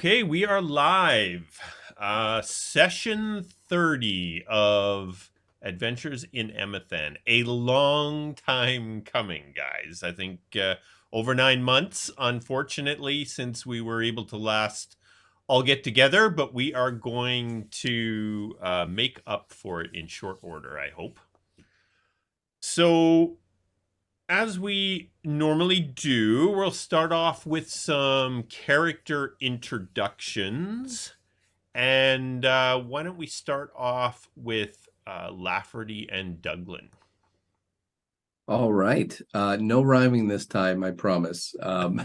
Okay, we are live. Session 30 of Adventures in Emathan. A long time coming, guys. I think over 9 months, unfortunately, since we were able to last all get together, but we are going to make up for it in short order, I hope. So, as we normally do, we'll start off with some character introductions. And why don't we start off with Lafferty and Douglan? All right. No rhyming this time, I promise. I'm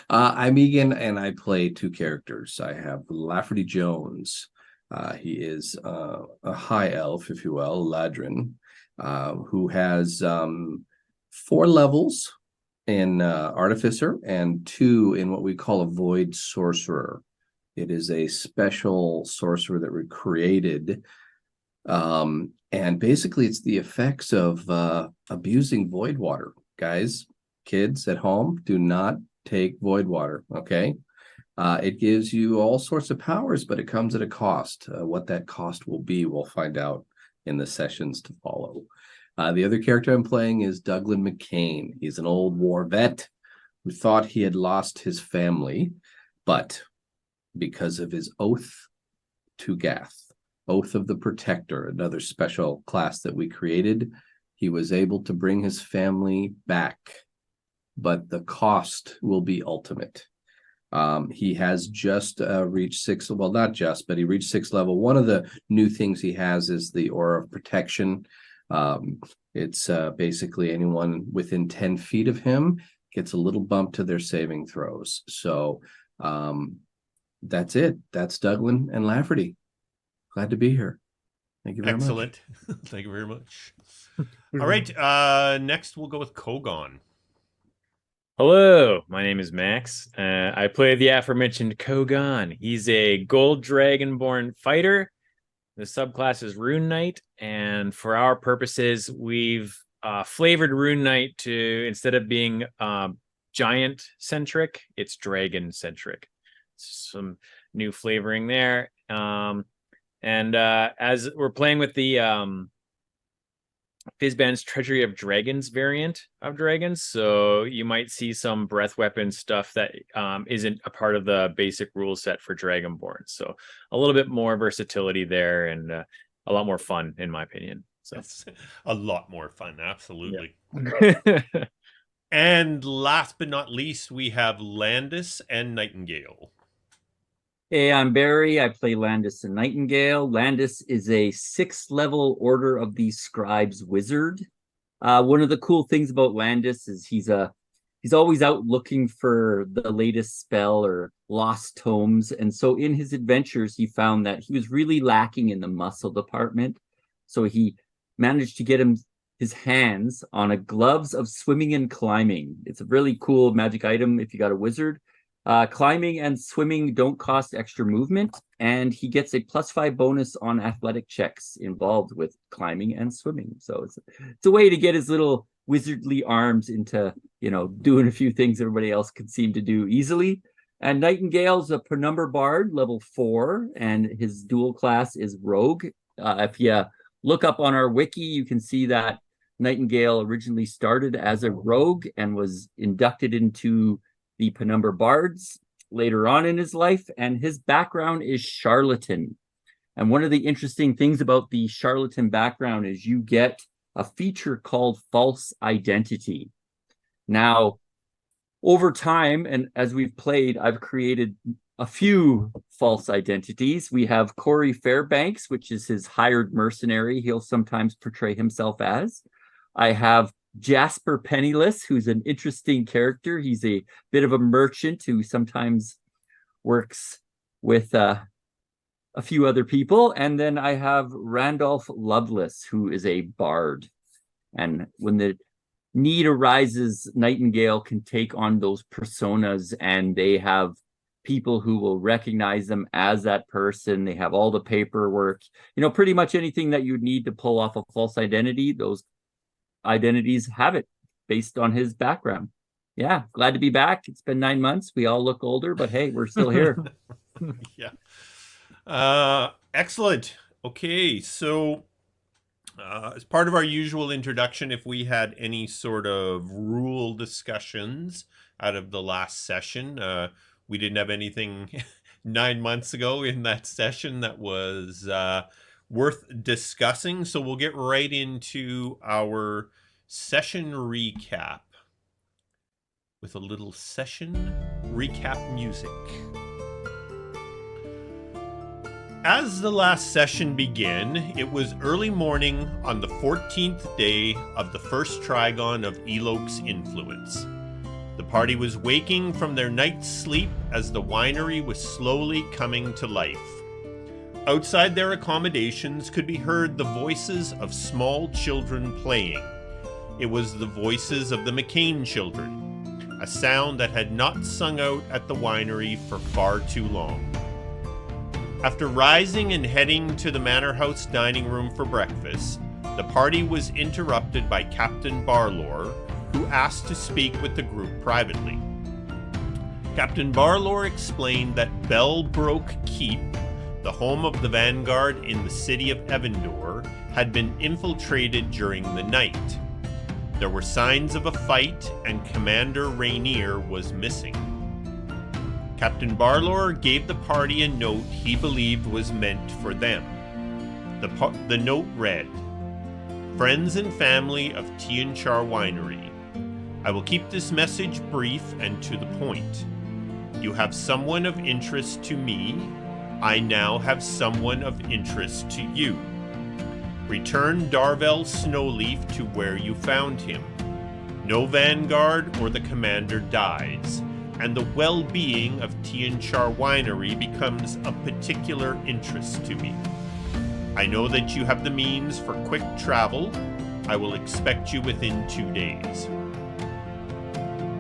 Egan, and I play two characters. I have Lafferty Jones. He is a high elf, if you will, Ladrin, who has 4 levels in Artificer and 2 in what we call a Void Sorcerer. It is a special sorcerer that we created. And basically, it's the effects of abusing void water. Guys, kids at home, do not take void water, okay? It gives you all sorts of powers, but it comes at a cost. What that cost will be, we'll find out in the sessions to follow. The other character I'm playing is Douglan McKayne. He's an old war vet who thought he had lost his family, but because of his oath to Gath, Oath of the Protector, another special class that we created, he was able to bring his family back, but the cost will be ultimate. He has just reached 6, well, not just, but he reached 6 level. One of the new things he has is the Aura of Protection. It's basically anyone within 10 feet of him gets a little bump to their saving throws. So that's it. That's Douglan and Lafferty. Glad to be here. Thank you very much. Excellent. Thank you very much. All right. Next, we'll go with Kogaan. Hello, my name is Max. I play the aforementioned Kogaan. He's a gold dragonborn fighter. The subclass is Rune Knight, and for our purposes, we've flavored Rune Knight to, instead of being giant centric, it's dragon centric. Some new flavoring there. And as we're playing with the Fizban's Treasury of Dragons variant of dragons, so you might see some breath weapon stuff that isn't a part of the basic rule set for Dragonborn. So a little bit more versatility there, and a lot more fun, in my opinion. So It's a lot more fun, absolutely. Yeah. And last but not least, we have Landis and Nightingale. Hey, I'm Barry. I play Landis and Nightingale. Landis is a 6th level Order of the Scribes wizard. One of the cool things about Landis is he's always out looking for the latest spell or lost tomes. And so in his adventures, he found that he was really lacking in the muscle department. So he managed to get his hands on a gloves of swimming and climbing. It's a really cool magic item if you got a wizard. Climbing and swimming don't cost extra movement, and he gets a +5 bonus on athletic checks involved with climbing and swimming. So it's a way to get his little wizardly arms into, doing a few things everybody else can seem to do easily. And Nightingale's a Penumbra Bard, level 4, and his dual class is Rogue. If you look up on our wiki, you can see that Nightingale originally started as a rogue and was inducted into the Penumbra Bards later on in his life, and his background is Charlatan. And one of the interesting things about the Charlatan background is you get a feature called False Identity. Now, over time, and as we've played, I've created a few false identities. We have Corey Fairbanks, which is his hired mercenary. He'll sometimes portray himself as. I have Jasper Penniless, who's an interesting character. He's a bit of a merchant who sometimes works with a few other people. And then I have Randolph Loveless, who is a bard. And when the need arises, Nightingale can take on those personas, and they have people who will recognize them as that person. They have all the paperwork, pretty much anything that you'd need to pull off a false identity. Those identities have it based on his background. Yeah, glad to be back. It's been 9 months. We all look older, but hey, we're still here. Yeah. Excellent. Okay, so as part of our usual introduction, if we had any sort of rule discussions out of the last session, we didn't have anything 9 months ago in that session that was worth discussing. So we'll get right into our session recap with a little session recap music. As the last session began, it was early morning on the 14th day of the first Trigon of Elok's influence. The party was waking from their night's sleep as the winery was slowly coming to life. Outside their accommodations could be heard the voices of small children playing. It was the voices of the McKayne children, a sound that had not sung out at the winery for far too long. After rising and heading to the manor house dining room for breakfast, the party was interrupted by Captain Barlor, who asked to speak with the group privately. Captain Barlor explained that Bellbroke Keep, the home of the Vanguard in the city of Evandor, had been infiltrated during the night. There were signs of a fight, and Commander Rainier was missing. Captain Barlor gave the party a note he believed was meant for them. The note read, "Friends and family of Tionchar Winery, I will keep this message brief and to the point. You have someone of interest to me. I now have someone of interest to you. Return Darvel Snowleaf to where you found him. No Vanguard or the commander dies, and the well-being of Tionchar Winery becomes of particular interest to me. I know that you have the means for quick travel. I will expect you within 2 days."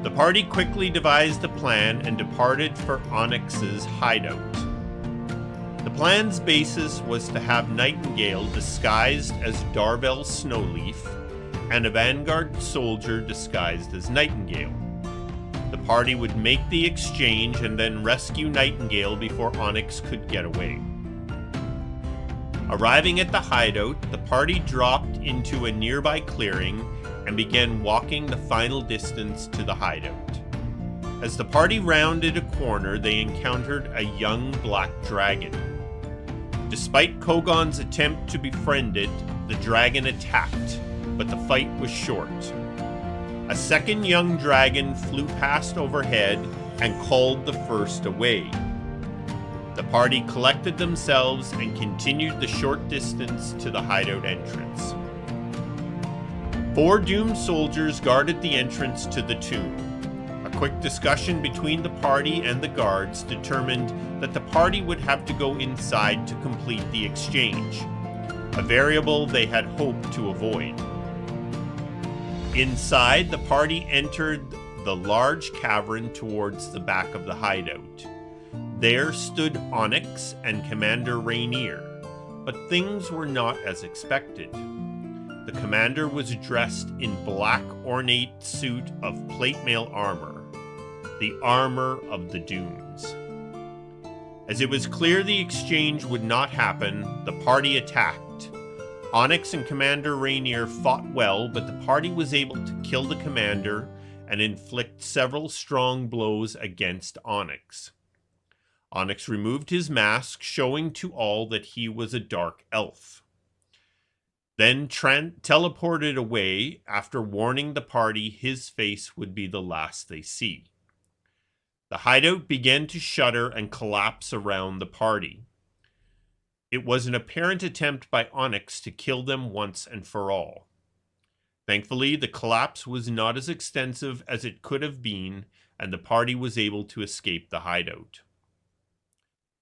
The party quickly devised a plan and departed for Onyx's hideout. The plan's basis was to have Nightingale disguised as Darvel Snowleaf and a Vanguard soldier disguised as Nightingale. The party would make the exchange and then rescue Nightingale before Onyx could get away. Arriving at the hideout, the party dropped into a nearby clearing and began walking the final distance to the hideout. As the party rounded a corner, they encountered a young black dragon. Despite Kogan's attempt to befriend it, the dragon attacked, but the fight was short. A second young dragon flew past overhead and called the first away. The party collected themselves and continued the short distance to the hideout entrance. 4 doomed soldiers guarded the entrance to the tomb. A quick discussion between the party and the guards determined that the party would have to go inside to complete the exchange, a variable they had hoped to avoid. Inside, the party entered the large cavern towards the back of the hideout. There stood Onyx and Commander Rainier, but things were not as expected. The commander was dressed in black ornate suit of plate mail armor, the armor of the Dooms. As it was clear the exchange would not happen, the party attacked. Onyx and Commander Rainier fought well, but the party was able to kill the commander and inflict several strong blows against Onyx. Onyx removed his mask, showing to all that he was a dark elf. Then teleported away after warning the party his face would be the last they see. The hideout began to shudder and collapse around the party. It was an apparent attempt by Onyx to kill them once and for all. Thankfully, the collapse was not as extensive as it could have been, and the party was able to escape the hideout.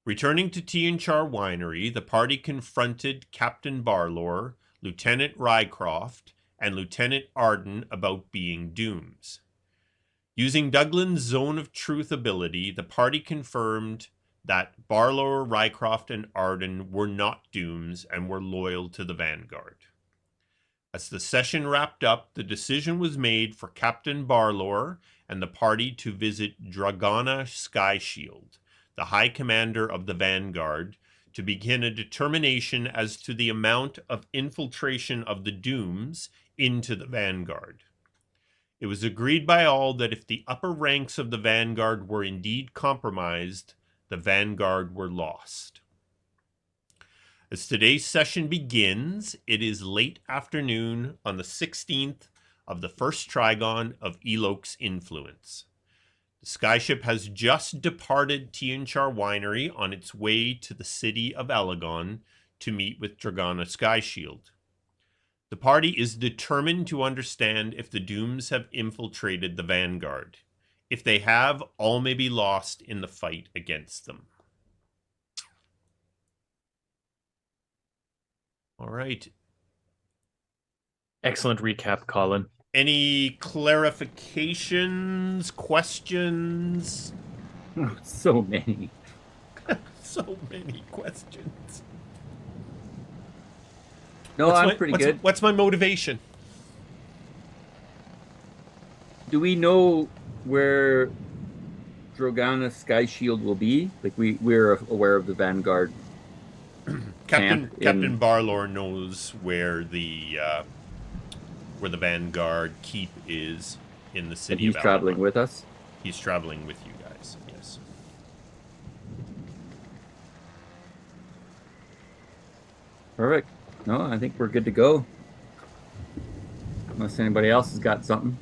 Returning to Tionchar Winery, the party confronted Captain Barlor, Lieutenant Rycroft, and Lieutenant Arden about being Dooms. Using Douglan's Zone of Truth ability, the party confirmed that Barlor, Rycroft, and Arden were not Dooms and were loyal to the Vanguard. As the session wrapped up, the decision was made for Captain Barlor and the party to visit Dragana Skyshield, the High Commander of the Vanguard, to begin a determination as to the amount of infiltration of the Dooms into the Vanguard. It was agreed by all that if the upper ranks of the Vanguard were indeed compromised, the Vanguard were lost. As today's session begins, it is late afternoon on the 16th of the first Trigon of Elok's influence. The skyship has just departed Tionchar Winery on its way to the City of Alagon to meet with Dragana Skyshield. The party is determined to understand if the Dooms have infiltrated the Vanguard. If they have, all may be lost in the fight against them. All right. Excellent recap, Colin. Any clarifications, questions? Oh, so many. So many questions. No, I'm pretty good. What's my motivation? Do we know where Dragana Skyshield will be? Like we're aware of the Vanguard. Captain in- Barlor knows where the Vanguard keep is in the And city. he's of traveling Alagon. with us. He's traveling with you guys. Yes. Perfect. No, I think we're good to go. Unless anybody else has got something.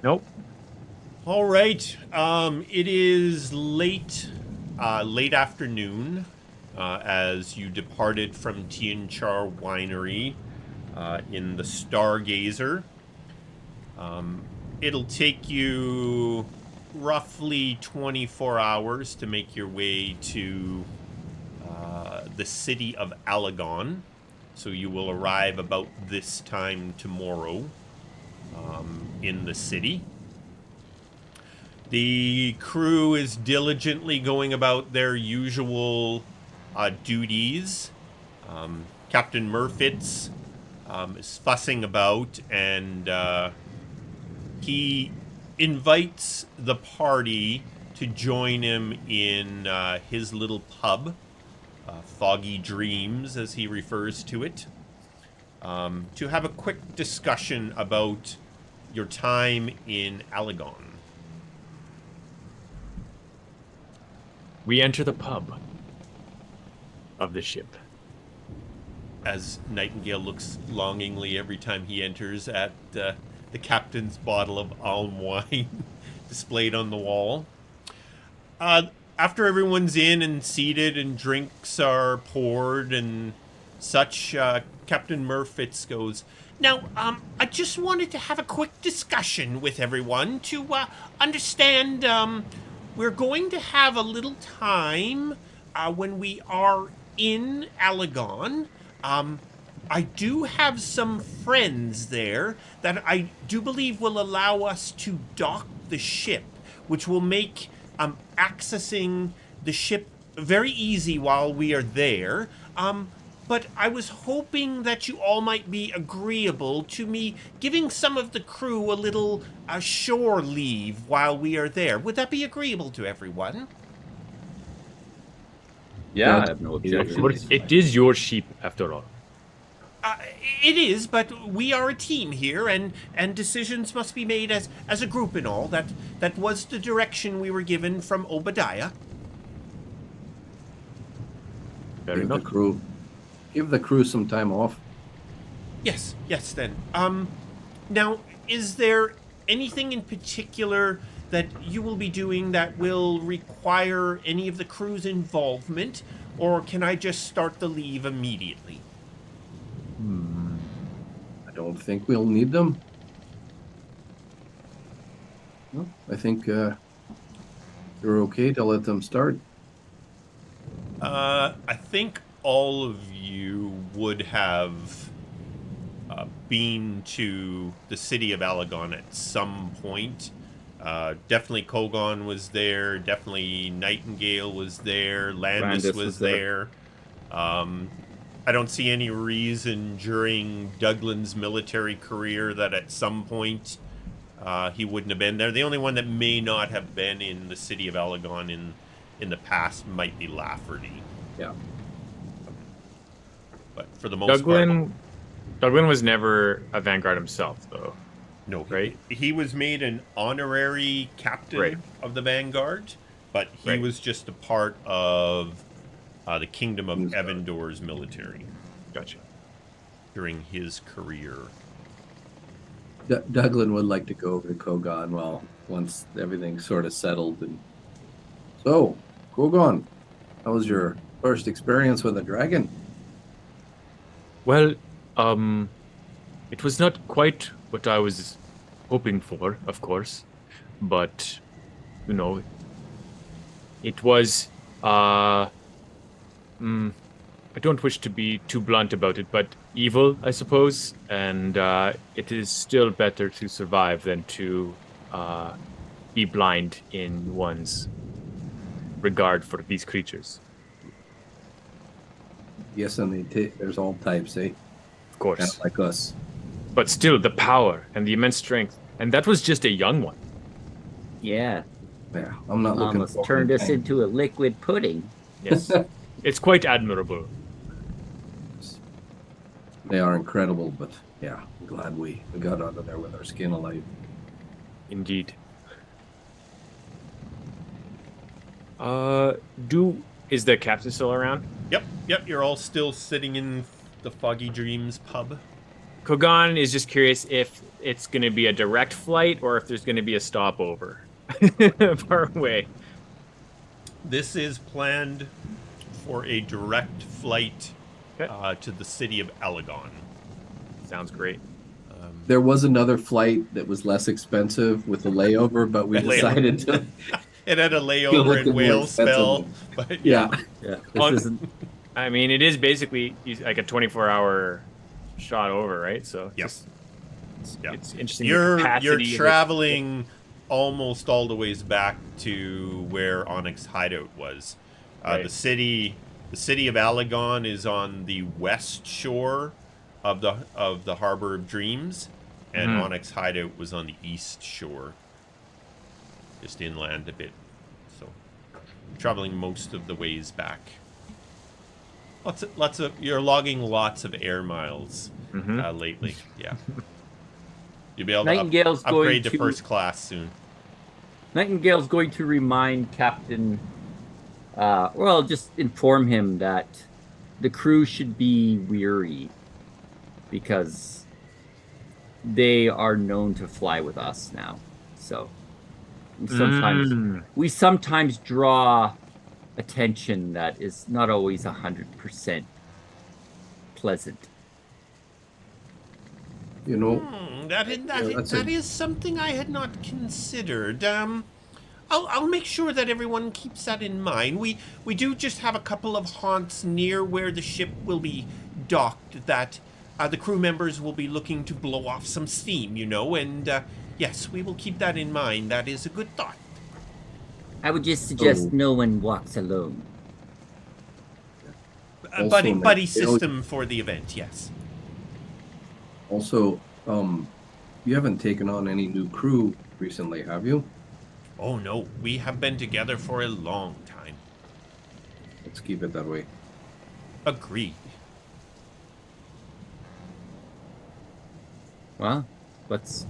Nope. All right. It is late afternoon as you departed from Tionchar Winery in the Stargazer. It'll take you roughly 24 hours to make your way to the City of Alagon. So you will arrive about this time tomorrow in the city. The crew is diligently going about their usual duties. Captain Murfitz is fussing about, and he invites the party to join him in his little pub, Foggy Dreams, as he refers to it, to have a quick discussion about your time in Alagon. We enter the pub of the ship. As Nightingale looks longingly every time he enters at the captain's bottle of alm wine displayed on the wall. After everyone's in and seated and drinks are poured and such, Captain Murfitz goes, "Now, I just wanted to have a quick discussion with everyone to understand we're going to have a little time when we are in Alagon. I do have some friends there that I do believe will allow us to dock the ship, which will make accessing the ship very easy while we are there. But I was hoping that you all might be agreeable to me giving some of the crew a little shore leave while we are there. Would that be agreeable to everyone?" Yeah, I have no objection. It is your ship, after all. It is, but we are a team here, and decisions must be made as a group and all. That was the direction we were given from Obadiah. Fair Give enough. the crew some time off. Yes, then. Now, is there anything in particular that you will be doing that will require any of the crew's involvement, or can I just start the leave immediately? I don't think we'll need them. No, I think you're okay to let them start. I think all of you would have been to the City of Alagon at some point. Definitely Kogaan was there. Definitely Nightingale was there. Landis was there. I don't see any reason during Douglan's military career that at some point he wouldn't have been there. The only one that may not have been in the City of Alagon in the past might be Lafferty. Yeah. But for the most part, Douglan was never a Vanguard himself, though. no, right? He was made an honorary captain Right. of the Vanguard, but he Right. was just a part of the Kingdom of Kingsguard. Evandor's military Gotcha. during his career. Douglan would like to go over to Kogaan once everything's sort of settled. And so, Kogaan, how was your first experience with a dragon? Well, it was not quite what I was hoping for, of course, but you know, it was. I don't wish to be too blunt about it, but evil, I suppose, and it is still better to survive than to be blind in one's regard for these creatures. Yes, and there's all types, eh? Of course. Kind of like us. But still, the power and the immense strength. And that was just a young one. Yeah, Yeah, I'm not looking almost forward turned to us into a liquid pudding. Yes. It's quite admirable. They are incredible, but yeah, I'm glad we got out of there with our skin alive. Indeed. Is the captain still around? Yep, you're all still sitting in the Foggy Dreams pub. Kogaan is just curious if it's going to be a direct flight or if there's going to be a stopover far away. This is planned for a direct flight Okay. to the City of Alagon. Sounds great. There was another flight that was less expensive with a layover, but we Layover. decided to. It had a Go layover with in the more whale expensive spell, one. but Yeah. Yeah, On- this isn't. I mean, it is basically like a 24-hour shot over, right? So Yep. Yep. it's interesting. the You're capacity of it. traveling almost all the ways back to where Onyx Hideout was. Right. The city of Alagon is on the west shore of the Harbor of Dreams, and Mhm. Onyx Hideout was on the east shore, just inland a bit. So, traveling most of the ways back. Lots of you're logging lots of air miles Mhm. lately. Yeah, you'll be able to Nightingale's going upgrade to to first class soon. Nightingale's going to remind Captain, well, just inform him that the crew should be weary because they are known to fly with us now. So we sometimes draw attention that is not always 100% pleasant. You know, That is something I had not considered. I'll make sure that everyone keeps that in mind. We do just have a couple of haunts near where the ship will be docked that the crew members will be looking to blow off some steam, and yes, we will keep that in mind. That is a good thought. I would just suggest Oh. no one walks alone. Also, Buddy Nightingale- system for the event, yes. also, you haven't taken on any new crew recently, have you? Oh no, we have been together for a long time. Let's keep it that way. Agreed. Well, let's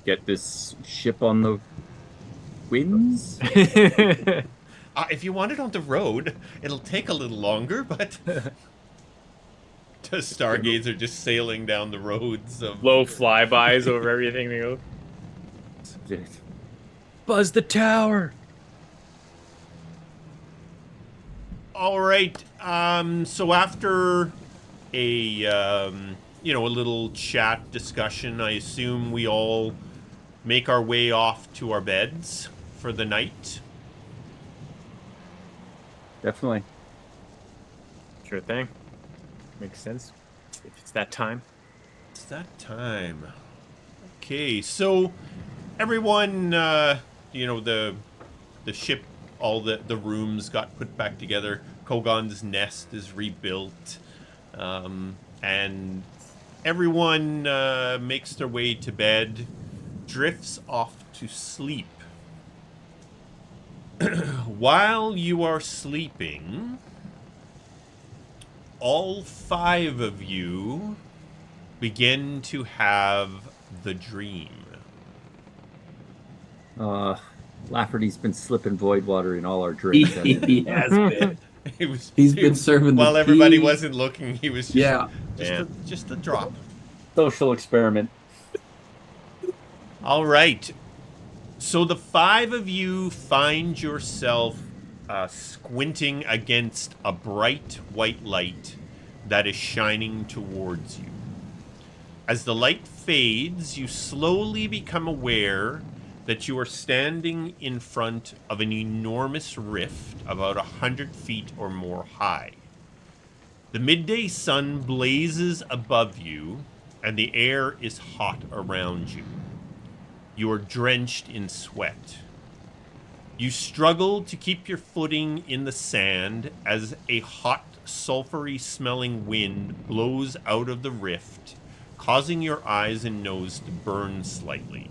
get this ship on the winds. If you want it on the road, it'll take a little longer, but the stargates are just sailing down the roads of Low flybys over everything. They go, buzz the tower. All right. So after a little chat discussion, I assume we all make our way off to our beds for the night. Definitely. Sure thing. Makes sense. If it's that time. It's that time. Okay, so everyone, the ship, all the rooms got put back together. Kogan's nest is rebuilt, and everyone makes their way to bed, drifts off to sleep. While you are sleeping, all 5 of you begin to have the dream. Lafferty's been slipping void water in all our drinks. He has been. He's Been serving the while everybody tea. wasn't looking. He was just Yeah. just a drop. Social experiment. All right. So the 5 of you find yourself squinting against a bright white light that is shining towards you. As the light fades, you slowly become aware that you are standing in front of an enormous rift about 100 feet or more high. The midday sun blazes above you, and the air is hot around you. You are drenched in sweat. You struggle to keep your footing in the sand as a hot, sulfury-smelling wind blows out of the rift, causing your eyes and nose to burn slightly.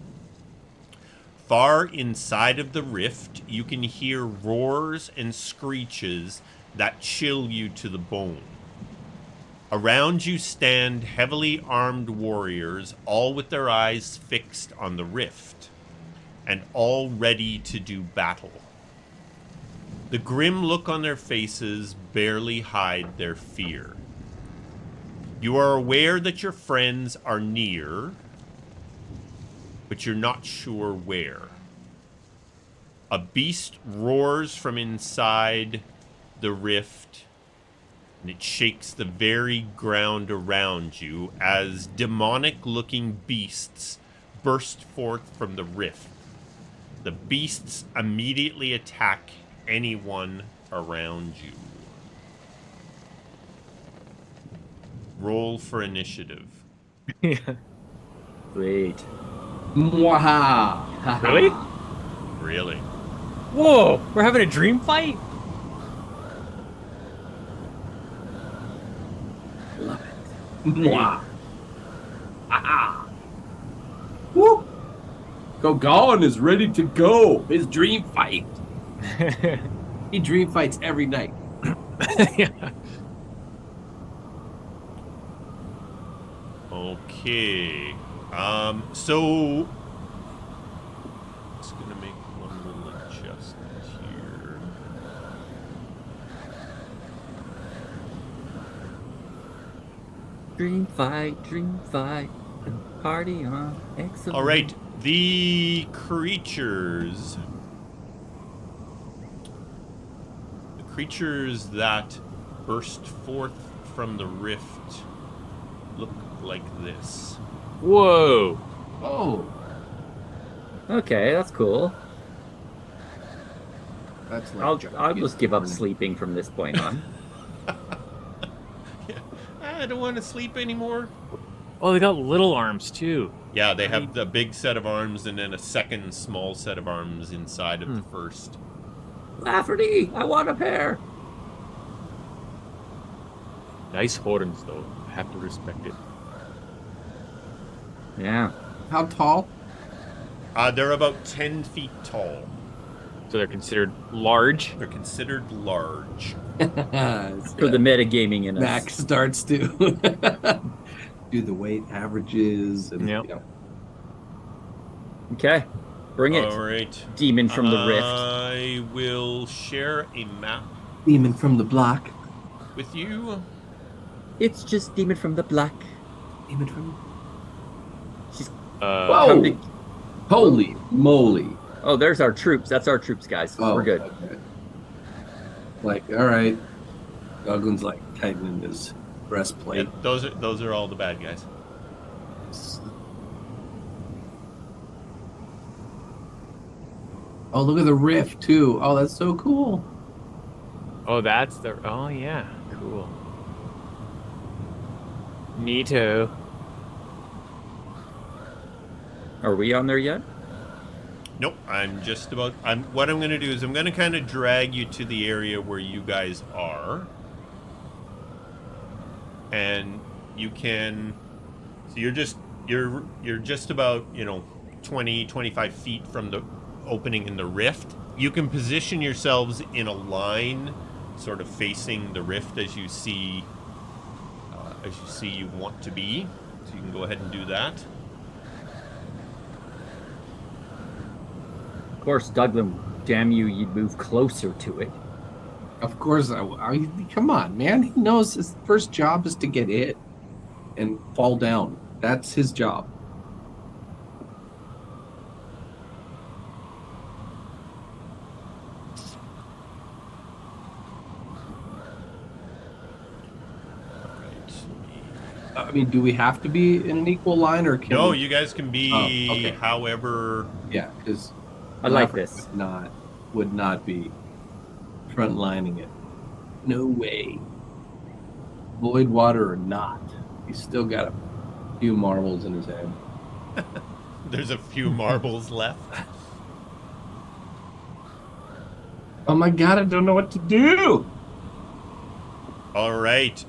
Far inside of the rift, you can hear roars and screeches that chill you to the bone. Around you stand heavily armed warriors, all with their eyes fixed on the rift, and all ready to do battle. The grim look on their faces barely hide their fear. You are aware that your friends are near, but you're not sure where. A beast roars from inside the rift, and it shakes the very ground around you as demonic-looking beasts burst forth from the rift. The beasts immediately attack anyone around you. Roll for initiative. Yeah. Great. Mwaha. Really? Really? Whoa, we're having a dream fight? Love it. Mwah. Ah. Woo. Kogaan is ready to go. His dream fight. He dream fights every night. Yeah. Okay. So just gonna make one little adjustment here. Dream fight, party on. Excellent. All right, the creatures that burst forth from the rift look like this. Whoa. Oh, Okay, that's cool. that's like I'll just give up sleeping from this point on. I don't want to sleep anymore. Oh, they got little arms too. Yeah, they have the big set of arms and then a second small set of arms inside of the first. Lafferty, I want a pair. Nice horns though. I have to respect it. Yeah. How tall? They're about 10 feet tall. So they're considered large. They're considered large. For the metagaming in us. Max starts to do the weight averages and Yep. you know. Okay. Bring it. All right. Demon from the rift. I will share a map Demon from the block. with you. It's just demon from the black. Demon from. She's Whoa! come to- Holy moly! Oh, there's our troops. That's our troops, guys. Oh, We're good. Okay. Like, all right. Douglan's like tightening his breastplate. Yeah, those are all the bad guys. Oh, look at the rift too. Oh, that's so cool. Oh, that's the. Oh yeah, cool. Neato. Are we on there yet? Nope, what I'm going to do is I'm going to kind of drag you to the area where you guys are. And you can, so you're just about, 20-25 feet from the opening in the rift. You can position yourselves in a line sort of facing the rift as you see you want to be. So you can go ahead and do that. Of course, Douglan, damn you, you'd move closer to it. Of course, come on, man. He knows his first job is to get hit and fall down. That's his job. I mean, do we have to be in an equal line, or can No, we... you guys can be however. Yeah, because I like this. Would not be front lining it. No way. Void water or not, he's still got a few marbles in his head. There's a few marbles left. Oh my god, I don't know what to do. All right.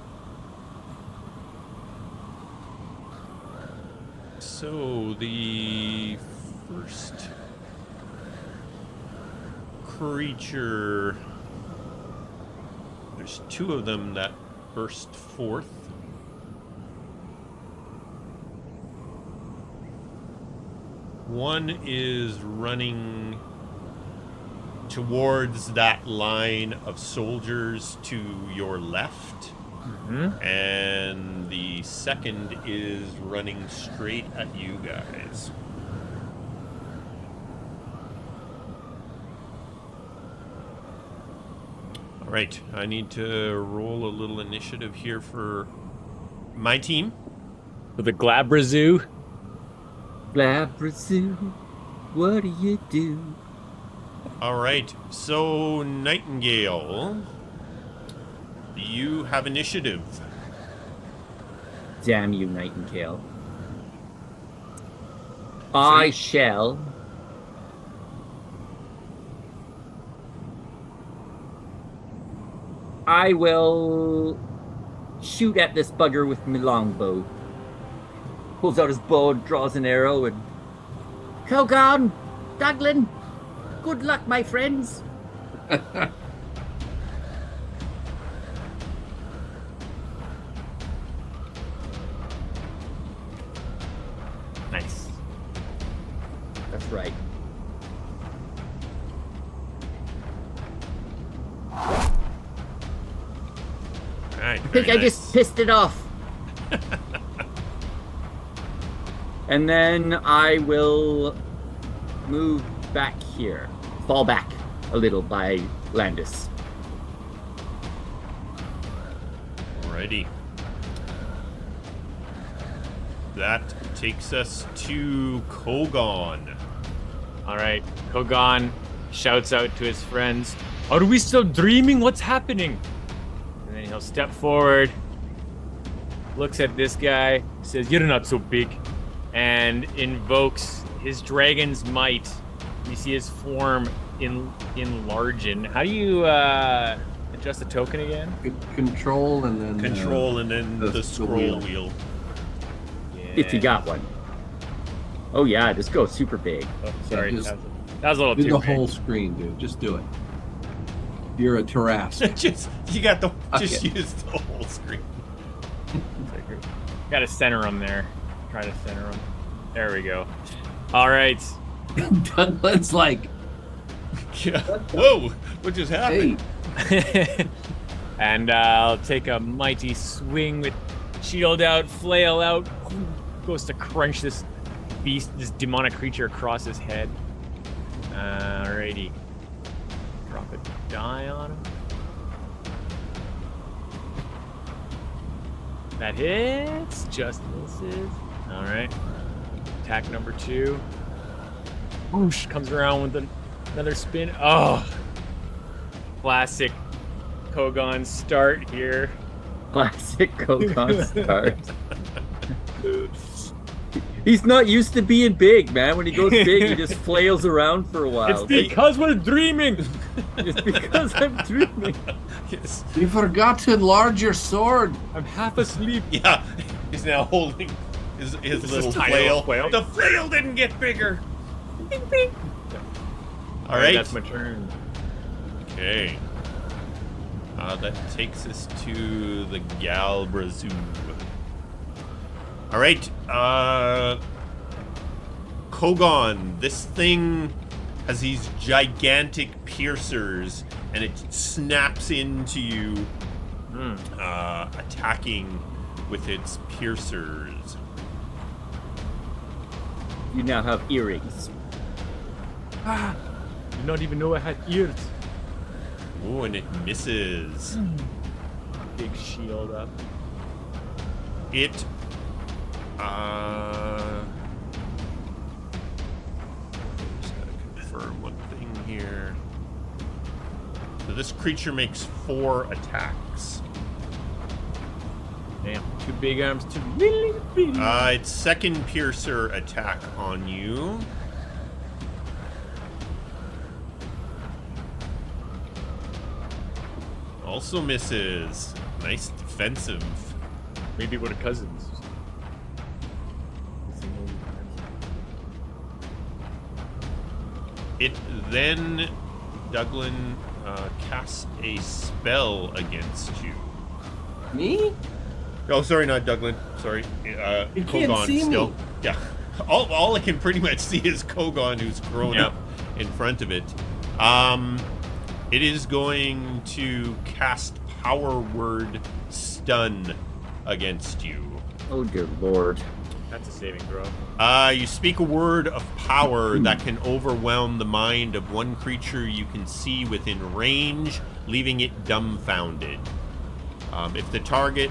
So the first creature, there's two of them that burst forth. One is running towards that line of soldiers to your left. Mm-hmm. And the second is running straight at you guys. All right, I need to roll a little initiative here for my team. For the Glabrazoo. Glabrazoo, what do you do? All right, so Nightingale, you have initiative. Damn you, Nightingale. I shall I will shoot at this bugger with my longbow. Pulls out his bow and draws an arrow and... Kogaan! Douglan! Good luck, my friends! Nice. That's right. All right, I think I just pissed it off. And then I will move back here. Fall back a little by Landis. Alrighty. That takes us to Kogaan. All right, Kogaan shouts out to his friends, "Are we still dreaming? What's happening?" And then he'll step forward, looks at this guy, says, "You're not so big," and invokes his dragon's might. You see his form enlarging. How do you adjust the token again? Control and then... Control and then the scroll wheel. Yeah. If you got one. Oh yeah, just go super big. Oh, sorry, just that was a little do too the big. whole screen, dude. Just do it. You're a Tarrasque. Just use the whole screen. Got to center him there. Try to center him. There we go. All right. Douglan's like, Yeah. Whoa! What just happened? hey, And I'll take a mighty swing with shield out, flail out. Goes to crunch this beast, this demonic creature across his head. Alrighty. Drop a die on him. That hits. Just misses. Alright. Attack number 2. Whoosh, comes around with another spin. Oh! Classic Kogaan start here. Classic Kogaan start. He's not used to being big, man. When he goes big, he just flails around for a while. It's because we're dreaming. It's because I'm dreaming. Yes. You forgot to enlarge your sword. I'm half asleep. Yeah, he's now holding his little tiny flail. little flail? The flail didn't get bigger. Bing, bing. All right. That's my turn. Okay. That takes us to the Galbrazoo. All right. Kogaan, this thing has these gigantic piercers, and it snaps into you, attacking with its piercers. You now have earrings. You not even know I had ears. Oh, and it misses. Big shield up. It, just gotta confirm one thing here. So this creature makes 4 attacks. Damn, 2 big arms, 2 little bitty. Its second piercer attack on you. Also misses. Nice defensive. Maybe we're cousins. It then, Douglan, casts a spell against you. Me? Oh, sorry, not Douglan. Sorry. You can't Kogaan see still. me. Yeah. All I can pretty much see is Kogaan, who's grown Yeah. up in front of it. It is going to cast Power Word Stun against you. Oh dear lord. That's a saving throw. You speak a word of power that can overwhelm the mind of one creature you can see within range, leaving it dumbfounded. If the target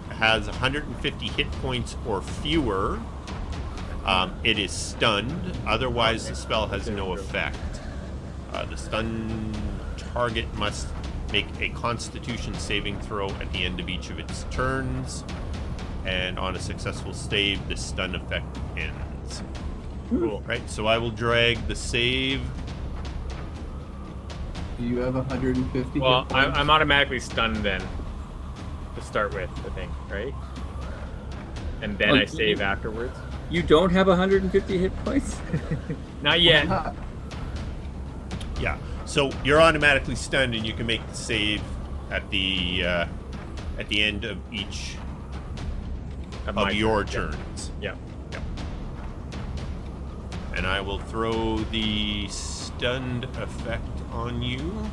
has 150 hit points or fewer, it is stunned. Otherwise, the spell has no effect. The stunned target must make a Constitution saving throw at the end of each of its turns. And on a successful save, the stun effect ends. Cool. Right, so I will drag the save. Do you have 150? Well, hit points? I'm automatically stunned then, to start with, I think, right? And then Oh, I save afterwards. You don't have 150 hit points? Not yet. Why not? Yeah, so you're automatically stunned, and you can make the save at the end of each Of of my your turn. turns. Yeah. Yeah. And I will throw the stunned effect on you.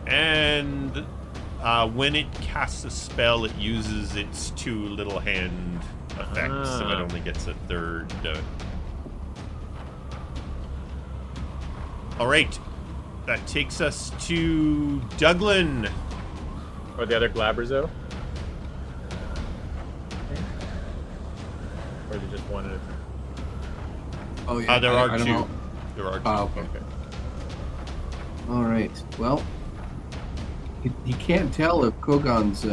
And when it casts a spell, it uses its 2 little hand effects, so it Ah. only gets a third. All right, that takes us to Douglan. Or the other Glabberzo? Or is it just one at a time? Oh yeah. There are I don't 2. know. There are 2. Oh, okay. All right. Well, he can't tell if Kogan's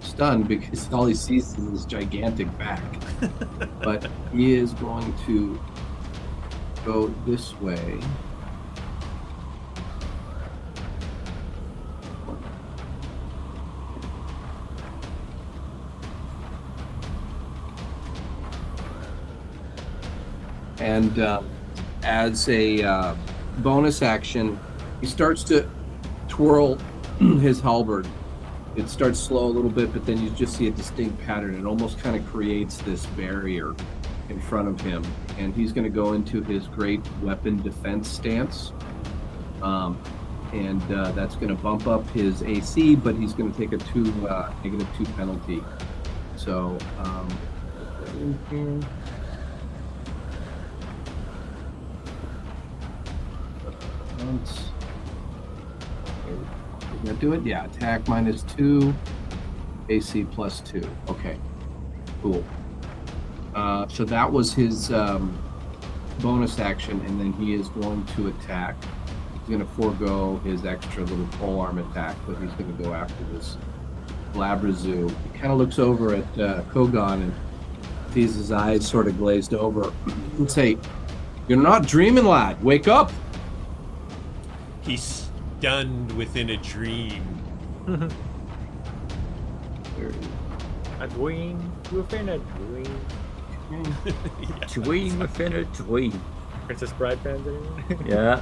stunned because all he sees is his gigantic back. But he is going to go this way. And as a bonus action, he starts to twirl his halberd. It starts slow a little bit, but then you just see a distinct pattern. It almost kind of creates this barrier in front of him. And he's going to go into his great weapon defense stance. And that's going to bump up his AC, but he's going to take a -2 penalty. So, in here. Once. Did that do it? Yeah, attack -2, AC +2. Okay, cool. So that was his bonus action, and then he is going to attack. He's going to forego his extra little polearm attack, but he's going to go after this Labrazoo. He kind of looks over at Kogaan and sees his eyes sort of glazed over and say, "You're not dreaming, lad. Wake up." He's stunned within a dream. A dream within a dream. Dream within a dream. Princess Bride fans, anyone? Yeah.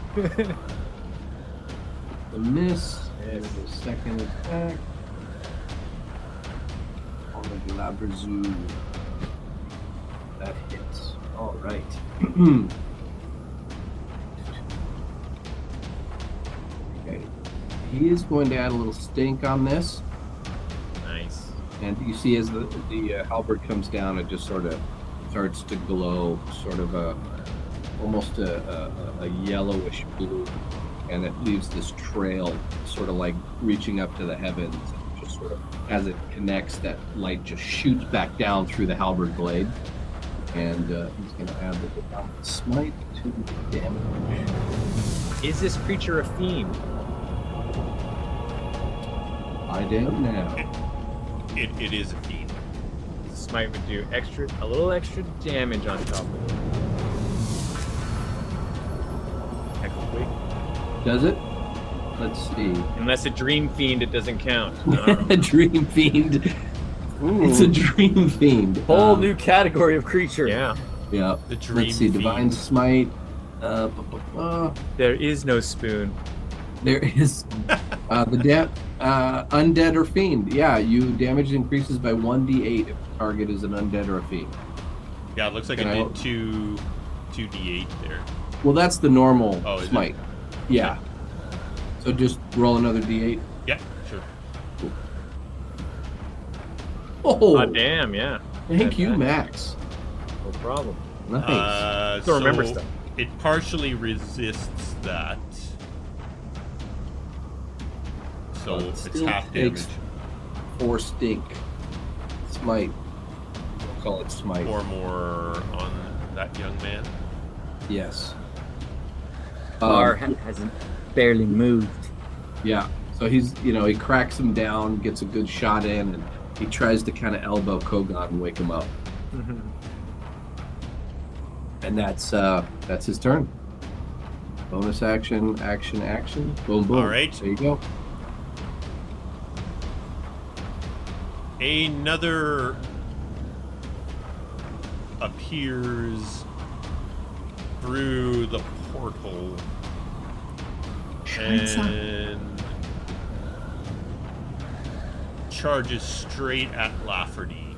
The miss. And the second attack on the Labrazoo. That hits. All right. Okay. He is going to add a little stink on this. Nice. And you see as the halberd comes down, it just sort of starts to glow, sort of almost a yellowish blue, and it leaves this trail, sort of like reaching up to the heavens. And just sort of as it connects, that light just shoots back down through the halberd blade, and he's going to add the smite to the damage. Is this creature a fiend? I don't know. It is a fiend. Smite would do a little extra damage on top of it. Technically. Does it? Let's see. Unless a dream fiend, it doesn't count. A dream fiend. Ooh. It's a dream fiend. Whole new category of creature. Yeah. Yeah. The dream Let's see. Divine fiend. smite. There is no spoon. There is undead or fiend. Yeah, you damage increases by 1d8 if the target is an undead or a fiend. Yeah, it looks like Can it I- did 2d8 there. Well, that's the normal Oh, is it? smite. Yeah. So just roll another d8. Yeah, sure. Oh, Oh, damn, yeah. thank you, Okay. Max. No problem. Nice. Don't remember stuff. It partially resists that. So But it it's still half takes damage 4 stink. Smite. We'll call it smite. or more on that young man. Yes. Bar hasn't barely moved. Yeah. So he's, he cracks him down, gets a good shot in, and he tries to kind of elbow Kogaan and wake him up. And that's his turn. Bonus action, action, action. Boom, boom. All right. There you go. Another appears through the portal and charges straight at Lafferty.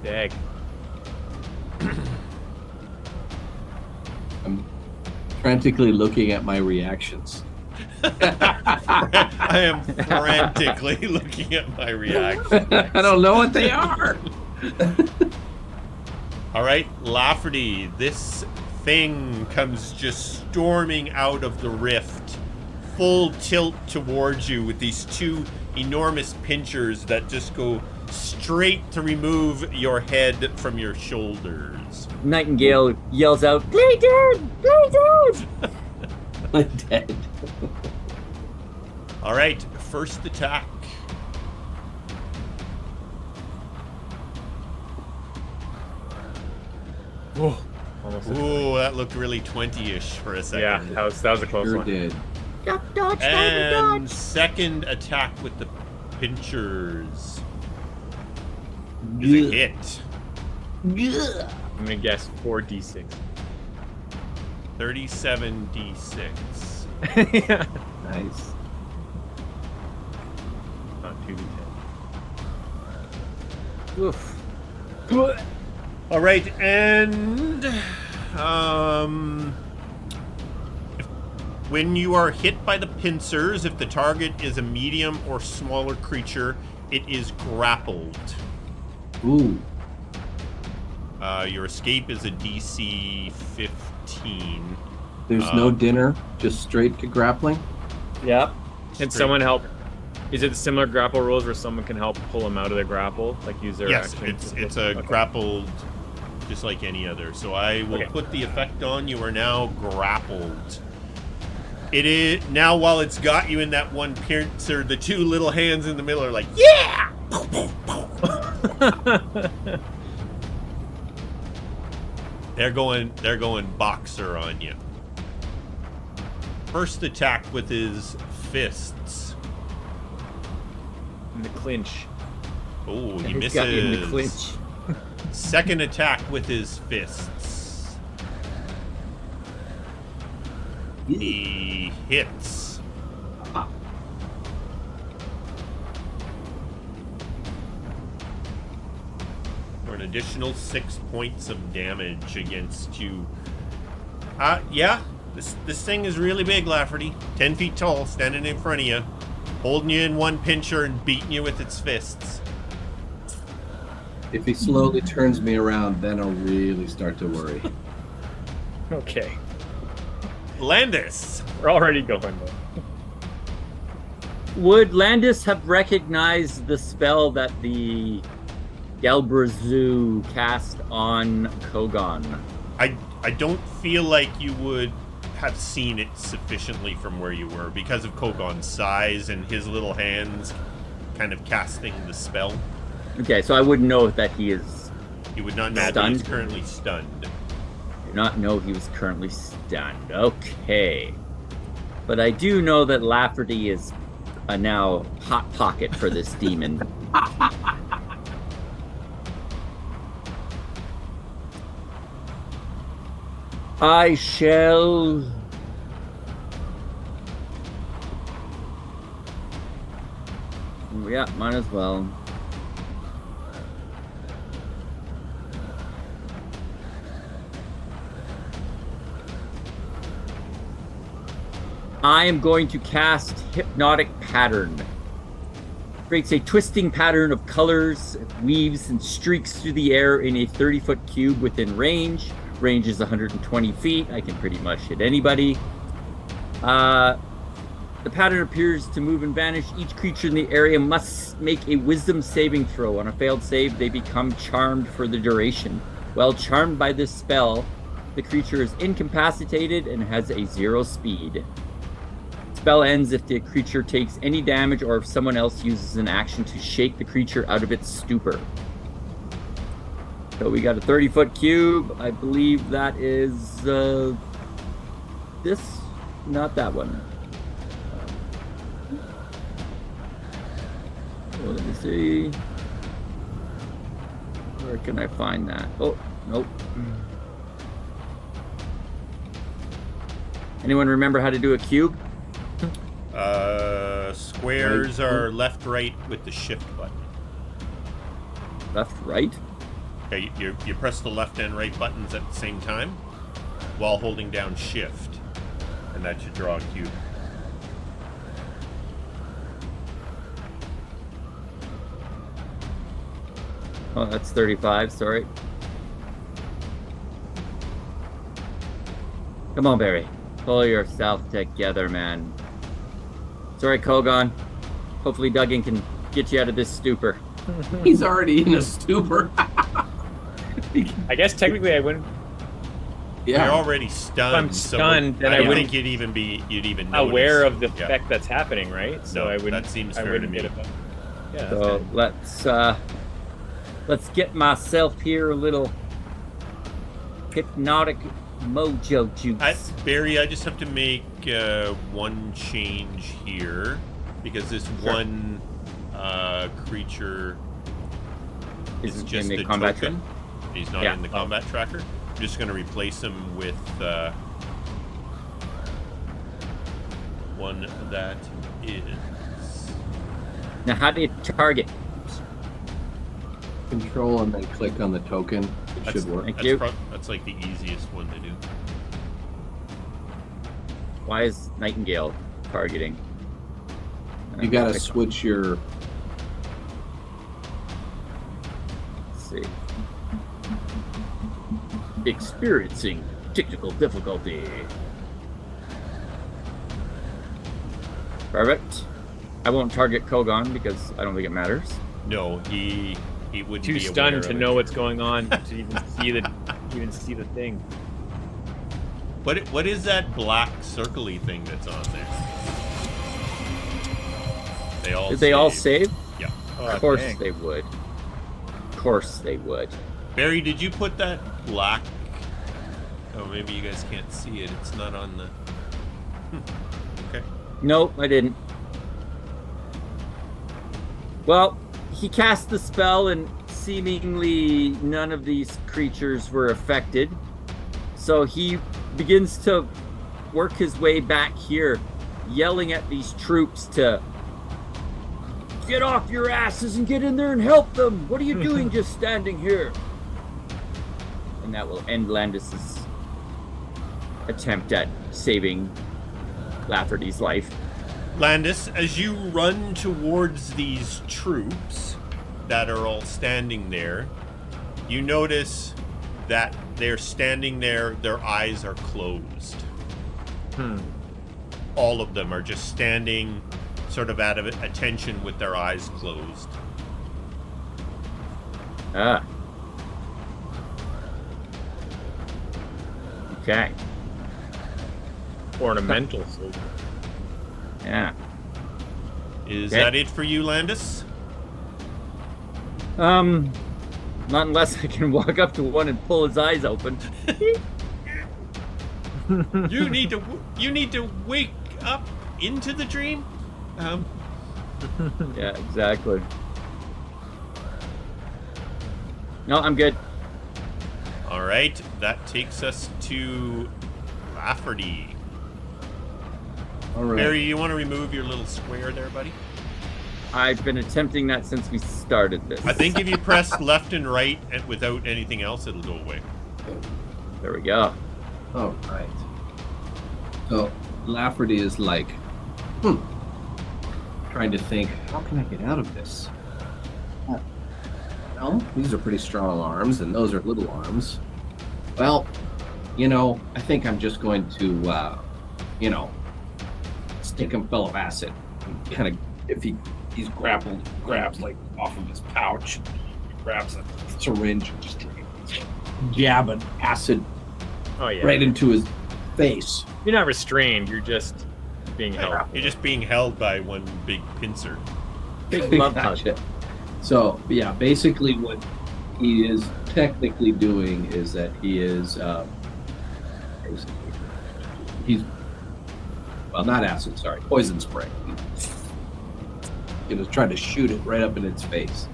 Dag. I'm frantically looking at my reactions. I am frantically looking at my reaction. I don't know what they are. All right, Lafferty, this thing comes just storming out of the rift, full tilt towards you with these two enormous pinchers that just go straight to remove your head from your shoulders. Nightingale yells out, "Play dead! Play dead!" I'm dead. All right, first attack. Oh, almost. Ooh, that looked really 20-ish for a second. Yeah, that was a close Sure one. did. Duck, dodge, And second attack with the pinchers is a hit. dodge. I'm gonna guess 4d6. 37d6. Yeah. Nice. Not 2d10. Oof. All right, and when you are hit by the pincers, if the target is a medium or smaller creature, it is grappled. Ooh. Your escape is a DC 15. There's no dinner, just straight to grappling. Yep. Can Straight- someone help? Is it similar grapple rules where someone can help pull them out of the grapple, like use their Yes, action? it's a Okay. grappled just like any other. So I will Okay. put the effect on. You are now grappled. It is now, while it's got you in that one pincer, the two little hands in the middle are like, yeah! They're going boxer on you. First attack with his fists. In the clinch. Oh, he He's got you in the misses. clinch. Second attack with his fists. He hits. For an additional 6 points of damage against you. Yeah. This thing is really big, Lafferty. 10 feet tall, standing in front of you. Holding you in one pincher and beating you with its fists. If he slowly turns me around, then I'll really start to worry. Okay. Landis. We're already going though. Would Landis have recognized the spell that the Galbrazu cast on Kogaan? I don't feel like you would have seen it sufficiently from where you were because of Kogan's size and his little hands kind of casting the spell. Okay, so I wouldn't know that he is. You would not know that he's Stunned? currently stunned. Do not know he was currently stunned. Okay, but I do know that Lafferty is a now hot pocket for this demon. I shall. Yeah, might as well. I am going to cast Hypnotic Pattern. Creates a twisting pattern of colors, weaves and streaks through the air in a 30-foot cube within range. Range is 120 feet. I can pretty much hit anybody. The pattern appears to move and vanish. Each creature in the area must make a wisdom saving throw. On a failed save, they become charmed for the duration. While charmed by this spell, the creature is incapacitated and has a 0 speed. Spell ends if the creature takes any damage or if someone else uses an action to shake the creature out of its stupor. So we got a 30-foot cube. I believe that is this, not that one. Well, let me see. Where can I find that? Oh, nope. Anyone remember how to do a cube? Squares are left, right with the shift button. Left, right? Okay, you press the left and right buttons at the same time while holding down shift, and that should draw a cube. Oh, that's 35, sorry. Come on, Barry. Pull yourself together, man. Sorry, Kogaan. Hopefully Douglan can get you out of this stupor. He's already in a stupor. I guess technically I wouldn't. You're Yeah. already stunned. I'm stunned, then I I don't wouldn't think you'd even aware notice. of the Yeah. effect that's happening, right? So No, I wouldn't. that seems I fair wouldn't to get me. it. Yeah. So let's get myself here a little hypnotic mojo juice. Barry, I just have to make one change here because this one creature is Isn't just in the a combat token. He's not Yeah. in the combat tracker. I'm just going to replace him with one that is. Now, how do you target? Control and then click on the token. It That's, should work. Thank you. That's like the easiest one to do. Why is Nightingale targeting? You gotta Pick- switch your. Let's see. Experiencing technical difficulty. Perfect. I won't target Kogaan because I don't think it matters. No, he wouldn't Too be stunned aware to of know it. what's going on to even see the even see the thing. What is that black circly thing that's on there? They all Did they all save? Yeah. Oh, Of course dang. they would. Of course they would. Barry, did you put that black? Oh, maybe you guys can't see it. It's not on the. Okay. Nope, I didn't. Well, he cast the spell and seemingly none of these creatures were affected. So he begins to work his way back here, yelling at these troops to get off your asses and get in there and help them. What are you doing just standing here? And that will end Landis's attempt at saving Lafferty's life. Landis, as you run towards these troops that are all standing there, you notice that they're standing there, their eyes are closed. All of them are just standing sort of out of attention with their eyes closed. Ah. Okay. Ornamental soldier. Yeah. Is Okay. that it for you, Landis? Not unless I can walk up to one and pull his eyes open. You need to wake up into the dream. Yeah, exactly. No, I'm good. All right, that takes us to Lafferty. All right. Barry, you want to remove your little square there, buddy? I've been attempting that since we started this. I think if you press left and right and without anything else, it'll go away. There we go. All right. So Lafferty is like, trying to think, how can I get out of this? Well, these are pretty strong arms, and those are little arms. Well, I think I'm just going to, stick him full of acid. Kind of, if he's grappled, grabs like off of his pouch, grabs a syringe and just jabbing acid Oh yeah. right into his face. You're not restrained. You're just being held. You're just being held by one big pincer. Big love hug. Gotcha. So, yeah, basically what he is technically doing is that he is, not acid, sorry, poison spray. Trying to shoot it right up in its face.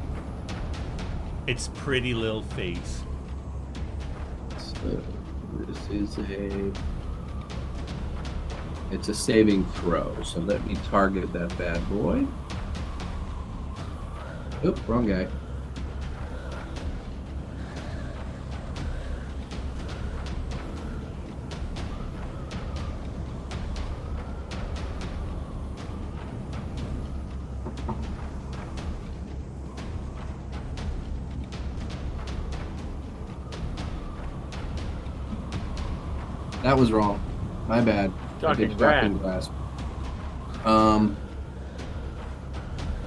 Its pretty little face. So, this is it's a saving throw. So let me target that bad boy. Oop, wrong guy. That was wrong. My bad. Shocking Shocking grasp.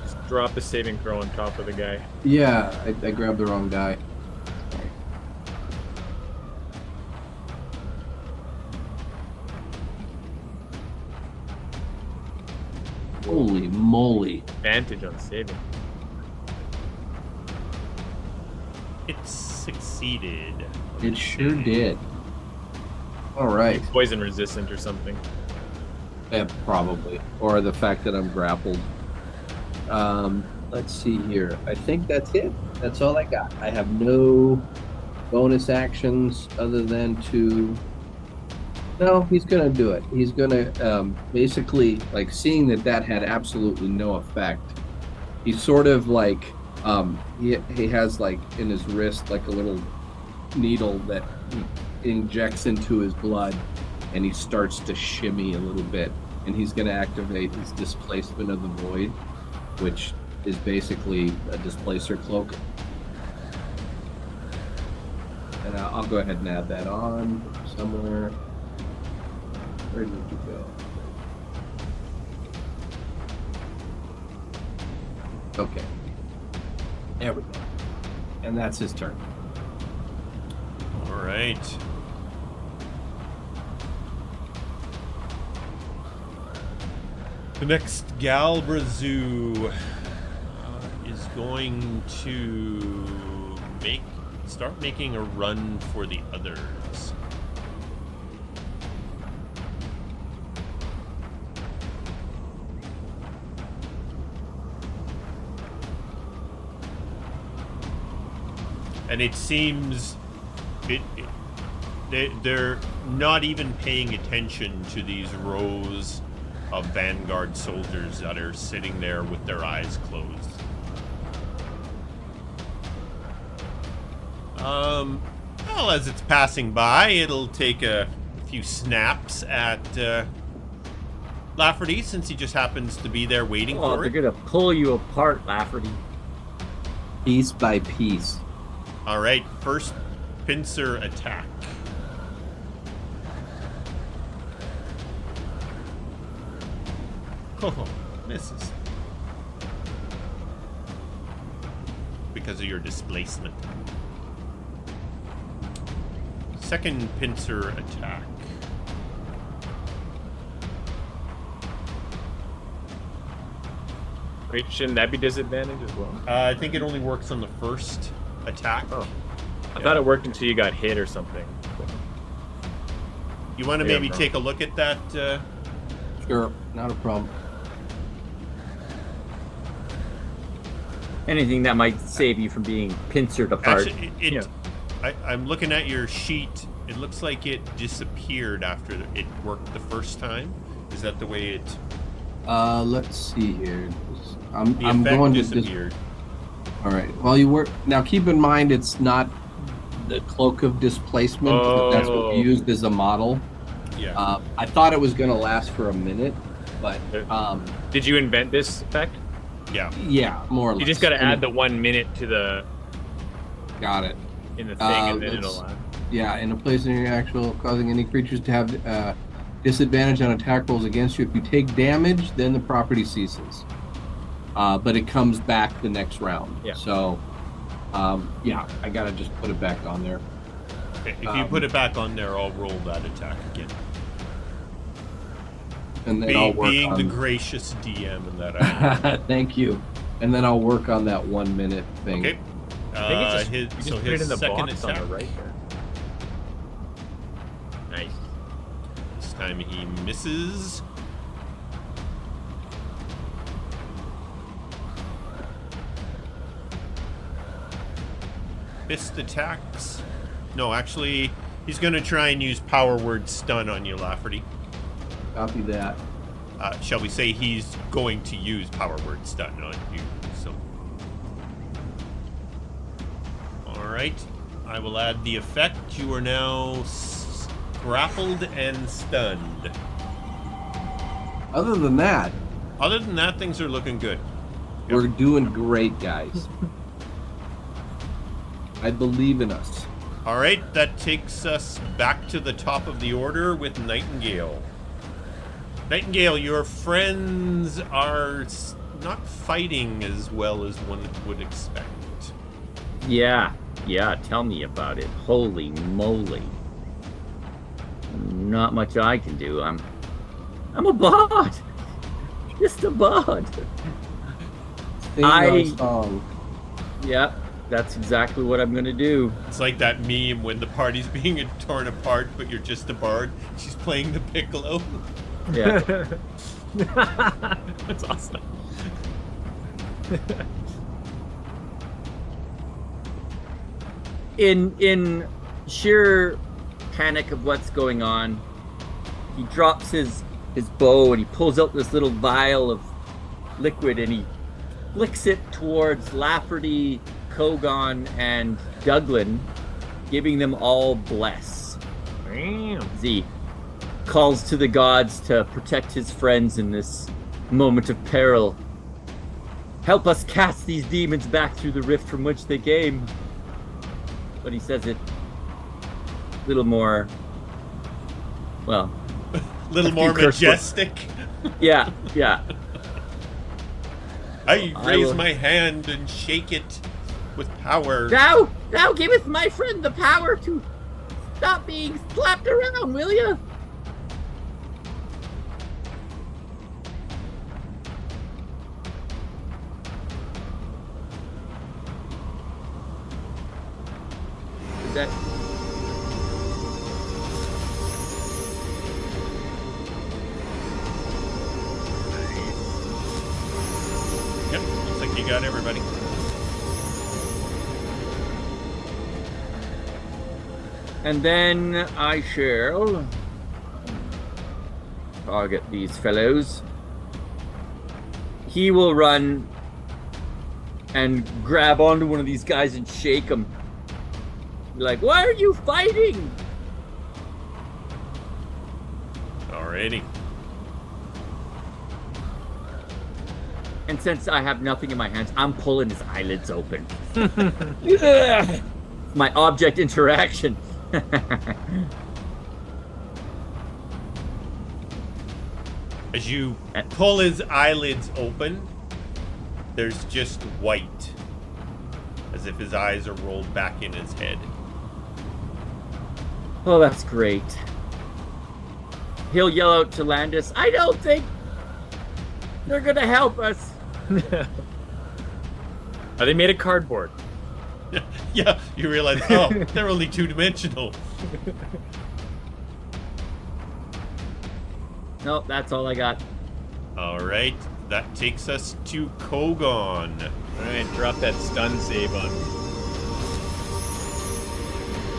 Just drop the saving throw on top of the guy. Yeah, I grabbed the wrong guy. Holy moly. Advantage on saving. It succeeded. It sure did. All right. Poison resistant or something. Yeah, probably. Or the fact that I'm grappled. Let's see here. I think that's it. That's all I got. I have no bonus actions other than to... No, he's going to do it. He's going to basically, like, seeing that had absolutely no effect, he's sort of like, he has, like, in his wrist, like a little needle that he injects into his blood, and he starts to shimmy a little bit, and he's going to activate his displacement of the void, which is basically a displacer cloak. And I'll go ahead and add that on somewhere. Where did you go? Okay. There we go. And that's his turn. All right. The next Galbrazu is going to start making a run for the others. And it seems they're not even paying attention to these rows of Vanguard soldiers that are sitting there with their eyes closed. Well, as it's passing by, it'll take a few snaps at Lafferty, since he just happens to be there waiting for they're it. gonna pull you apart, Lafferty. Piece by piece. All right, first pincer attack. Oh, misses. Because of your displacement. Second pincer attack. Wait, shouldn't that be disadvantage as well? I think it only works on the first attack. Oh. I thought it worked until you got hit or something. You want to maybe take a look at that? Sure, not a problem. Anything that might save you from being pincered apart. Actually, I'm looking at your sheet. It looks like it disappeared after it worked the first time. Is that the way it? Let's see here. I'm effect going to disappeared. All right. Well, you work now. Keep in mind, it's not the cloak of displacement. But that's what we used as a model. Yeah. I thought it was going to last for a minute, but Did you invent this effect? Yeah. yeah, more or less. You just got to add the 1 minute to the Got it. in the thing, and then it'll last. Yeah, in a place in your actual, causing any creatures to have disadvantage on attack rolls against you. If you take damage, then the property ceases. But it comes back the next round. Yeah. So, yeah, I gotta just put it back on there. Okay, if you put it back on there, I'll roll that attack again. And then I'll work Being on... the gracious DM in that. Thank you. And then I'll work on that 1 minute thing. Okay. I think you just put it in the second box attack. on the right there. Nice. This time he misses. Fist attacks. No, actually, he's going to try and use power word stun on you, Lafferty. Copy that. Shall we say he's going to use power word stun on you? So, all right. I will add the effect. You are now grappled and stunned. Other than that, Things are looking good. we're doing great, guys. I believe in us. All right, that takes us back to the top of the order with Nightingale. Nightingale, your friends are not fighting as well as one would expect. Yeah, tell me about it. Holy moly. Not much I can do. I'm a bard. Just a bard. Sing our song. Yeah, that's exactly what I'm gonna do. It's like that meme when the party's being torn apart, but you're just a bard. She's playing the piccolo. Yeah. That's awesome. In sheer panic of what's going on, he drops his bow and he pulls out this little vial of liquid and he flicks it towards Lafferty, Kogaan, and Douglan, giving them all bless. Damn. As he calls to the gods to protect his friends in this moment of peril. Help us cast these demons back through the rift from which they came. But he says it a little more, well... little more majestic. Yeah. I raise my hand and shake it with power. Thou giveth my friend the power to Stop being slapped around, will you? Is that... Yep, looks like you got everybody. And then I shall target these fellows. He will run and grab onto one of these guys and shake him. Be like, why are you fighting? Alrighty. And since I have nothing in my hands, I'm pulling his eyelids open. Ugh. My object interaction. As you pull his eyelids open, there's just white, as if his eyes are rolled back in his head. Oh, that's great. He'll yell out to Landis, I don't think they're going to help us. Are they made of cardboard? Yeah, you realize, oh, they're only two-dimensional. No, that's all I got. All right, that takes us to Kogaan. All right, drop that stun save on me.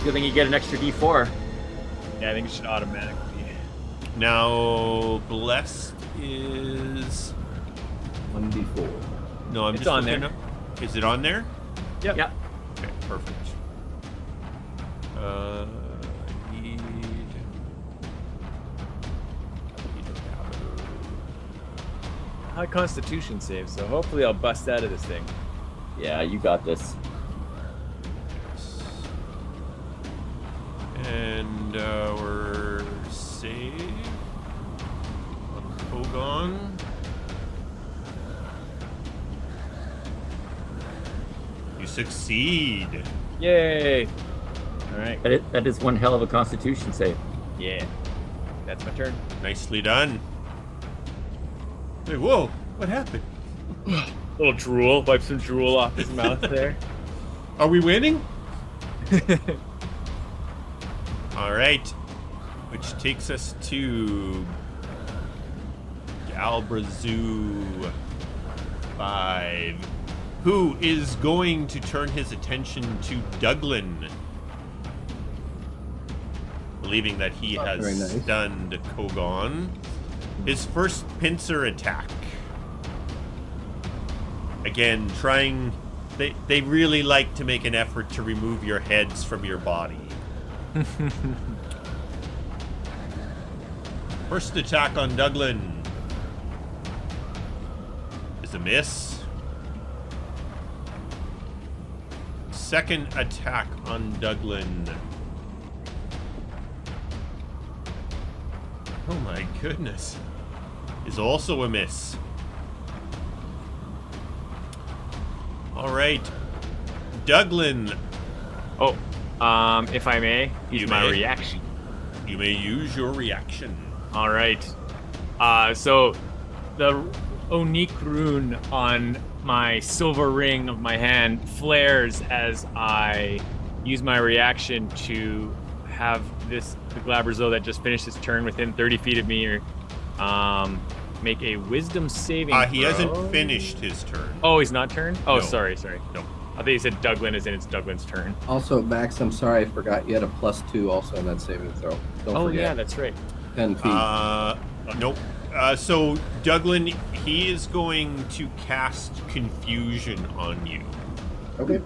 Good thing you get an extra D4. Yeah, I think it should automatically. Now, Blessed is... 1d4. No, I'm It's just on looking there. up. Is it on there? Yep. Yep. Okay, perfect. I need High Constitution save, so hopefully I'll bust out of this thing. Yeah, you got this. And we're saved on Kogaan. You succeed. Yay! All right. That is one hell of a Constitution save. Yeah. That's my turn. Nicely done. Hey, whoa! What happened? Little drool. Wipe some drool off his mouth there. Are we winning? All right, which takes us to Galbrazu 5, who is going to turn his attention to Douglan, believing that he has very nice. stunned Kogaan. His first pincer attack. Again, trying... They really like to make an effort to remove your heads from your body. First attack on Douglan is a miss. Second attack on Douglan. Oh my goodness. Is also a miss. All right. Douglan. Oh, if I may, use You my may. reaction. You may use your reaction. All right. So the Onik rune on my silver ring of my hand flares as I use my reaction to have the Glabrazo that just finished his turn within 30 feet of me, or make a wisdom saving He throw. hasn't finished his turn. Oh, he's not turned? Oh, No. sorry. No. I thought you said Douglan is in. It's Douglan's turn. Also, Max, I'm sorry, I forgot you had a +2 also on that saving throw. Don't Oh, forget. yeah, that's right. 10 feet. Nope. So Douglan, he is going to cast confusion on you. Okay.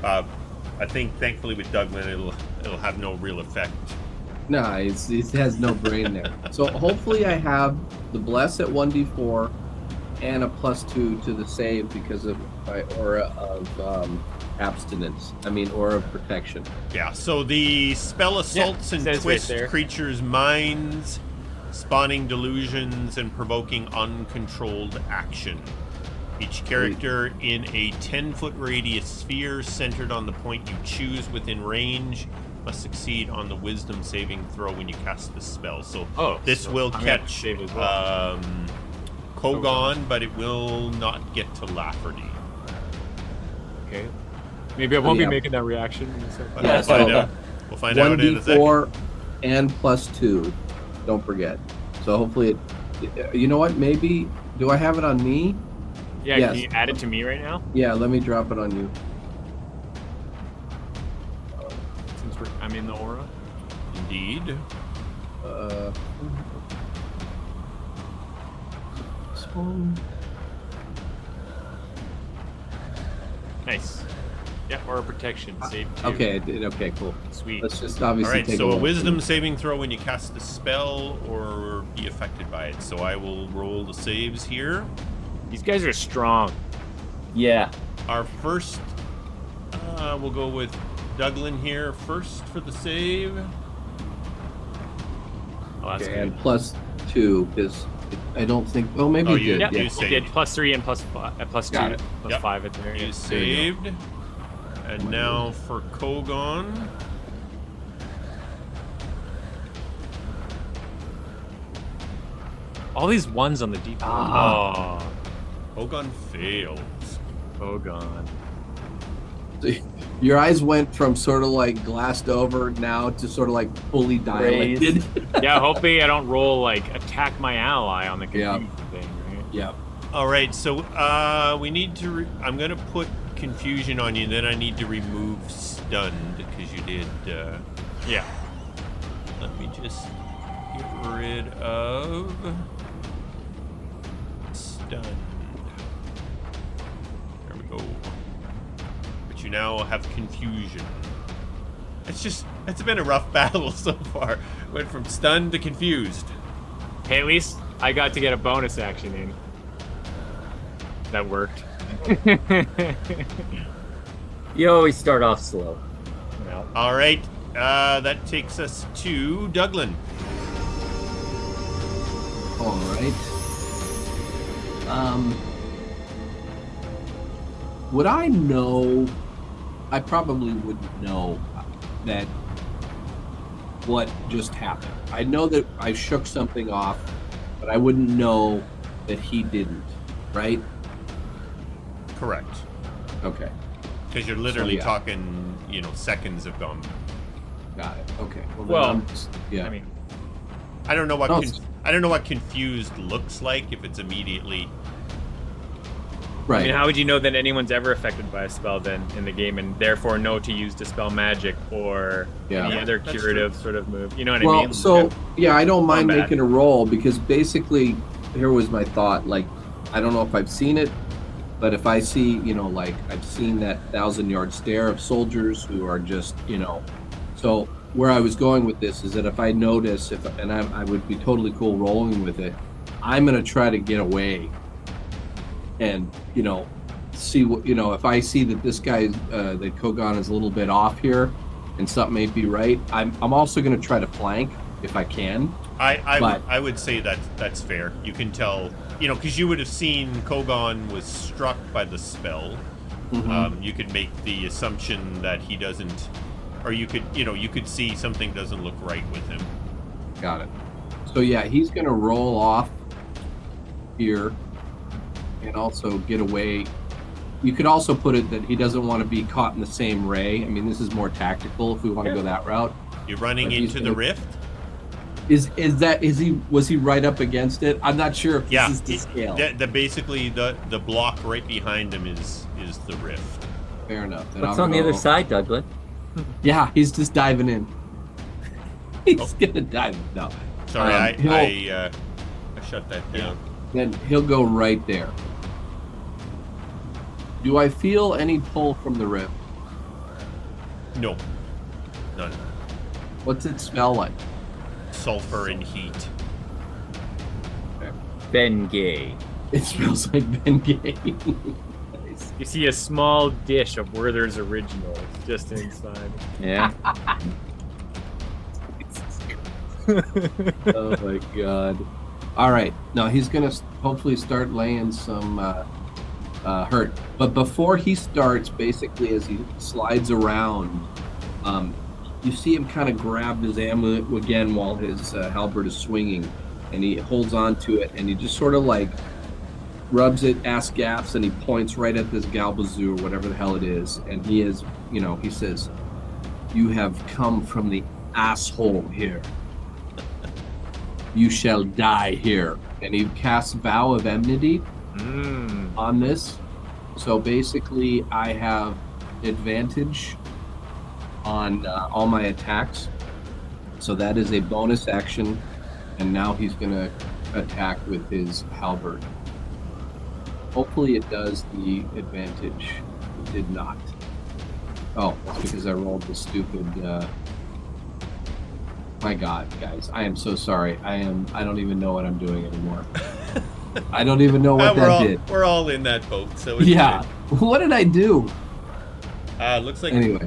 I think thankfully with Douglan, it'll have no real effect. No, it has no brain there. So hopefully I have the bless at 1d4 and a +2 to the save because of my aura of abstinence. Aura of protection. Yeah. So the spell assaults and says right twists there. creatures' minds, spawning delusions and provoking uncontrolled action. Each character in a 10-foot radius sphere centered on the point you choose within range must succeed on the wisdom saving throw when you cast the spell. So this so will I'm gonna have to catch save it as well. Kogaan, but it will not get to Lafferty. Okay. Maybe I won't Yeah. be making that reaction. But Yeah, we'll find so out. We'll find out in a second. 1d4 and +2. Don't forget. So hopefully it. You know what? Maybe. Do I have it on me? Yeah, Yes. can you add it to me right now? Yeah. Let me drop it on you. Since I'm in the aura. Indeed. This one. Nice. Yeah, aura protection. Save 2. Okay. I did. Okay. Cool. Sweet. Let's just All obviously right, take so a look. wisdom saving throw when you cast the spell or be affected by it. So I will roll the saves here. These guys are strong. Yeah. Our first, we'll go with Douglan here first for the save. Oh, that's Okay, good. and +2 is. I don't think. Oh, maybe Oh, you did. Yep, you you saved. did +3 and +2, Got it. plus Yep. 5 at there. You Yeah. saved. And now for Kogaan. All these ones on the deep. Ah. Kogaan fails. Oh gone. Your eyes went from sort of like glassed over now to sort of like fully dilated. Yeah, hopefully I don't roll like attack my ally on the Yeah. confusion thing, right? Yeah. All right, so we need to. I'm gonna put confusion on you, and then I need to remove stunned because you did. Yeah. Let me just get rid of stunned. There we go. But you now have confusion. It's been a rough battle so far. Went from stunned to confused. Hey, at least I got to get a bonus action in. That worked. You always start off slow. Well, All right, that takes us to Douglan. All right. Would I know? I probably wouldn't know that what just happened. I know that I shook something off, but I wouldn't know that he didn't. Right? Correct. Okay. Because you're literally yeah. talking, seconds have gone. Got it. Okay. Then Well, I'm yeah. I mean, I don't know what No, I don't know what confused looks like if it's immediately. right. I mean, how would you know that anyone's ever affected by a spell then in the game, and therefore know to use dispel magic or Yeah. any Yeah, other that's curative sort of move? You know what I Well, mean? so yeah, I don't mind Combat. making a roll because basically, here was my thought. Like, I don't know if I've seen it, but if I see, like I've seen that 1,000-yard stare of soldiers who are just, So where I was going with this is that if I notice, I would be totally cool rolling with it, I'm gonna try to get away, and see what if I see that this guy, that Kogaan is a little bit off here, and something may be right. I'm also gonna try to flank if I can. I would say that's fair. You can tell, because you would have seen Kogaan was struck by the spell. Mhm. You could make the assumption that he doesn't, or you could see something doesn't look right with him. Got it. So yeah, he's gonna roll off here and also get away. You could also put it that he doesn't want to be caught in the same ray. I mean, this is more tactical if we want to go that route. You're running But he's into the gonna- rift. Was he right up against it? I'm not sure if this Yeah, is to scale. basically the block right behind him is the rift. Fair enough. Then What's I'll on the other go- side, Douglan? Yeah, he's just diving in. He's Oh. gonna dive. No. Sorry, he'll- I shut that down. Then he'll go right there. Do I feel any pull from the rift? No, none. What's it smell like? Sulfur and heat. Ben Gay. It smells like Bengay. You see a small dish of Werther's Originals just inside. Yeah. Oh my god. All right. Now he's gonna hopefully start laying some hurt. But before he starts, basically as he slides around, you see him kind of grab his ammo again while his halberd is swinging, and he holds on to it, and he just sort of like rubs it, ass gaffs, and he points right at this Galbazoo or whatever the hell it is, and he is, he says, "You have come from the asshole here. You shall die here." And he casts Vow of Enmity on this. So basically, I have advantage on all my attacks. So that is a bonus action. And now he's going to attack with his halberd. Hopefully it does the advantage. It did not. Oh, that's because I rolled the stupid... My God, guys, I am so sorry. I don't even know what I'm doing anymore. I don't even know what that did. We're all in that boat, so it's yeah. What did I do? Looks like Anyway.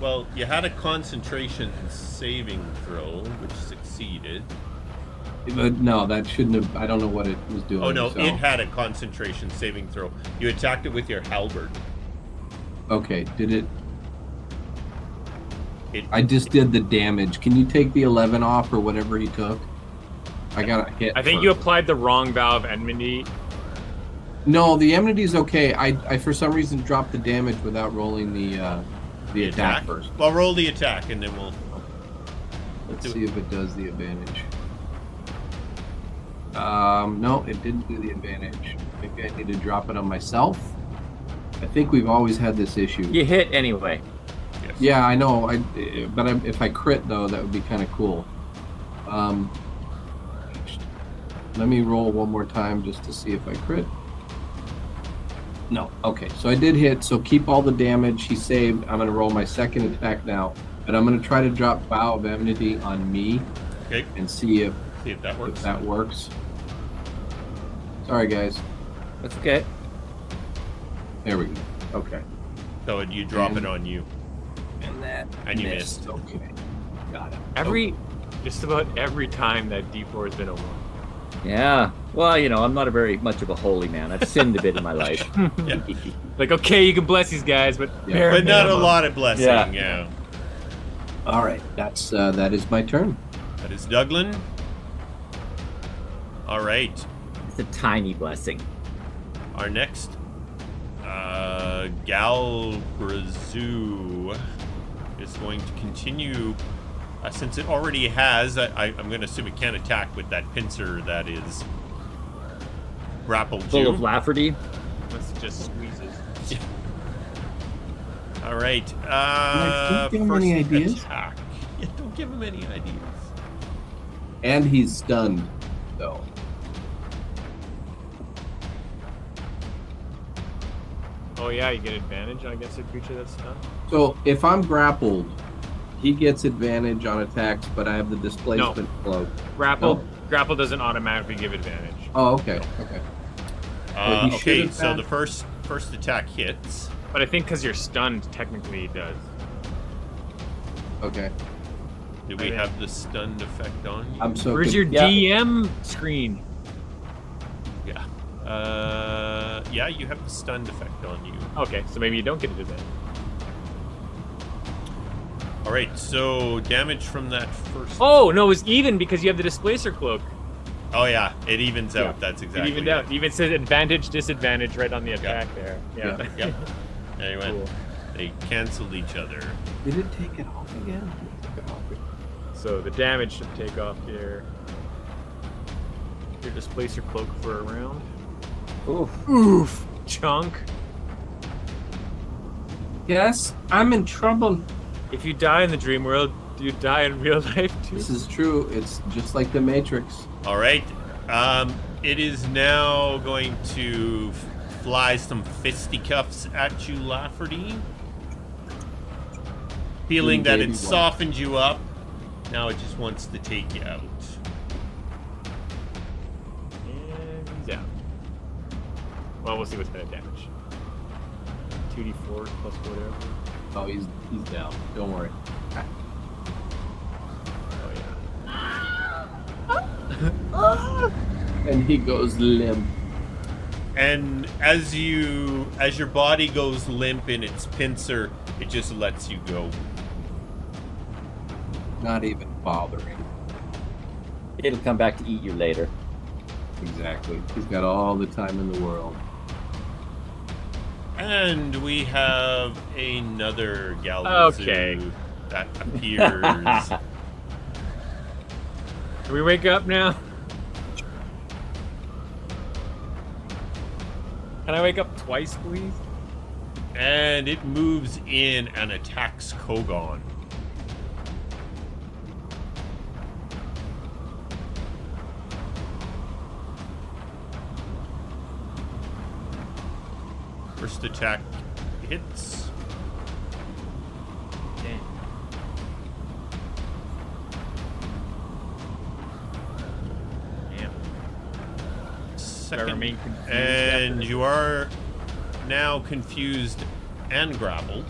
Well, you had a concentration saving throw, which succeeded. But no, that shouldn't have. I don't know what it was doing. Oh no, so. it had a concentration saving throw. You attacked it with your halberd. Okay, did it? I just did the damage. Can you take the 11 off or whatever he took? I got a hit. I think you applied the wrong Vow of Enmity. No, the enmity's okay. I for some reason dropped the damage without rolling the attack first. Well, roll the attack and then we'll. Let's see if it does the advantage. No, it didn't do the advantage. Maybe I need to drop it on myself. I think we've always had this issue. You hit anyway. Yes. Yeah, I know. If I crit though, that would be kind of cool. Let me roll one more time just to see if I crit. No. Okay, so I did hit. So keep all the damage. He saved. I'm going to roll my second attack now, but I'm going to try to drop Vow of Enmity on me. Okay. And see if that works. If that works. Sorry, guys. That's okay. There we go. Okay. So you drop it on you. And you missed. Okay. Got it. Just about every time that D4 has been a 1. Yeah. Well, I'm not very much of a holy man. I've sinned a bit in my life. Yeah. Like, okay, you can bless these guys, but but not a lot of blessing. Yeah. All right. That is my turn. That is Douglan. All right. It's a tiny blessing. Our next Galbrazoo is going to continue. Since it already has, I'm going to assume it can't attack with that pincer that is grappled Full you. of Lafferty. Unless it just squeezes. Yeah. All right. Don't give him any ideas. Attack. Yeah, don't give him any ideas. And he's stunned, though. Oh yeah, you get advantage on against a creature that's stunned. So if I'm grappled, he gets advantage on attacks, but I have the displacement cloak. Grapple doesn't automatically give advantage. Oh, okay. Okay. Okay, so the first attack hits. But I think because you're stunned, technically it does. Okay. Do we have the stunned effect on you? I'm so. Where's your DM screen? Yeah. Yeah, you have the stunned effect on you. Okay, so maybe you don't get an advantage. All right, so damage from that first. Oh no, it's even because you have the displacer cloak. Oh yeah, it evens out. That's exactly. It evened out. It even says advantage, disadvantage right on the attack there. Yeah. Yep. There you went. Cool. They canceled each other. Did it take it off again? So the damage should take off here. Your displacer cloak for a round. Oof. Chunk. Yes, I'm in trouble. If you die in the dream world, do you die in real life too? This is true. It's just like the Matrix. All right. It is now going to fly some fisticuffs at you, Lafferty. Feeling that it softened you up, now it just wants to take you out. And he's out. Well, we'll see what's better damage. 2d4 plus whatever. Oh, he's down. Don't worry. Oh yeah. And he goes limp. And as your body goes limp in its pincer, it just lets you go. Not even bothering. It'll come back to eat you later. Exactly. He's got all the time in the world. And we have another Galvazoo Okay. that appears. Can we wake up now? Can I wake up twice, please? And it moves in and attacks Kogaan. First attack hits. Damn. Damn. I Second, remain confused and after you are now confused and grappled.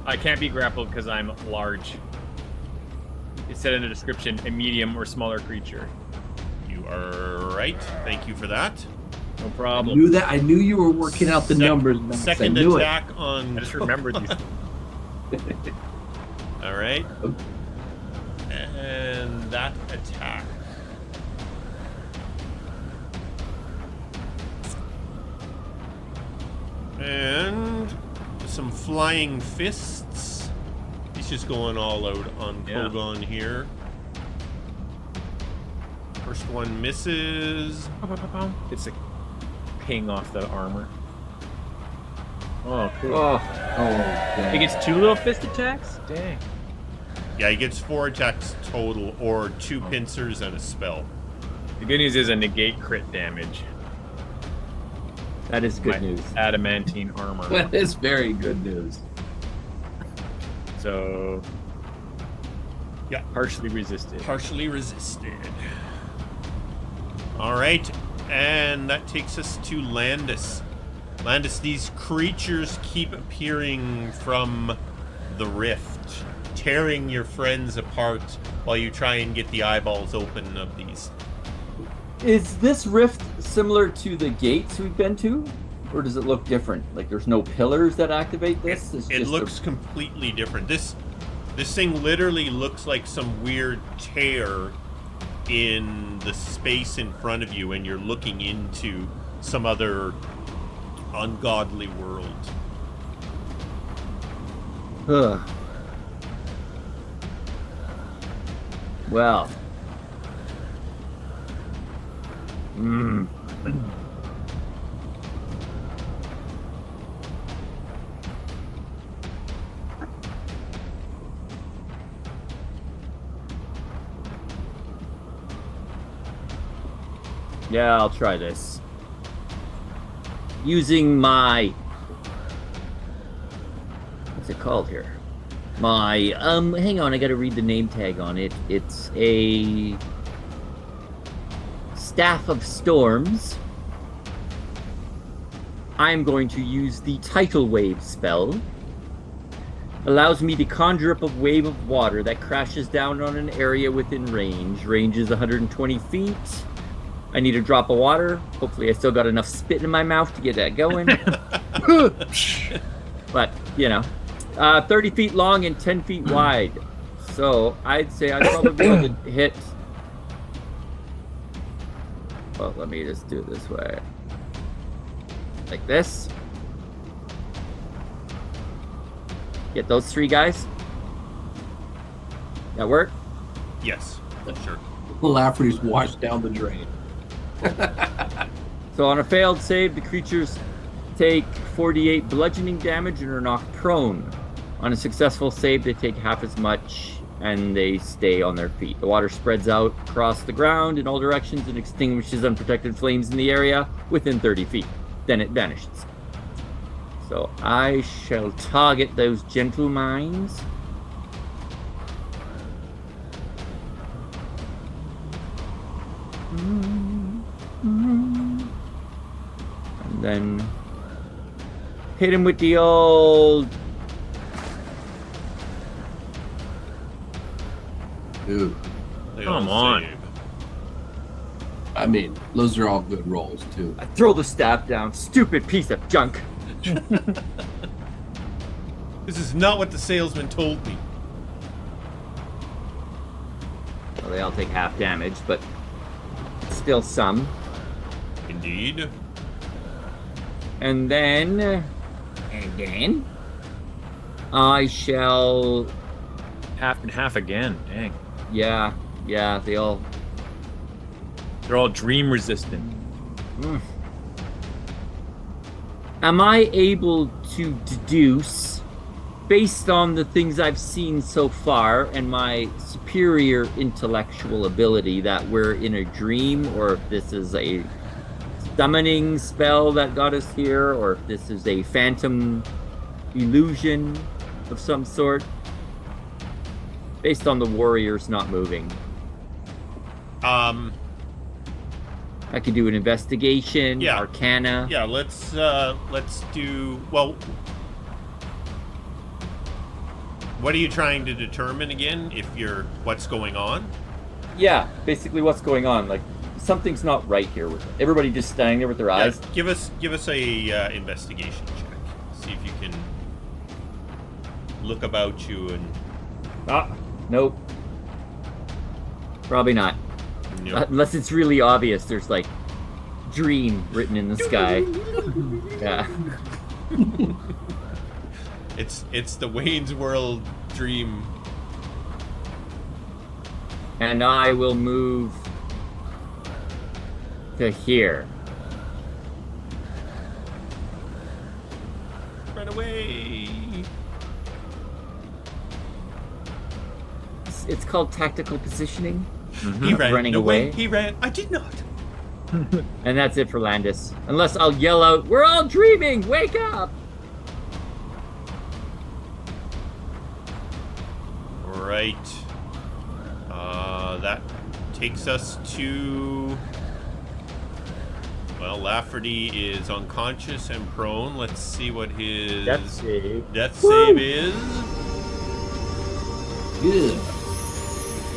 I can't be grappled because I'm large. It said in the description, a medium or smaller creature. You are right. Thank you for that. No I problem. knew that. I knew you were working out the numbers, Max. Second I knew attack on. I just remembered these. All right. And that attack. And some flying fists. He's just going all out on Yeah. Kogaan here. First one misses. It's a ping off the armor. Oh, cool. Oh, Oh, He gets 2 little fist attacks? Dang. Yeah, he gets 4 attacks total, or 2 pincers and a spell. The good news is a negate crit damage. that is good My news. Adamantine armor. that is very good news. So, Yeah. partially resisted. Partially resisted. All right, and that takes us to Landis. Landis, these creatures keep appearing from the rift, tearing your friends apart while you try and get the eyeballs open of these. Is this rift similar to the gates we've been to? Or does it look different? Like there's no pillars that activate this? It's It just looks completely different. This thing literally looks like some weird tear in the space in front of you, and you're looking into some other ungodly world. Ugh. Well. Mm. Yeah, I'll try this. Using my... What's it called here? My, hang on, I gotta read the name tag on it. It's a... Staff of Storms. I'm going to use the Tidal Wave spell. Allows me to conjure up a wave of water that crashes down on an area within range. Range is 120 feet. I need a drop of water. Hopefully I still got enough spit in my mouth to get that going. But, you know, 30 feet long and 10 feet wide. So I'd say I'd probably be able to hit... Well, let me just do it this way. Like this. Get those 3 guys. That work? Yes, sure. Lafferty's washed down the drain. So on a failed save, the creatures take 48 bludgeoning damage and are knocked prone. On a successful save, they take half as much and they stay on their feet. The water spreads out across the ground in all directions and extinguishes unprotected flames in the area within 30 feet. Then it vanishes. So I shall target those gentle minds. And then hit him with the old... Dude, They Come all on. save. I mean, those are all good rolls, too. I throw the staff down. Stupid piece of junk. This is not what the salesman told me. So they all take half damage, but still some. Indeed. And then I shall. Half and half again. Dang. Yeah, they all. They're all dream resistant. Am I able to deduce, based on the things I've seen so far and my superior intellectual ability, that we're in a dream, or if this is a summoning spell that got us here, or if this is a phantom illusion of some sort, based on the warriors not moving? I could do an investigation, Yeah. arcana. Yeah, let's do, well, what are you trying to determine again? What's going on? Yeah, basically what's going on. Like, something's not right here with everybody just standing there with their eyes. Give us a investigation check. See if you can look about you and Nope. Probably not. Unless it's really obvious. There's like dream written in the sky. Yeah. It's the Wayne's World dream. And I will move to here. Run away. It's called tactical positioning. He ran. Running No away. way. He ran. I did not. And that's it for Landis. Unless I'll yell out, "We're all dreaming! Wake up!" Right. That takes us to... Well, Lafferty is unconscious and prone. Let's see what his Death save. death save is. Good.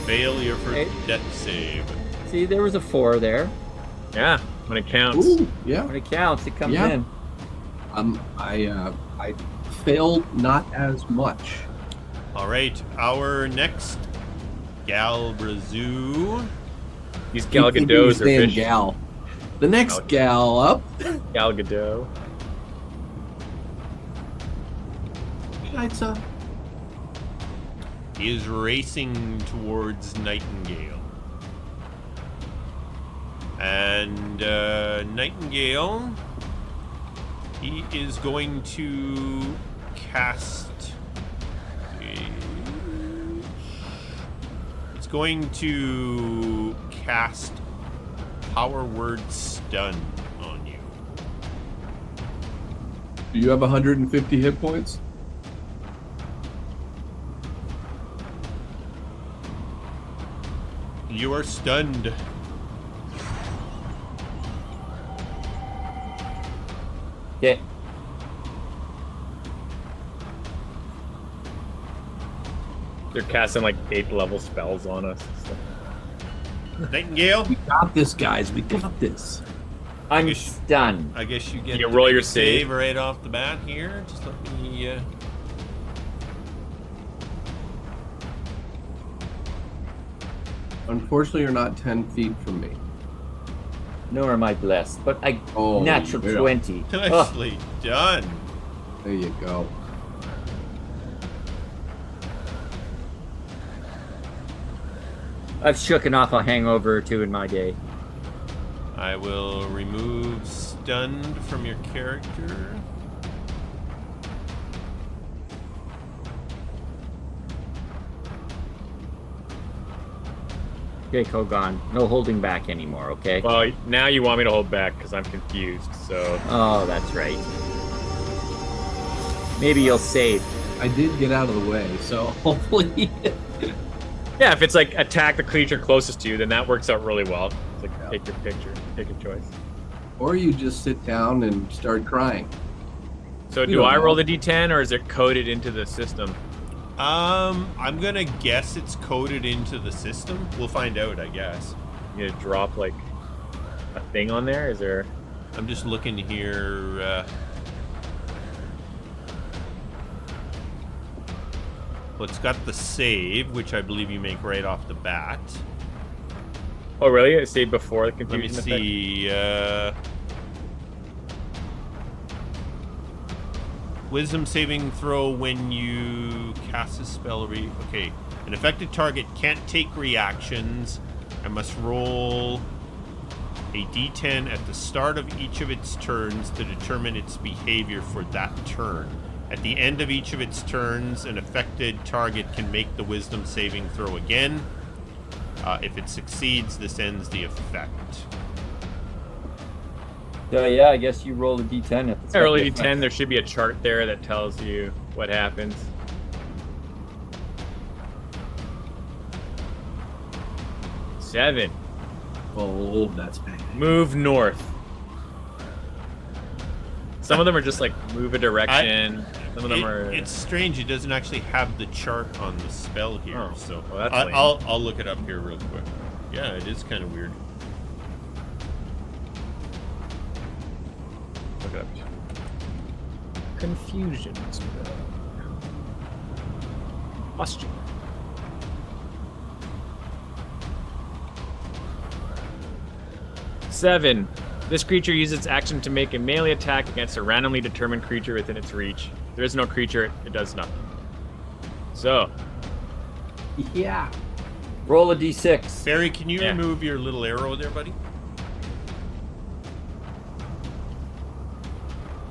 Failure for Okay. death save. See, there was a 4 there. Yeah, when it counts. Ooh, yeah. When it counts, it comes Yeah. in. I failed not as much. All right, our next Galbrazu. These Keep Gal thinking he's Gadots are saying fish. gal. The next gal up. Gal Gadot. It's Is racing towards Nightingale. And Nightingale, he is going to cast... It's going to cast Power Word Stun on you. Do you have 150 hit points? You are stunned. Okay. They're casting like 8 level spells on us. Nightingale, We got this, guys. We got this. I'm guess- stunned. I guess you get You to roll make your a save. right off the bat here. Just let me... Unfortunately, you're not 10 feet from me. Nor am I blessed, but I Oh, natural yeah. 20. Ugh. Nicely done. There you go. I've shooken off a hangover or two in my day. I will remove stunned from your character. Okay, Kogaan, no holding back anymore, okay? Well, now you want me to hold back because I'm confused. So Oh, that's right. Maybe you'll save. I did get out of the way, so hopefully. yeah, if it's like attack the creature closest to you, then that works out really well. It's like take your picture, take your choice. Or you just sit down and start crying. So You do don't I know. roll the d10 or is it coded into the system? I'm gonna guess it's coded into the system. We'll find out, I guess. You gonna drop like a thing on there? Is there? I'm just looking here. Well, it's got the save, which I believe you make right off the bat. Oh, really? It stayed before the Let me confusion effect? see. Wisdom saving throw when you cast a spell. Okay. An affected target can't take reactions and must roll a d10 at the start of each of its turns to determine its behavior for that turn. At the end of each of its turns, an affected target can make the wisdom saving throw again. If it succeeds, this ends the effect. So yeah, I guess you roll a d10 at the start. Early D10, there should be a chart there that tells you what happens. Seven. Oh, that's bad. Move north. Some of them are just like move a direction. Some of them are. It's strange. It doesn't actually have the chart on the spell here, Oh, so well, that's lame. I'll look it up here real quick. Yeah, it is kind of weird. Look it up. Confusion. Posture. Seven. This creature uses its action to make a melee attack against a randomly determined creature within its reach. If there is no creature, it does nothing. So, Yeah. Roll a d6. Barry, can you Yeah. remove your little arrow there, buddy?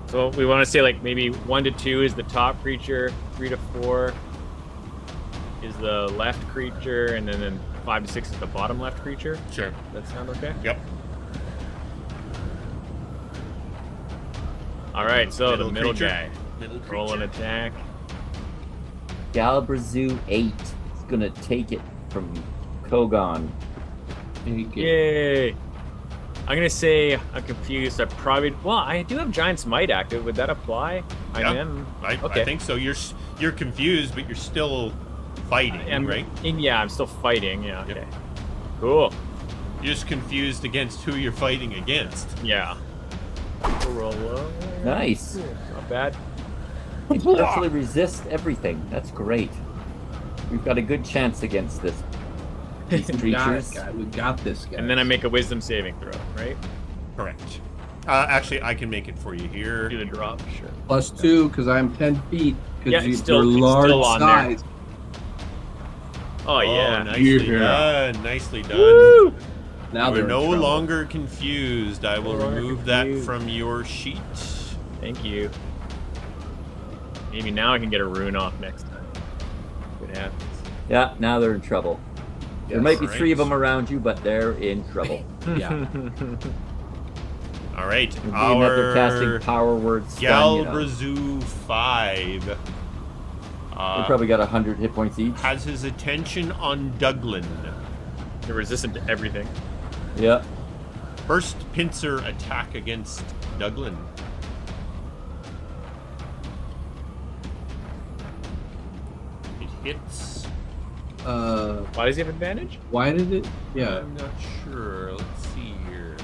so we want to say like maybe 1 to 2 is the top creature, 3 to 4 is the left creature, and then 5 to 6 is the bottom left creature. Sure. That sound okay? Yep. All right, so the middle creature. guy. Middle Roll an creature. attack. Galbrazu 8 is gonna take it from Kogaan. Yay! I'm gonna say I'm confused. I do have Giant's Might active. Would that apply? Yeah. I Okay. think so. You're confused, but you're still fighting, right? Yeah, I'm still fighting. Yeah. Yep. Okay. Cool. You're just confused against who you're fighting against. Yeah. Roll low. Nice. Not bad. Partially resist everything. That's great. We've got a good chance against these creatures. We got this guy. And then I make a Wisdom saving throw, right? Correct. Actually, I can make it for you Do here. the drop, sure. +2 because I'm 10 feet. Yeah, Because it's still large on there. size. Oh yeah. nicely Yeah. done. Nicely done. Woo! Now We're they're in no trouble. longer confused. I will No longer remove that confused. from your sheet. Thank you. Maybe now I can get a rune off next time. Good happens. Yeah, now they're in trouble. There might be Yes. 3 of them around you, but they're in trouble. Yeah. All right. Being that they're casting Our power words. Stun, you know. Galbrazu 5 They probably got 100 hit points each. has his attention on Douglan. They're resistant to everything. Yeah. First pincer attack against Douglan. It hits. Why does he have advantage? Why did it? Yeah. I'm not sure. Let's see here.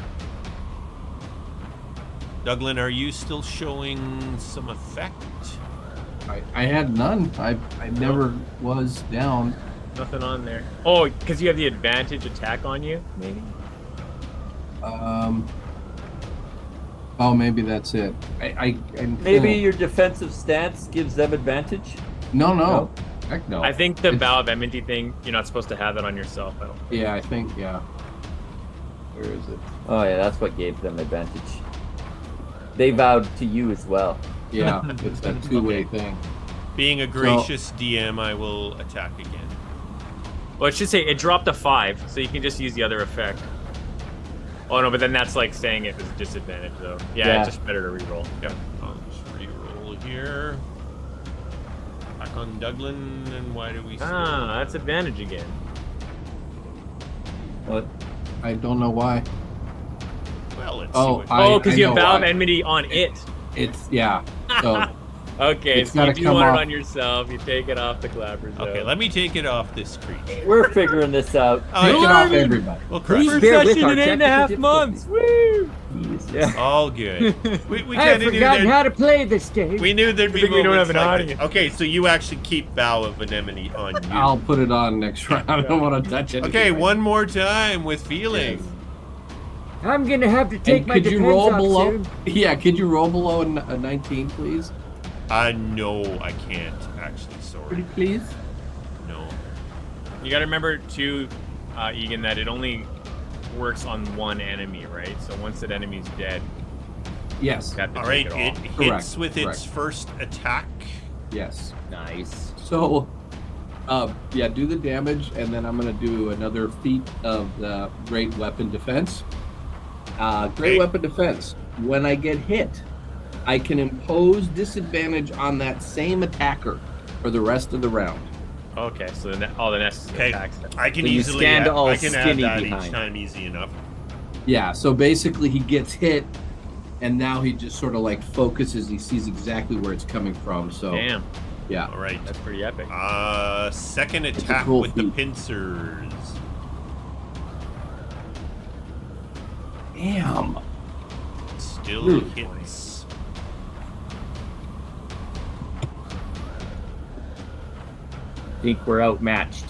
Douglan, are you still showing some effect? I had none. I never was down. Nothing on there. Oh, because you have the advantage attack on you, maybe? Oh, maybe that's it. Maybe your defensive stance gives them advantage. No. Heck no. I think the It's- Vow of Enmity thing, you're not supposed to have that on yourself. I don't. Yeah, I think, yeah. Where is it? Oh yeah, that's what gave them advantage. They vowed to you as well. Yeah, it's that two-way thing. Being a gracious DM, I will attack again. Well, it should say it dropped a 5, so you can just use the other effect. Oh no, but then that's like saying it was a disadvantage, though. Yeah, it's just better to reroll. Yep. I'll just reroll here. Back on Douglan, and why do we? Ah, that's advantage again. What? I don't know why. Well, let's Oh, see what. Oh, because I you have know Vow of why. Enmity on it. It's, yeah. So, Okay, It's so you gotta do come want off. it on yourself. You take it off the clapper zone. Okay, let me take it off this creature. We're figuring this out. Oh, take it yeah. off everybody. We'll crush Please it. bear with Session our in 8.5 technical months. Woo! Yeah. All good. We I've kind of knew forgotten that. how to play this game. We knew there'd be Good thing we don't moments have an like audience. this. Okay, so you actually keep Vow of Anemone on you. I'll put it on next round. I don't want to touch it. Okay, one more time with feeling. I'm gonna have to take And my could you defense roll up below? soon. Yeah, could you roll below a 19, please? No, I can't actually. Sorry. Pretty please. No. You got to remember too, Egan, that it only works on one enemy, right? So once that enemy's dead, Yes. you have to All take right, it it off. hits Correct, with its correct. first attack. Yes. Nice. So, yeah, do the damage, and then I'm gonna do another feat of the Great Weapon Defense. Great Okay. Weapon Defense. When I get hit, I can impose disadvantage on that same attacker for the rest of the round. Okay, so then all the next Okay, attacks. I can So you easily stand add, all I can add skinny that each behind. time easy enough. Yeah, so basically he gets hit, and now he just sort of like focuses. He sees exactly where it's coming from. So Damn, yeah, All right. that's pretty epic. Second a attack cool with the feat. pincers. damn. Still Ooh. hits. Think we're outmatched.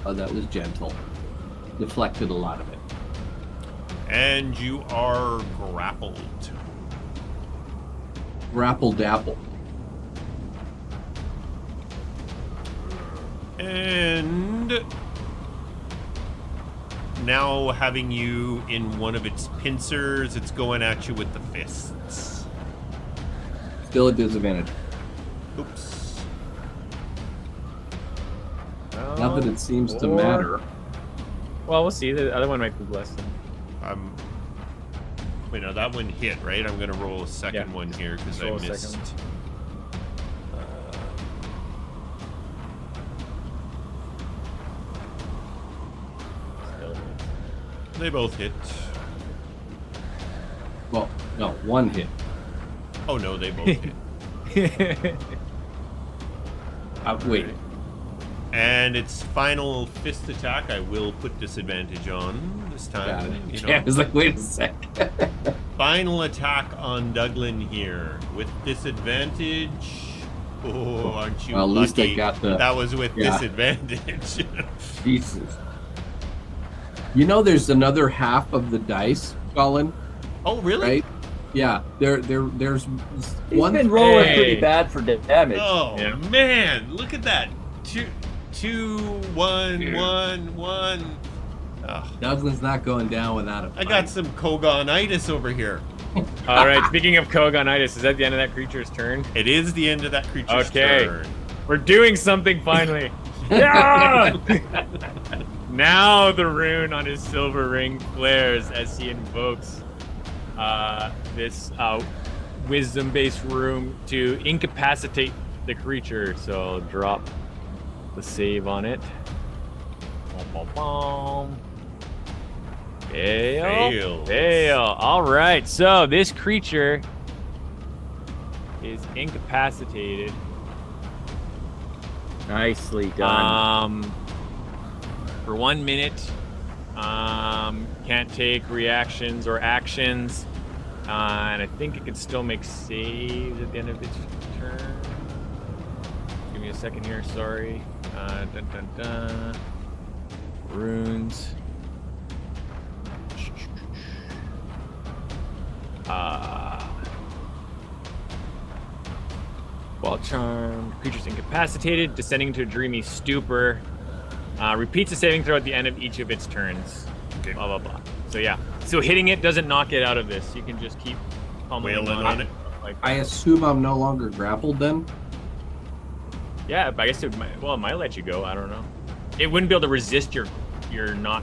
Oh, that was gentle. Deflected a lot of it. And you are grappled. Grapple dapple. And now having you in one of its pincers, it's going at you with the fists. Still a disadvantage. Oops. Not that it seems to Or- matter. Well, we'll see. The other one might be less than. Wait, no, that one hit, right? I'm going to roll a second Yeah. one here because I Roll a missed. second. They both hit. Well, no, one hit. Oh, no, they both hit. Wait. And its final fist attack, I will put disadvantage on this Got time. it. You know. Yeah, I was like, wait a sec. Final attack on Douglan here with disadvantage. Oh, aren't you Well, at least lucky? I got the- That was with yeah. disadvantage. Jesus. You know, there's another half of the dice, Colin, Oh, really? right? Yeah, there's He's one. been rolling Hey. pretty bad for damage. Oh Yeah. man, look at that. Two, one, one. Oh, Douglan's not going down without a I got some Kogaan-itis over here. All right. Speaking of Kogaan-itis, is that the end of that creature's turn? It is the end of that creature's Okay. turn. We're doing something finally. Yeah! Now the rune on his silver ring flares as he invokes this wisdom-based rune to incapacitate the creature. So I'll drop the save on it. Bom, bom, bom. Fails. Fail. All right. So this creature is incapacitated. Nicely done. For 1 minute. Can't take reactions or actions. And I think it can still make saves at the end of its turn. Give me a second here, sorry. Dun, dun, dun. Runes. While charmed, creature's incapacitated, descending into a dreamy stupor. Repeats the saving throw at the end of each of its turns. Okay. Blah, blah, blah. So yeah. So hitting it doesn't knock it out of this. You can just keep pummeling Wailing on it. Like I assume I'm no longer grappled then. yeah, but I guess it might let you go. I don't know. It wouldn't be able to resist your not.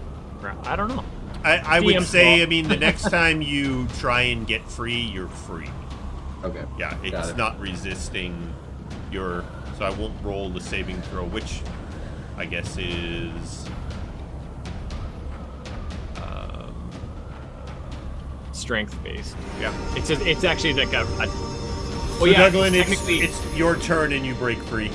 I don't know. I would DM say, small. I mean, the next time you try and get free, you're free. Okay. Yeah, Got it's it. not resisting your... So I won't roll the saving throw, which I guess is... Strength based. yeah. It's actually like a So yeah, Douglan, technically it's your turn and you break free.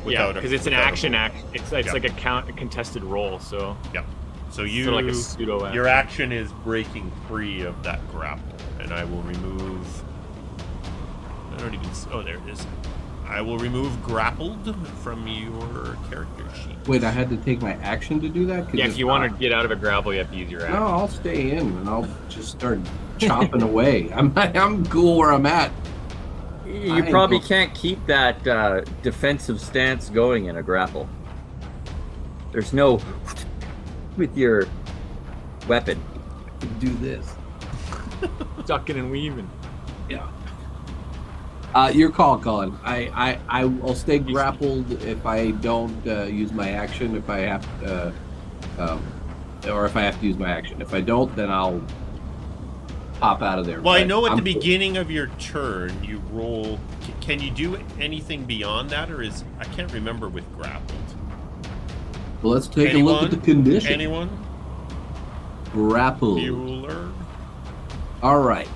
yeah, without a- because it's an without a action roll. act. It's Yeah. like a contested roll. So Yeah. So you, Sort of like a pseudo your action is breaking free of that grapple, and I will remove. I don't even. Oh, there it is. I will remove grappled from your character sheet. Wait, I had to take my action to do that? Yeah, if you want to get out of a grapple, you have to use your No, action. I'll stay in and I'll just start chopping away. I'm cool where I'm at. You probably can't keep that defensive stance going in a grapple. There's no with your weapon. Do this. Ducking and weaving. Yeah. Your call, Colin. I'll stay grappled if I don't use my action. If I have, or if I have to use my action. If I don't, then I'll pop out of there. Well, but I know at I'm the beginning of your turn you roll. Can you do anything beyond that, or is I can't remember with grappled. Well, let's take a look at the condition. Anyone? Grappled. Bueller? All right.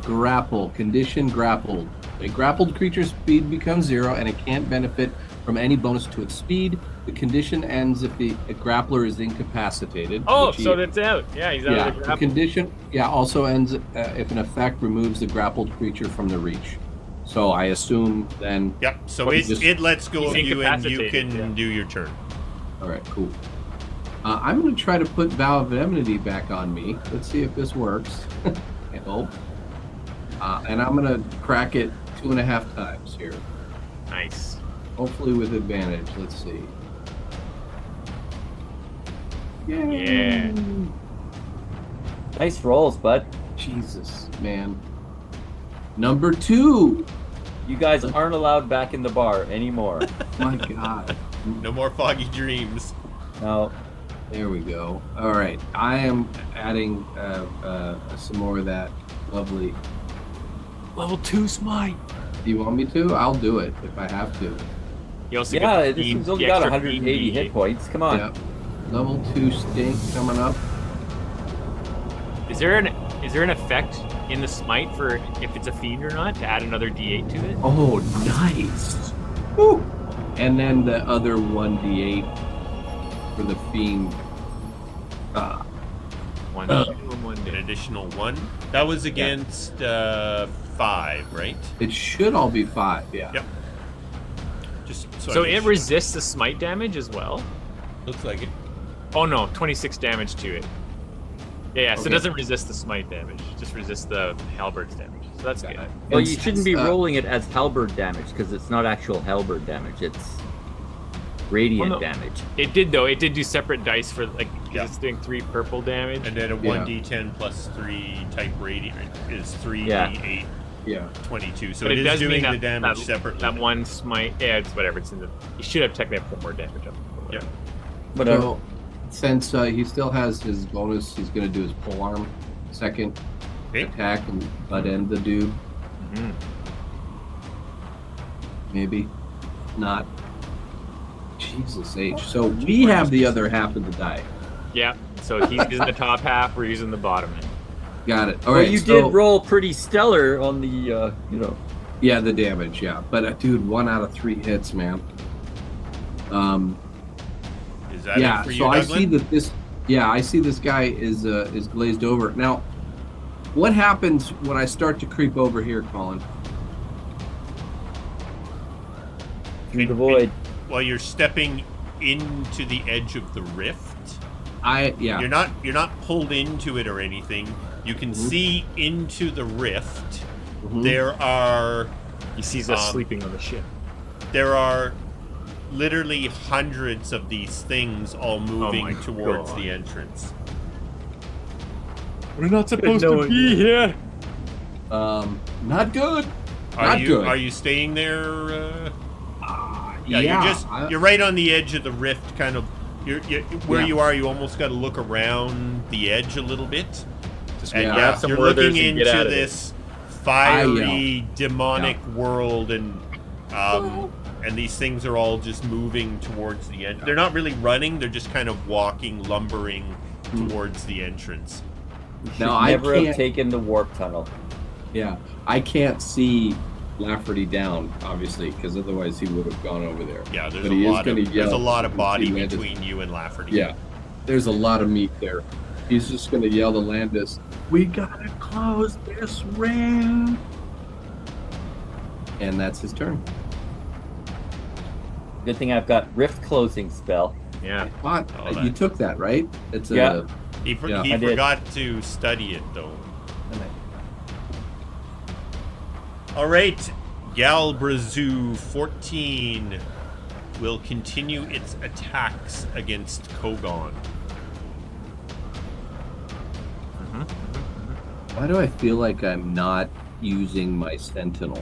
Grapple. Condition grappled. A grappled creature's speed becomes 0 and it can't benefit from any bonus to its speed. The condition ends if the grappler is incapacitated. Oh, so that's out. Yeah, he's out of the The grapple. condition, also ends if an effect removes the grappled creature from the reach. So I assume then. Yep. So What, it lets go he's of you, and you incapacitated, can do your turn. All right, cool. I'm going to try to put Vow of Enmity back on me. Let's see if this works. I hope. And I'm going to crack it 2.5 times here. Nice. Hopefully with advantage. Let's see. Yeah. Nice rolls, bud. Jesus, man. Number 2. You guys aren't allowed back in the bar anymore. My God. No more foggy dreams. No. There we go. All right. I am adding some more of that lovely. Level 2 smite. Do you want me to? I'll do it if I have to. You also Yeah, get this the one's only the got extra 180 hit D8. points. Come on. Yeah. Level 2 stink coming up. Is there an effect in the smite for if it's a fiend or not to add another D8 to it? Oh, nice. Woo. And then the other 1d8 for the fiend. One, An additional 1. That was against 5, right? It should all be 5. Yeah. Yep. Just So it resists the smite damage as well? looks like it. Oh no, 26 damage to it. Yeah, so it Okay. doesn't resist the smite damage. Just resists the halberd's damage. So that's good. Well, And you shouldn't be since, rolling it as halberd damage because it's not actual halberd damage. It's radiant Well, no. damage. It did though. It did do separate dice for like 'cause Yeah. it's doing 3 purple damage. And then a Yeah. 1d10 plus 3 type radiant is 3d8 Yeah. Yeah. 22. So But it it is does doing mean the that, damage that, separately. that one smite. Yeah, it's whatever. It's in the. You should have technically put more damage up. Yep. Whatever. So, since he still has his bonus, he's going to do his polearm second Okay. attack and butt end the dude. Mhm. Maybe not. Jesus H. So we have the other half of the die. Yeah. So he's using the top half. We're using the bottom end. Got it. All Well, right. you so, did roll pretty stellar on the, Yeah, the damage. Yeah, but dude, 1 out of 3 hits, man. Is that Yeah. it for you, So I Douglan? see that this. Yeah, I see this guy is glazed over. Now, what happens when I start to creep over here, Colin? through the void. While you're stepping into the edge of the rift, Yeah. you're not pulled into it or anything. You can see into the rift. Mhm. There are He sees us sleeping on the ship. literally hundreds of these things all moving my towards God. the entrance. We're not supposed to be here. Not good. Are Not you good. are you staying there? Yeah. You're right on the edge of the rift, kind of. You're where Yeah. you are. You almost got to look around the edge a little bit. Just And Yeah. yeah, grab some you're withers looking and get out into of it. this fiery, demonic world, and these things are all just moving towards the end. They're not really running; they're just kind of walking, lumbering towards the entrance. You should Now, I never have can't- taken the warp tunnel. Yeah. I can't see Lafferty down, obviously, because otherwise he would have gone over there. Yeah, there's But a he is lot of gonna there's yell a lot of if he body landed. between you and Lafferty. Yeah. there's a lot of meat there. He's just going to yell to Landis, "We gotta close this ring!" And that's his turn. Good thing I've got Rift closing spell. Yeah. You took that, right? It's Yeah. He Yeah. I did. forgot to study it, though. All right. Galbrazu 14 will continue its attacks against Kogaan. Why do I feel like I'm not using my Sentinel?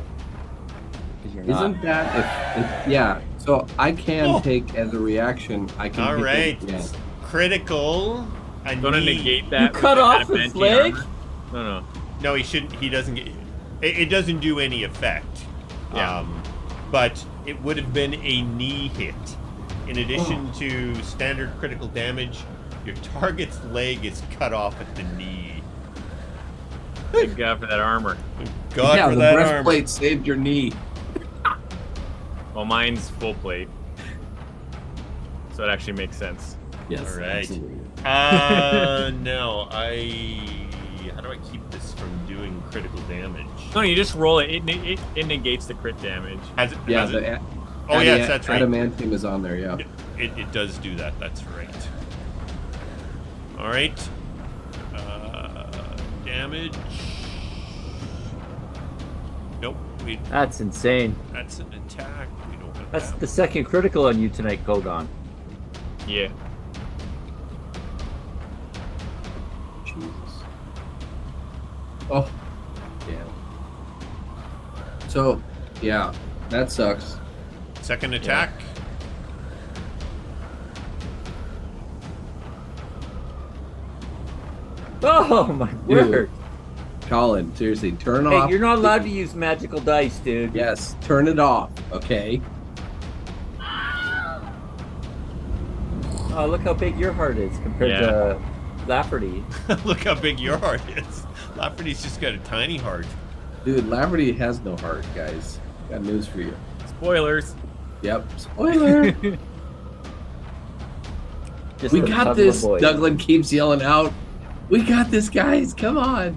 'Cause you're not. Isn't that if yeah? So I can Oh. take as a reaction. I can. All hit right. them again. Critical. Don't to negate that. You with cut the off its adamantine leg? armor? No. No, he shouldn't. He doesn't get. It doesn't do any effect. Yeah. But it would have been a knee hit. In addition to standard critical damage, your target's leg is cut off at the knee. Thank God for that armor. God Yeah, for the that breastplate armor. saved your knee. Well, mine's full plate, so it actually makes sense. Yes. All right. Absolutely. No, how do I keep this from doing critical damage? No, you just roll it. It negates the crit damage. Has it? Yeah. has it? The Oh, yes, that's right. Adamantium is on there. Yeah. It does do that. That's right. All right. Damage. Nope. That's insane. That's an attack. We don't have That's that. the second critical on you tonight, Kogaan. Yeah. Jesus. Oh. Yeah. So, yeah, that sucks. Second attack. Oh my Dude. word! Colin, seriously, turn Hey, off. you're not allowed to use magical dice, dude. Yes, turn it off. Okay. Oh, look how big your heart is compared Yeah. to Lafferty. Look how big your heart is. Lafferty's just got a tiny heart. Dude, Lafferty has no heart, guys. Got news for you. Spoilers. Yep. Spoiler. Just We for got Tugla this. boys. Douglan keeps yelling out. We got this, guys. Come on.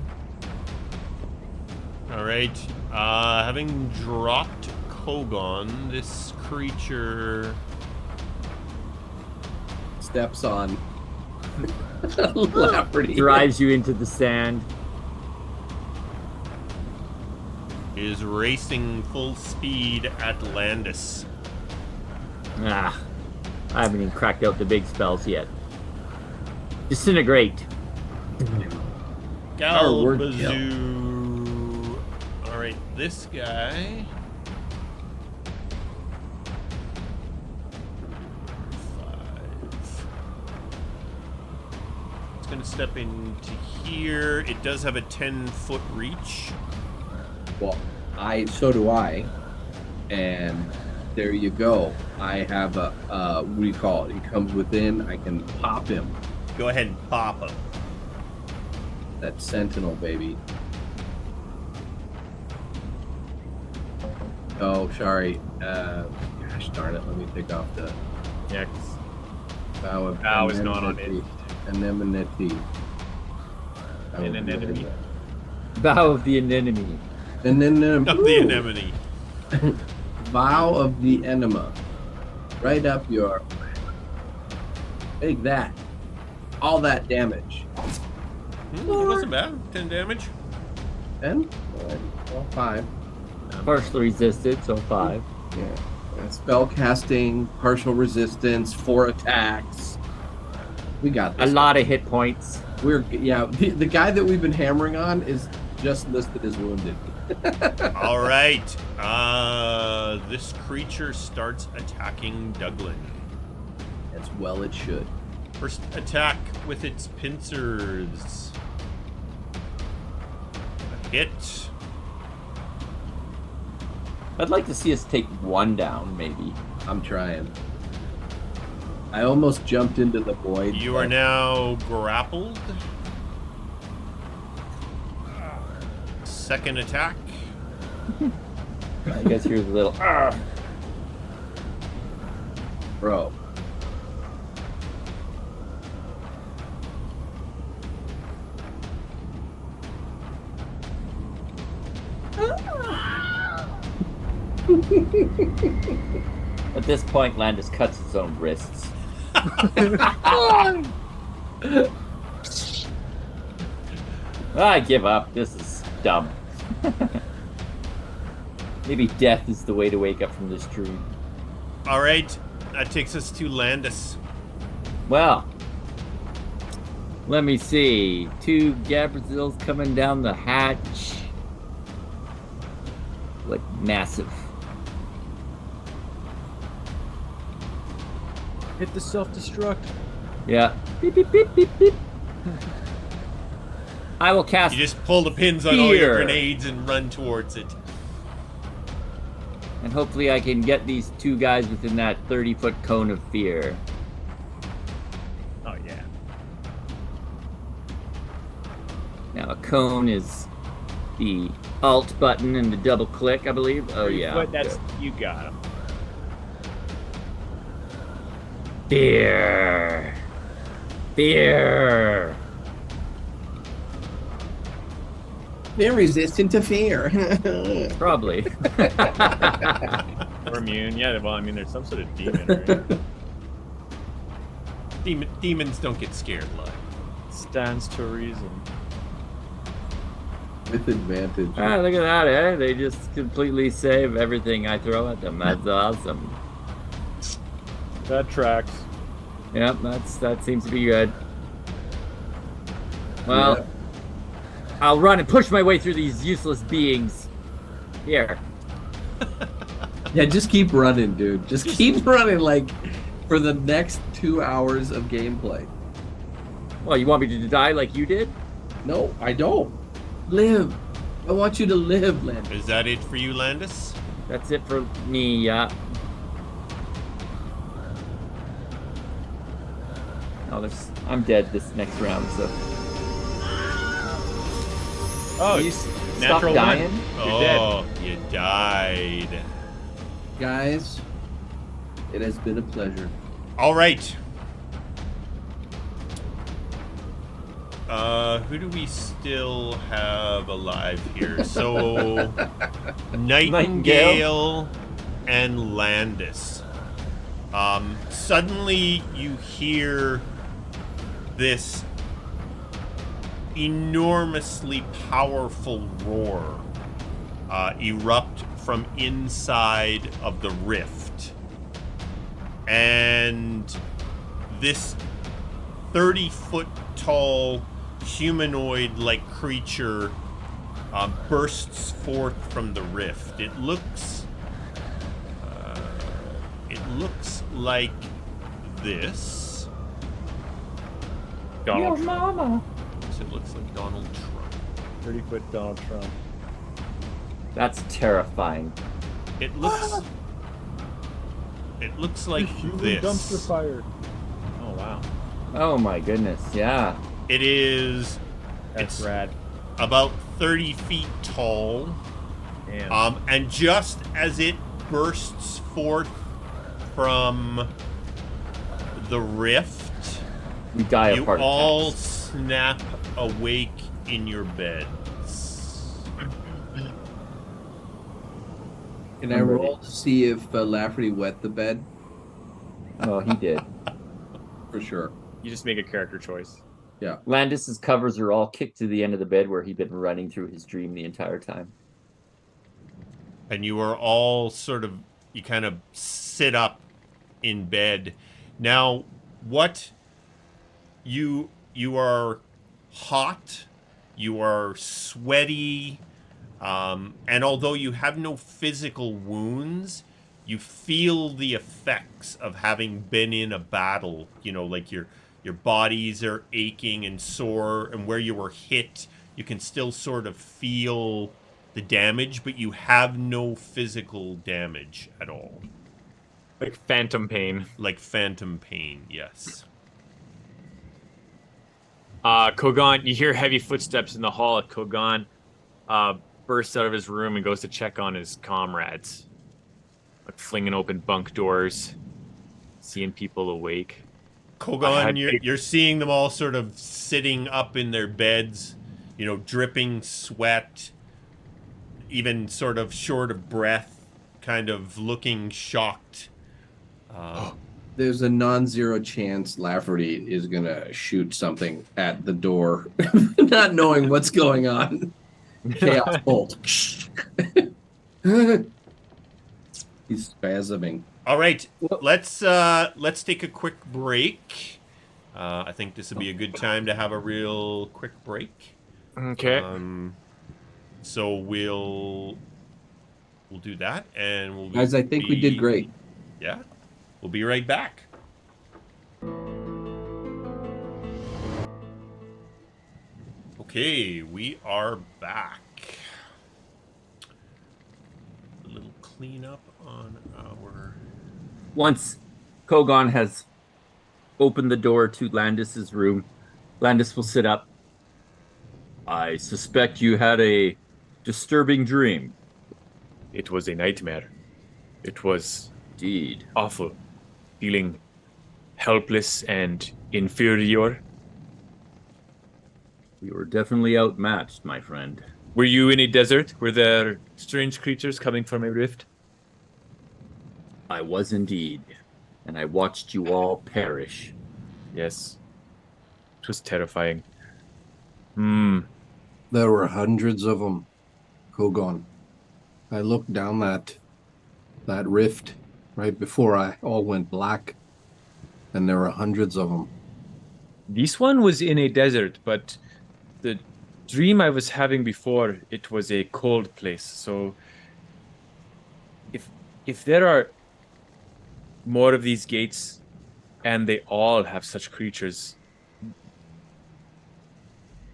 All right. Having dropped Kogaan, this creature. Steps on Lafferty. Drives you into the sand. Is racing full speed at Landis. Ah, I haven't even cracked out the big spells yet. Disintegrate. Our word Galbazoo. All right, this guy. 5. It's going to step into here. It does have a 10-foot reach. Well, so do I. And there you go. I have a, what do you call it? He comes within. I can pop him. Go ahead and pop him. That Sentinel, baby. Oh, sorry. Gosh darn it. Let me take off the Yeah. 'Cause bow of Bow is not on it. Anemone. Anemone. Bow of the anemone. Of the anemone. Vow of the enema. Right up your. Take that. All that damage. It wasn't bad. 10 damage. 10? Well, 5. Partially resisted, so 5. Yeah. Spell casting, partial resistance, 4 attacks. We got A this. lot of hit points. The guy that we've been hammering on is just listed as wounded. All right. This creature starts attacking Douglan. As well it should. First attack with its pincers. A hit. I'd like to see us take one down, maybe. I'm trying. I almost jumped into the void. You are now grappled. Second attack. I guess here's a little. Bro. At this point, Landis cuts his own wrists. I give up. This is dumb. Maybe death is the way to wake up from this dream. All right, that takes us to Landis. Well, let me see. 2 Gabrazils coming down the hatch. Like massive. Hit the self-destruct. Yeah. Beep, beep, beep, beep, beep. I will cast. You just pull the pins on all your Fear. grenades and run towards it. And hopefully I can get these 2 guys within that 30-foot cone of fear. Oh yeah. Now a cone is the alt button and the double click, I believe. Oh yeah. But that's you got him. Fear. Fear. They're resistant to fear. Probably. Or immune. Yeah, well, I mean, there's some sort of demon, right? Demons don't get scared, love. Stands to reason. With advantage. Ah, look at that, eh? They just completely save everything I throw at them. That's awesome. That tracks. Yep, that seems to be good. Well, Yeah. I'll run and push my way through these useless beings. Here. Yeah, just keep running, dude. Just keep running, like, for the next 2 hours of gameplay. Well, you want me to die like you did? No, I don't. Live. I want you to live, Landis. Is that it for you, Landis? That's it for me, yeah. Oh, I'm dead this next round, so. Oh, You natural stop one. dying? You're dead. Oh, you died. Guys, it has been a pleasure. All right. Who do we still have alive here? So, Nightingale and Landis. Suddenly you hear this enormously powerful roar erupt from inside of the rift. And this 30-foot tall humanoid-like creature bursts forth from the rift. It looks like this. Donald Trump. mama. It looks like Donald Trump. 30-foot Donald Trump. That's terrifying. It looks like this. Dumpster fire. Oh wow. Oh my goodness, yeah. It is. That's It's rad. about 30 feet tall. Damn. And just as it bursts forth from the rift, We die of you heart all attacks. snap awake in your beds. Can I I'm roll to see if Lafferty wet the bed? Oh, he did. For sure. You just make a character choice. Landis's covers are all kicked to the end of the bed where he'd been running through his dream the entire time. And you are all you kind of sit up in bed. Now, what you are hot, you are sweaty, and although you have no physical wounds, you feel the effects of having been in a battle. You know, like your bodies are aching and sore, and where you were hit, you can still sort of feel the damage, but you have no physical damage at all. Like phantom pain. Like phantom pain, yes. Kogaan, you hear heavy footsteps in the hall at Kogaan. Bursts out of his room and goes to check on his comrades. Like flinging open bunk doors, seeing people awake. Kogaan, you're seeing them all sort of sitting up in their beds, dripping sweat, even sort of short of breath. kind of looking shocked. There's a non-zero chance Lafferty is gonna shoot something at the door, not knowing what's going on. Chaos bolt. He's spasming. All right, Well- let's take a quick break. I think this would be a good time to have a real quick break. Okay. So we'll do that, and we'll Guys, I think we did great. Yeah, we'll be right back. Okay, we are back. A little cleanup on our. Once Kogaan has opened the door to Landis's room, Landis will sit up. I suspect you had a disturbing dream. It was a nightmare. It was Indeed. awful. Feeling helpless and inferior. We were definitely outmatched, my friend. Were you in a desert? Were there strange creatures coming from a rift? I was indeed, and I watched you all perish. Yes. It was terrifying. There were hundreds of them. Kogaan. I looked down that rift right before I all went black, and there were hundreds of them. This one was in a desert, but the dream I was having before, it was a cold place. So if there are more of these gates and they all have such creatures,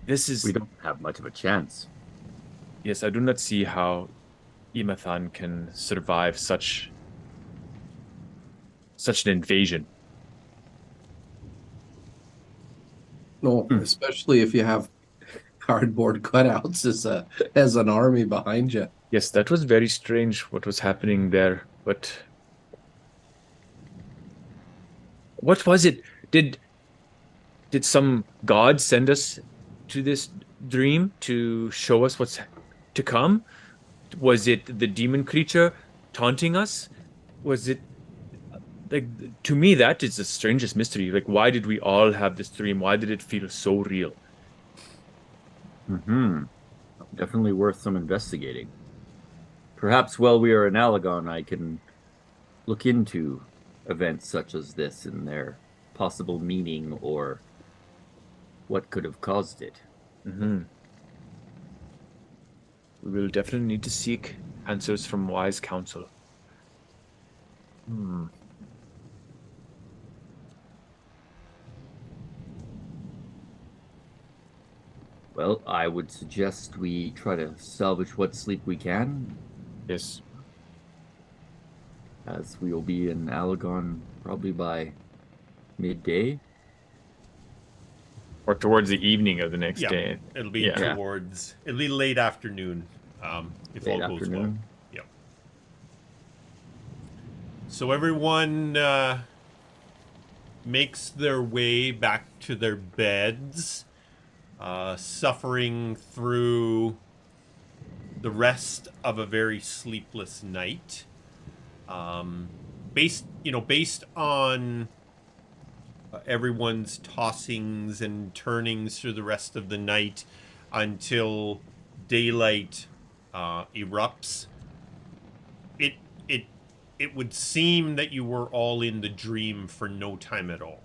this is... We don't have much of a chance. Yes, I do not see how Emathan can survive such an invasion. No, especially if you have cardboard cutouts as an army behind you. Yes, that was very strange what was happening there, but what was it? Did some god send us to this dream to show us what's to come? Was it the demon creature taunting us? Was it like, to me, that is the strangest mystery. Like, why did we all have this dream? Why did it feel so real? Definitely worth some investigating. Perhaps while we are in Alagon, I can look into events such as this and their possible meaning or what could have caused it. We will definitely need to seek answers from wise counsel. Well, I would suggest we try to salvage what sleep we can, Yes. as we will be in Alagon probably by midday. Or towards the evening of the next Yeah, day. it'll be Yeah. it'll be late afternoon, if Late all goes well. afternoon. Yep. So everyone makes their way back to their beds, suffering through the rest of a very sleepless night. Based on everyone's tossings and turnings through the rest of the night until daylight erupts. It would seem that you were all in the dream for no time at all.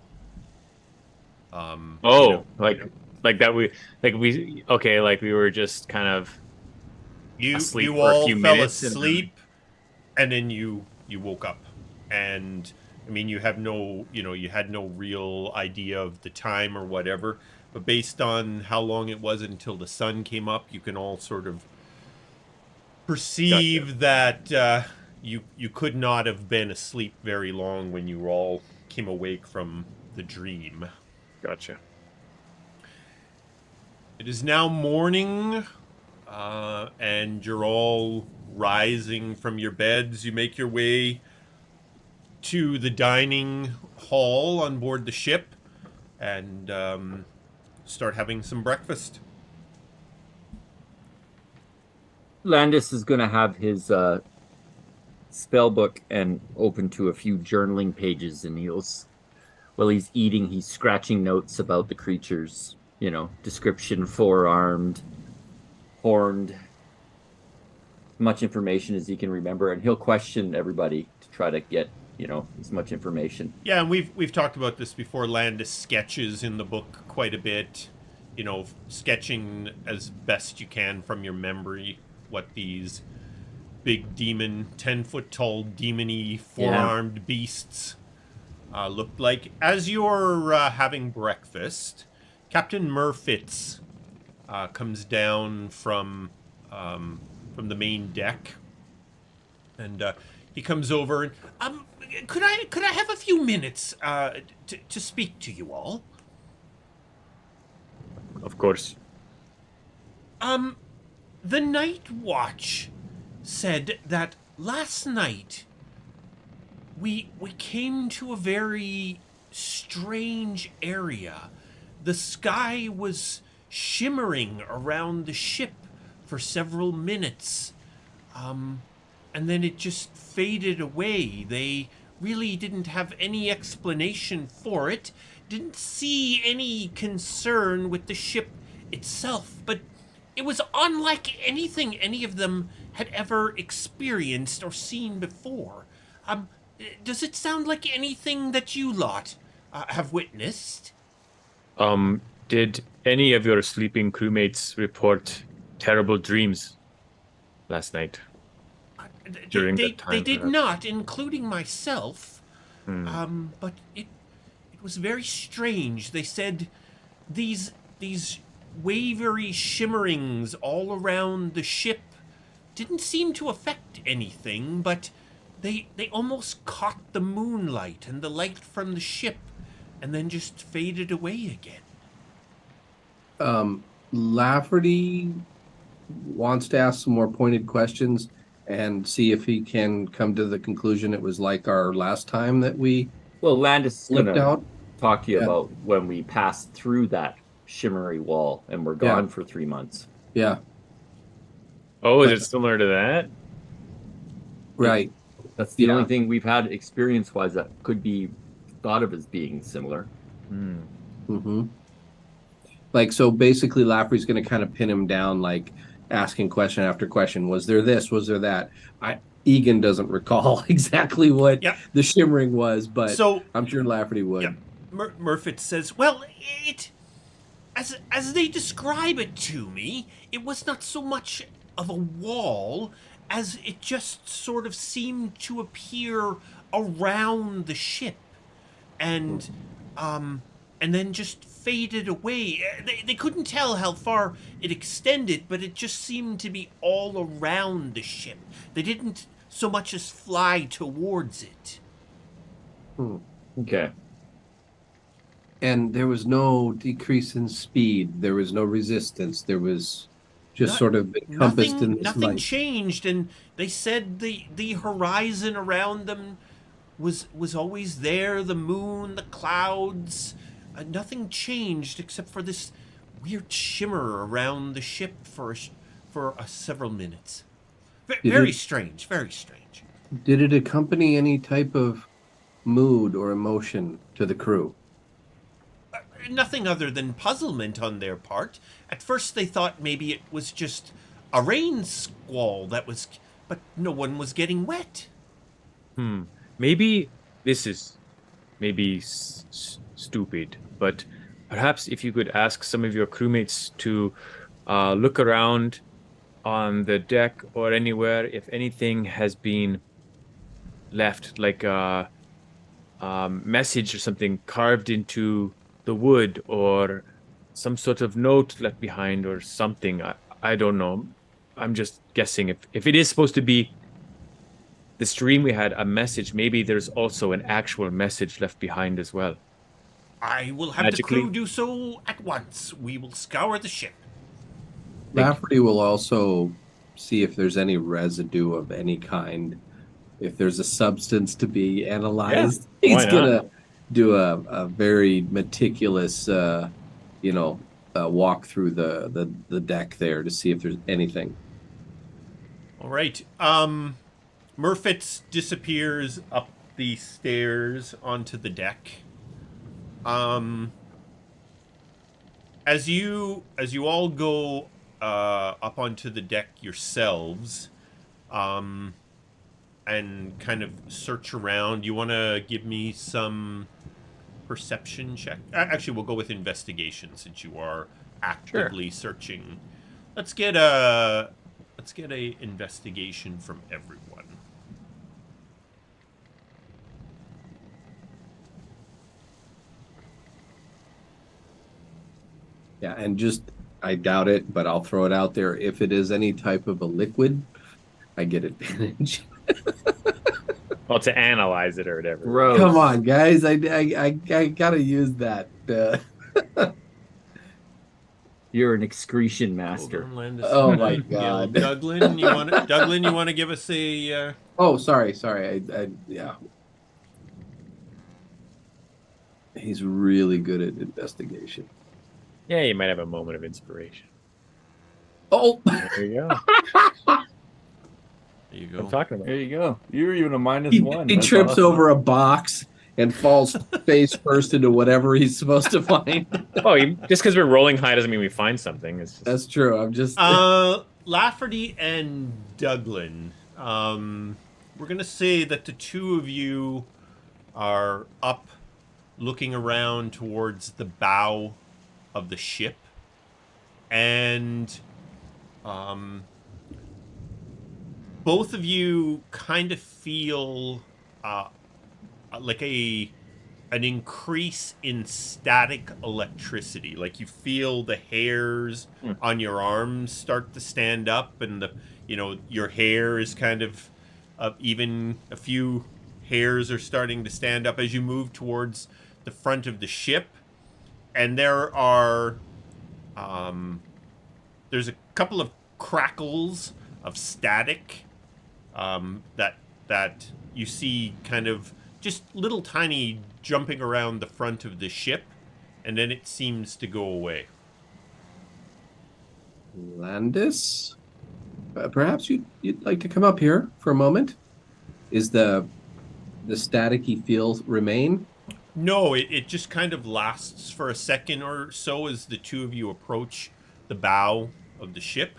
Like that we were just kind of asleep you for a all few fell minutes and then- asleep, and then you woke up, and I mean you had no real idea of the time or whatever, but based on how long it was until the sun came up, you can all sort of perceive that you could not have been asleep very long when you all came awake from the dream. Gotcha. It is now morning, and you're all rising from your beds. You make your way to the dining hall on board the ship and start having some breakfast. Landis is going to have his spell book and open to a few journaling pages, and while he's eating, he's scratching notes about the creatures. Description: four-armed, horned, much information as he can remember, and he'll question everybody to try to get as much information. Yeah, and we've talked about this before. Landis sketches in the book quite a bit. Sketching as best you can from your memory what these big demon, 10-foot tall, demony, four-armed beasts looked like. As you're having breakfast, Captain Murfitz comes down from the main deck, and he comes over and could I have a few minutes to speak to you all? Of course. The Night Watch said that last night we came to a very strange area. The sky was shimmering around the ship for several minutes, and then it just faded away. They really didn't have any explanation for it, didn't see any concern with the ship itself, but it was unlike anything any of them had ever experienced or seen before. Does it sound like anything that you lot have witnessed? Did any of your sleeping crewmates report terrible dreams last night? During that time, they did perhaps? not, including myself. But it was very strange. They said these wavery shimmerings all around the ship didn't seem to affect anything, but they almost caught the moonlight and the light from the ship and then just faded away again. Lafferty wants to ask some more pointed questions and see if he can come to the conclusion it was like our last time that we Well, Landis is flipped gonna out. talk to you Yeah. about when we passed through that shimmery wall and we're gone for 3 months. Yeah, Oh, is But- it similar to that? right. That's the Yeah. only thing we've had experience-wise that could be thought of as being similar. Mm-hmm. Like, so basically Lafferty's going to kind of pin him down, like asking question after question. Was there this? Was there that? Egan doesn't recall exactly what Yeah. the shimmering was, but So I'm sure Lafferty would. yeah, Murfitz says, well, as they describe it to me, it was not so much of a wall as it just sort of seemed to appear around the ship, and then just faded away. They couldn't tell how far it extended, but it just seemed to be all around the ship. They didn't so much as fly towards it. Okay. And there was no decrease in speed. There was no resistance. There was just sort of encompassed in this Nothing light. changed, and they said the horizon around them was always there. The moon, the clouds, nothing changed except for this weird shimmer around the ship for several minutes. Very strange, very strange. Did it accompany any type of mood or emotion to the crew? Nothing other than puzzlement on their part. At first they thought maybe it was just a rain squall but no one was getting wet. Maybe this is stupid, but perhaps if you could ask some of your crewmates to look around on the deck or anywhere if anything has been left, like a message or something carved into the wood, or some sort of note left behind or something. I don't know. I'm just guessing. If it is supposed to be the stream we had a message, maybe there's also an actual message left behind as well. I will have Magically. the crew do so at once. We will scour the ship. Lafferty will also see if there's any residue of any kind. If there's a substance to be analyzed, why he's not? gonna do a very meticulous, walk through the deck there to see if there's anything. All right. Murfitz disappears up the stairs onto the deck. As you all go up onto the deck yourselves, and kind of search around, you want to give me some perception check? Actually, we'll go with investigation since you are actively searching. Let's get a investigation from everyone. Yeah, and just I doubt it, but I'll throw it out there. If it is any type of a liquid, I get advantage. Well, to analyze it or whatever. Gross. Come on, guys. I gotta use that. You're an excretion master. Kogaan, Landis, Oh my Nightingale. God. Douglan, you want to give us a Oh, sorry. Yeah. He's really good at investigation. Yeah, you might have a moment of inspiration. Oh, There you go. there you I'm go. talking about. There you go. You're even a -1. he That's trips awesome. over a box and falls face first into whatever he's supposed to find. Oh, just because we're rolling high doesn't mean we find something. It's just... That's true. I'm just Lafferty and Douglan. We're gonna say that the two of you are up, looking around towards the bow of the ship, and both of you kind of feel like an increase in static electricity. Like you feel the hairs on your arms start to stand up, and your hair is kind of even a few hairs are starting to stand up as you move towards the front of the ship. And there's a couple of crackles of static that you see kind of just little tiny jumping around the front of the ship, and then it seems to go away. Landis. Perhaps you'd like to come up here for a moment. Is the staticky feel remain? No, it just kind of lasts for a second or so as the two of you approach the bow of the ship.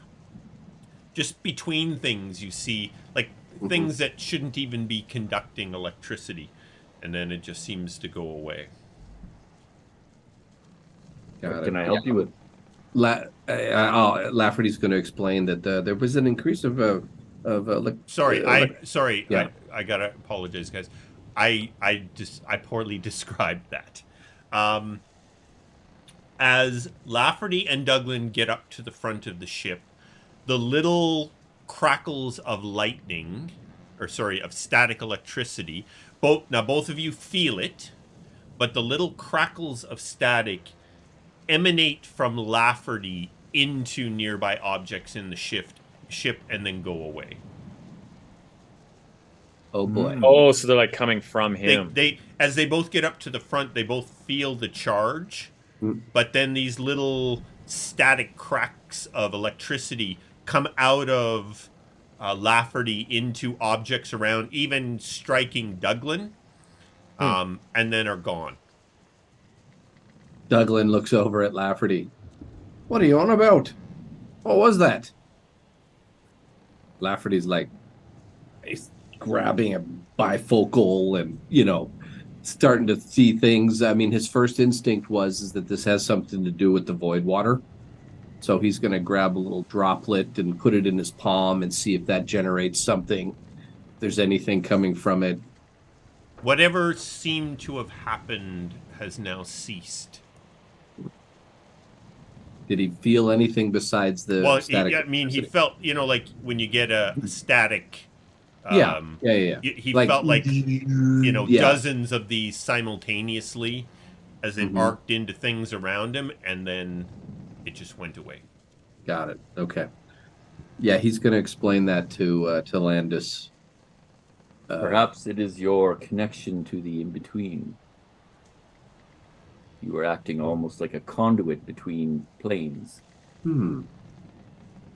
Just between things, you see like things that shouldn't even be conducting electricity, and then it just seems to go away. What can I help you with? Lafferty's going to explain that there was an increase of Sorry, yeah. I gotta apologize, guys. I poorly described that. As Lafferty and Douglan get up to the front of the ship, the little crackles of lightning, of static electricity, both of you feel it, but the little crackles of static emanate from Lafferty into nearby objects in the ship and then go away. Oh boy. Oh, so they're like coming from him. They as they both get up to the front, they both feel the charge, but then these little static cracks of electricity come out of Lafferty into objects around, even striking Douglan, and then are gone. Douglan looks over at Lafferty. What are you on about? What was that? Lafferty's like, he's grabbing a bifocal and, starting to see things. I mean, his first instinct is that this has something to do with the void water. So he's going to grab a little droplet and put it in his palm and see if that generates something. If there's anything coming from it. Whatever seemed to have happened has now ceased. Did he feel anything besides the static? He felt, like when you get a static. Yeah. He felt like, dozens of these simultaneously as it arced into things around him, and then it just went away. Got it. Okay. Yeah, he's going to explain that to Landis. Perhaps it is your connection to the in-between. You are acting almost like a conduit between planes.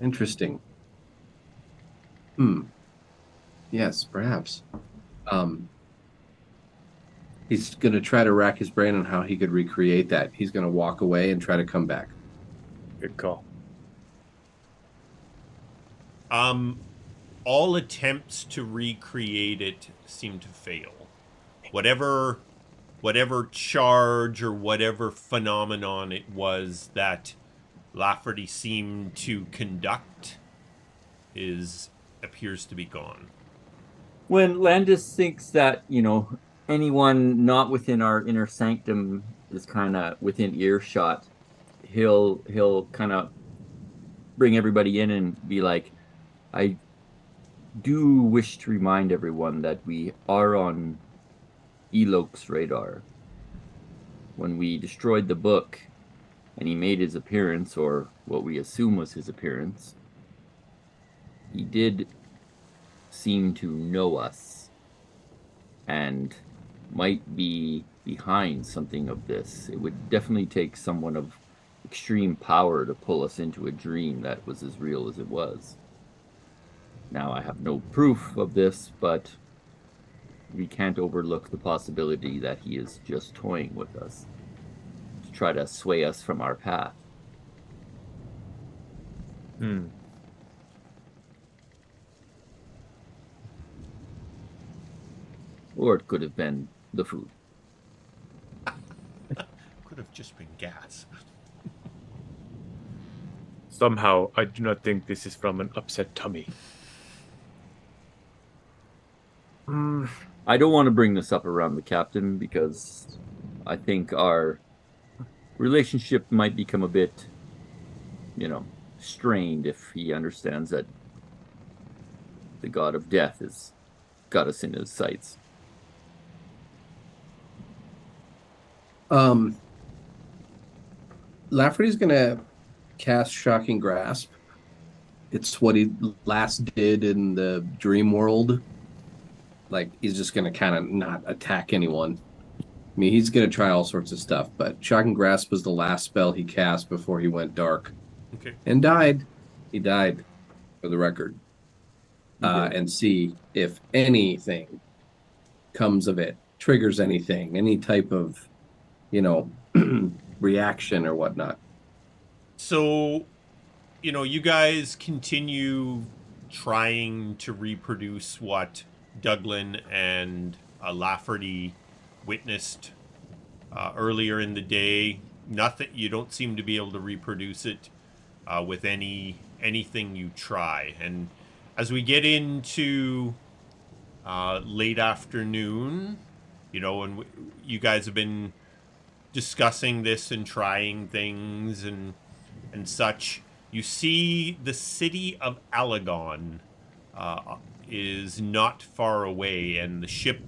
Interesting. Yes, perhaps. He's going to try to rack his brain on how he could recreate that. He's going to walk away and try to come back. Good call. All attempts to recreate it seem to fail. Whatever charge or whatever phenomenon it was that Lafferty seemed to conduct appears to be gone. When Landis thinks that, anyone not within our inner sanctum is kind of within earshot, he'll kind of bring everybody in and be like, I do wish to remind everyone that we are on Elok's radar. When we destroyed the book and he made his appearance, or what we assume was his appearance, he did seem to know us and might be behind something of this. It would definitely take someone of extreme power to pull us into a dream that was as real as it was. Now, I have no proof of this, but we can't overlook the possibility that he is just toying with us to try to sway us from our path. Or it could have been the food. Could have just been gas. Somehow, I do not think this is from an upset tummy. I don't want to bring this up around the captain because I think our relationship might become a bit, strained if he understands that the god of death has got us in his sights. Lafferty's going to cast Shocking Grasp. It's what he last did in the dream world. Like, he's just going to kind of not attack anyone. I mean, he's going to try all sorts of stuff, but Shocking Grasp was the last spell he cast before he went dark. Okay. And died. He died, for the record. And see if anything comes of it, triggers anything, any type of, reaction or whatnot. So, you guys continue trying to reproduce what Douglan and Lafferty witnessed earlier in the day. Nothing. You don't seem to be able to reproduce it with anything you try. And as we get into late afternoon, and you guys have been discussing this and trying things and such, you see the city of Alagon is not far away, and the ship.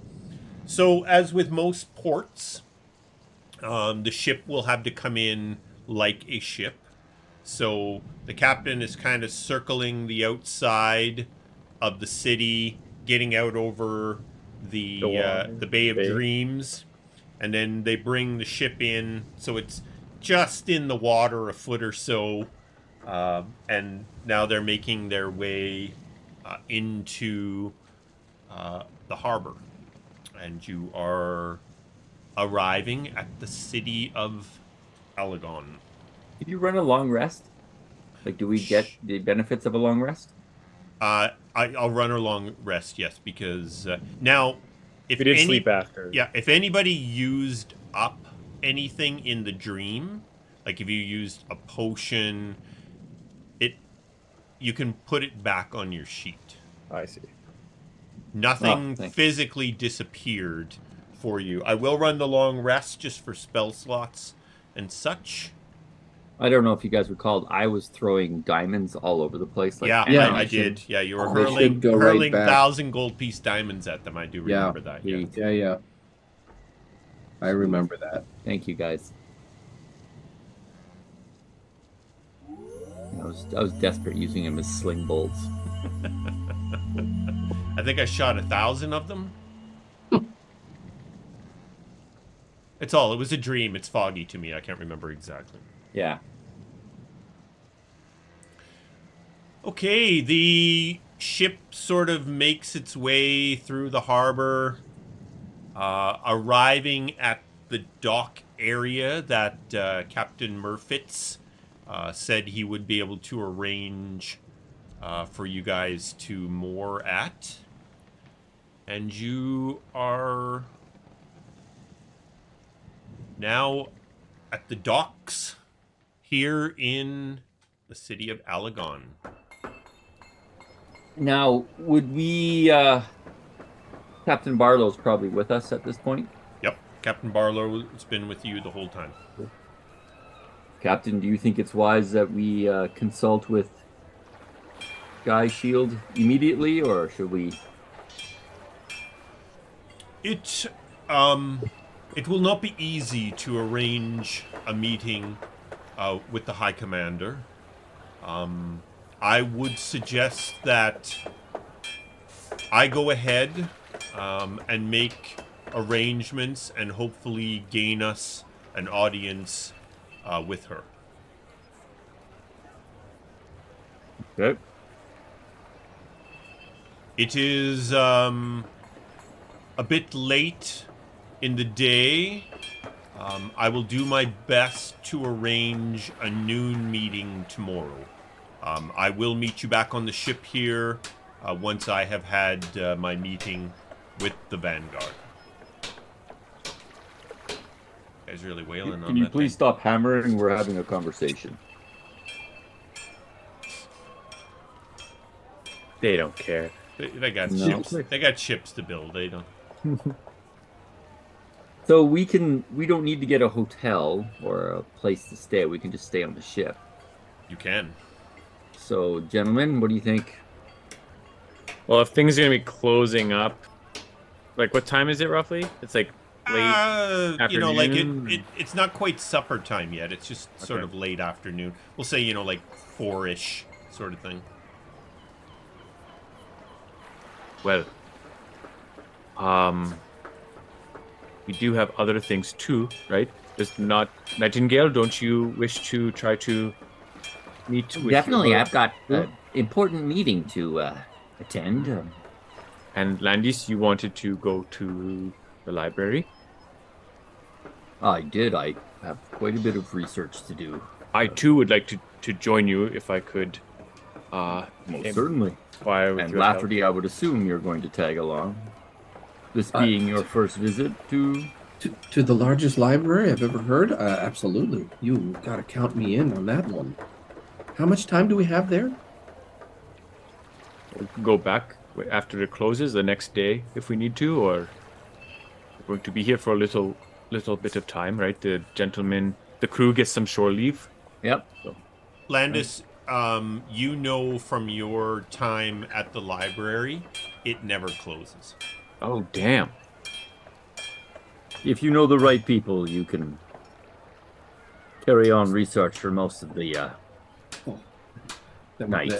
So, as with most ports, the ship will have to come in like a ship. So the captain is kind of circling the outside of the city, getting out over the Bay of Dreams, and then they bring the ship in. So it's just in the water a foot or so, and now they're making their way into the harbor, and you are arriving at the city of Alagon. Did you run a long rest? Like, do we get the benefits of a long rest? I'll run a long rest, yes, because now, if we did sleep after. Yeah, if anybody used up anything in the dream, like if you used a potion, you can put it back on your sheet. I see. Nothing physically disappeared for you. I will run the long rest just for spell slots and such. I don't know if you guys recalled, I was throwing diamonds all over the place. Like, yeah, I did. Yeah, you were hurling 1,000 gold piece diamonds at them. I do remember that. Yeah. I remember that. Thank you, guys. I was desperate using them as sling bolts. I think I shot 1,000 of them. It was a dream. It's foggy to me. I can't remember exactly. Yeah. Okay, the ship sort of makes its way through the harbor, arriving at the dock area that Captain Murfitz said he would be able to arrange for you guys to moor at. And you are now at the docks here in the city of Alagon. Now, would we... Captain Barlow's probably with us at this point. Yep, Captain Barlow has been with you the whole time. Captain, do you think it's wise that we consult with Skyshield immediately, or should we... It will not be easy to arrange a meeting with the High Commander. I would suggest that I go ahead and make arrangements and hopefully gain us an audience with her. Okay. It is a bit late in the day. I will do my best to arrange a noon meeting tomorrow. I will meet you back on the ship here once I have had my meeting with the Vanguard. You guys really wailing on that. Can you please stop hammering? We're having a conversation. They don't care. They got No. ships. They got ships to build. They don't. So we don't need to get a hotel or a place to stay. We can just stay on the ship. You can. So, gentlemen, what do you think? Well, if things are gonna be closing up, like what time is it roughly? It's like late You know, like afternoon? it's not quite supper time yet. It's just sort Okay. of late afternoon. We'll say, you know, like 4-ish sort of thing. Well, we do have other things too, right? There's not Nightingale. Don't you wish to try to meet with Definitely, your- I've got an important meeting to attend. And Landis, you wanted to go to the library. I did. I have quite a bit of research to do. I too would like to join you if I could. Most certainly. Inquire with And your help. Lafferty, I would assume you're going to tag along. This being your first visit to... To the largest library I've ever heard? Absolutely. You got to count me in on that one. How much time do we have there? We can go back after it closes the next day if we need to, or we're going to be here for a little bit of time, right? The crew gets some shore leave. Yep. Landis, you know from your time at the library, it never closes. Oh, damn. If you know the right people, you can carry on research for most of the night.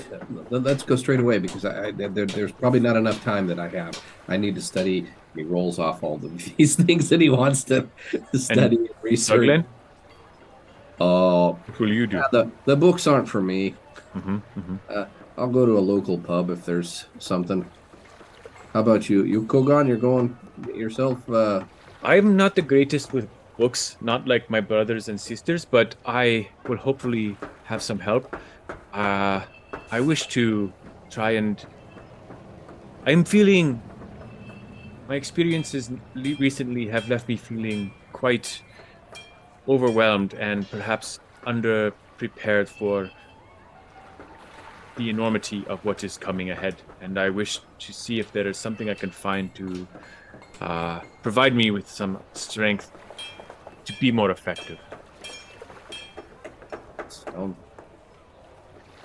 Let's go straight away because there's probably not enough time that I have. I need to study. He rolls off all these things that he wants to study and research. Douglan, Oh, what will you do? yeah, the books aren't for me. Mm-hmm. I'll go to a local pub if there's something. How about you? You, Kogaan, you're going yourself? I'm not the greatest with books, not like my brothers and sisters, but I will hopefully have some help. I wish to try and... I'm feeling... My experiences recently have left me feeling quite overwhelmed and perhaps underprepared for the enormity of what is coming ahead. And I wish to see if there is something I can find to provide me with some strength to be more effective. Oh,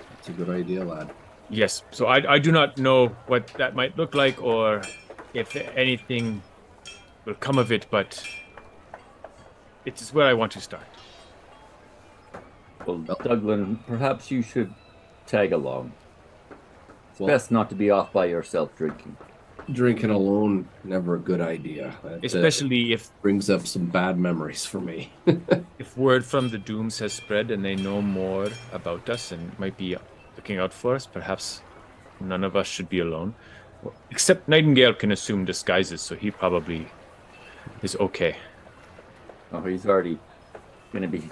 that's a good idea, lad. Yes, so I do not know what that might look like or if anything will come of it, but it is where I want to start. Well, Douglan, perhaps you should tag along. It's Well- best not to be off by yourself drinking. Drinking alone, never a good idea. That, Especially if brings up some bad memories for me. word from the Dooms has spread and they know more about us and might be looking out for us, perhaps None of us should be alone. Well, except Nightingale can assume disguises, so he probably is okay. Oh, he's already gonna be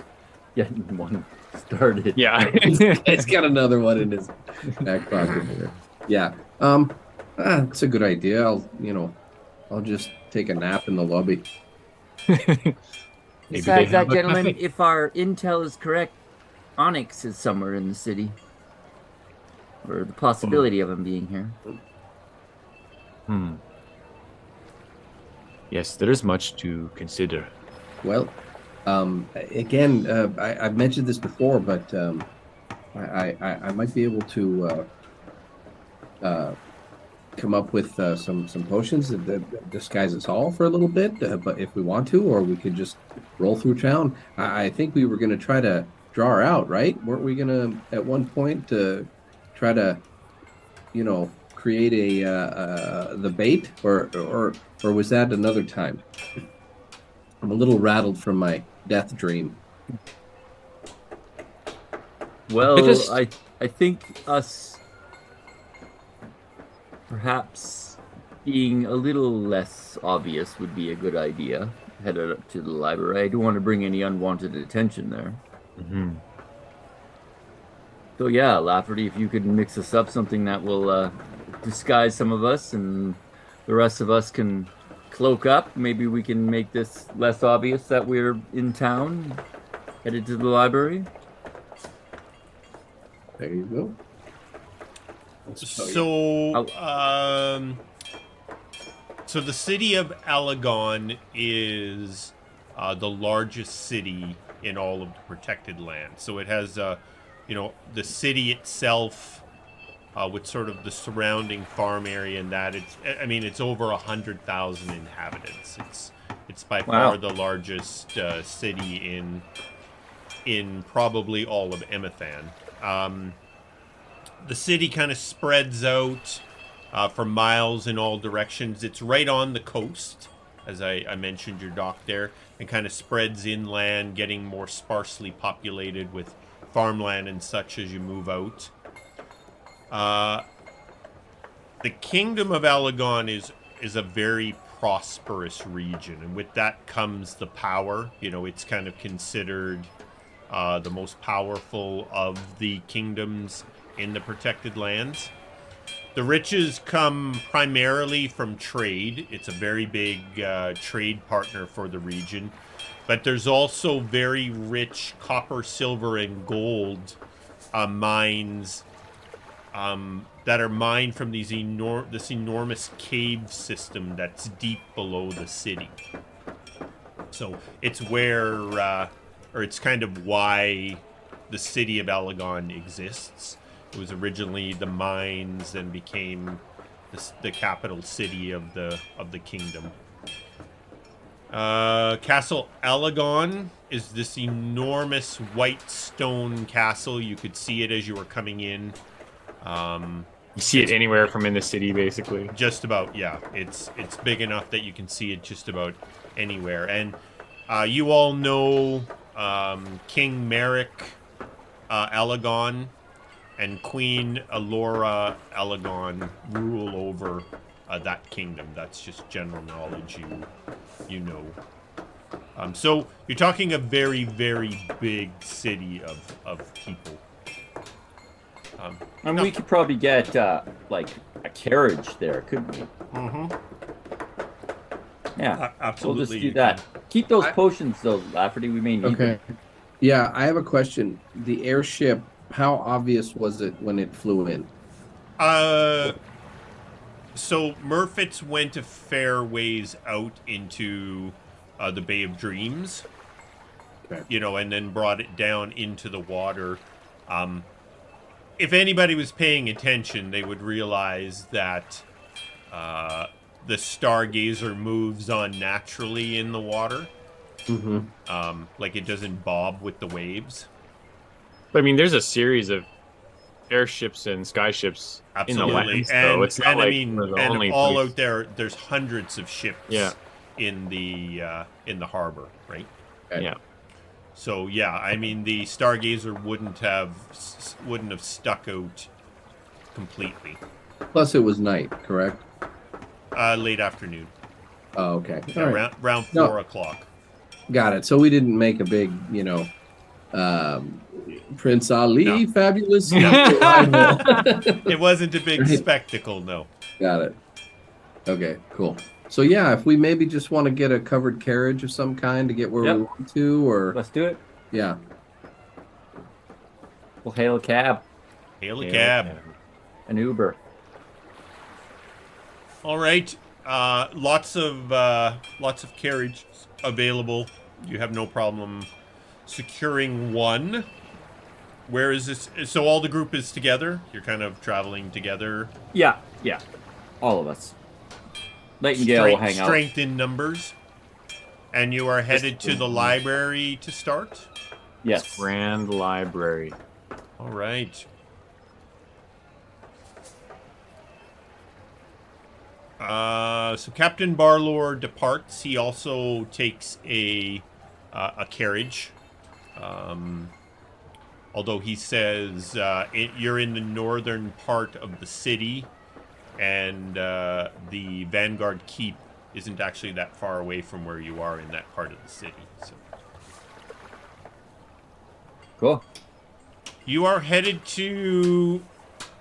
getting one started. Yeah. He's got another one in his back pocket here. Yeah. It's a good idea. I'll just take a nap in the lobby. Maybe they Besides have that, a gentlemen, cafe. if our intel is correct, Onyx is somewhere in the city, or the possibility of him being here. Hmm. Yes, there is much to consider. Well, again, I've mentioned this before, but I might be able to come up with some potions that disguise us all for a little bit, but if we want to, or we could just roll through town. I think we were going to try to draw her out, right? Weren't we going to at one point try to, create the bait, or was that another time? I'm a little rattled from my death dream. Well, I think us perhaps being a little less obvious would be a good idea. Headed up to the library. I don't want to bring any unwanted attention there. Mhm. So yeah, Lafferty, if you could mix us up something that will disguise some of us and the rest of us can cloak up, maybe we can make this less obvious that we're in town, headed to the library. There you go. So the city of Alagon is the largest city in all of the protected land. So it has, the city itself, with sort of the surrounding farm area and that. It's over 100,000 inhabitants. It's by far the largest city in probably all of Emathan. The city kind of spreads out for miles in all directions. It's right on the coast, as I mentioned your dock there, and kind of spreads inland, getting more sparsely populated with farmland and such as you move out. The Kingdom of Alagon is a very prosperous region, and with that comes the power. It's kind of considered the most powerful of the kingdoms in the protected lands. The riches come primarily from trade. It's a very big trade partner for the region. But there's also very rich copper, silver, and gold mines that are mined from this enormous cave system that's deep below the city. So it's it's kind of why the city of Alagon exists. It was originally the mines, then became the capital city of the kingdom. Castle Alagon is this enormous white stone castle. You could see it as you were coming in. You see it anywhere from in the city, basically. Just about, yeah. It's big enough that you can see it just about anywhere. And you all know King Merrick Alagon and Queen Alora Alagon rule over that kingdom. That's just general knowledge you know. So you're talking a very, very big city of people. And we could probably get like a carriage there, couldn't we? Mm-hmm. Yeah, Absolutely. we'll just do that. Keep those potions though, Lafferty. We may need them. Okay. Yeah, I have a question. The airship, how obvious was it when it flew in? So Murfitz went a fair ways out into the Bay of Dreams, Okay. And then brought it down into the water. If anybody was paying attention, they would realize that the Stargazer moves unnaturally in the water. Mm-hmm. Like it doesn't bob with the waves. But there's a series of airships and skyships in the Absolutely. lands, though. It's not like we're the only all place. out there, there's hundreds of ships Yeah. in the harbor, right? Okay. Yeah. So yeah, the Stargazer wouldn't have stuck out completely. Plus, it was night, correct? Late afternoon. Oh, okay. Yeah, All right. around No. 4 o'clock. Got it. So we didn't make a big, um, Prince Ali, No. fabulous Yeah. arrival. It wasn't a big Right. spectacle, no. Got it. Okay, cool. So yeah, if we maybe just want to get a covered carriage of some kind to get where we Yep. want to, or Let's do it. yeah. We'll hail a cab, Hail a Yeah, cab. an Uber. All right. Lots of carriage available. You have no problem securing one. Where is this? So all the group is together. You're kind of traveling together. Yeah, all of us. Nightingale will hang out. Strength in numbers. And you are headed to the library to start. Yes. Grand Library. All right. So Captain Barlore departs. He also takes a carriage. Although he says you're in the northern part of the city, and the Vanguard Keep isn't actually that far away from where you are in that part of the city. So Cool. you are headed to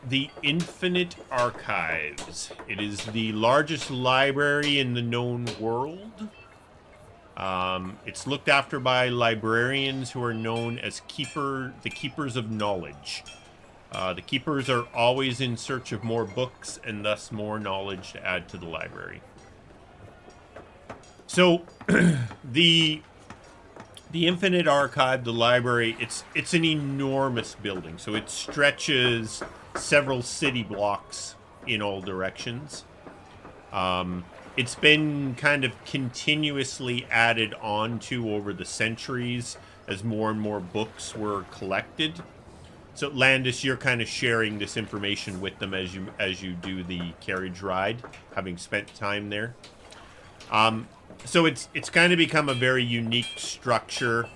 the Infinite Archives. It is the largest library in the known world. It's looked after by librarians who are known as the Keepers of Knowledge. The Keepers are always in search of more books and thus more knowledge to add to the library. So, the Infinite Archive, the library, it's an enormous building. So it stretches several city blocks in all directions. It's been kind of continuously added on to over the centuries as more and more books were collected. So Landis, you're kind of sharing this information with them as you do the carriage ride, having spent time there. So it's kind of become a very unique structure.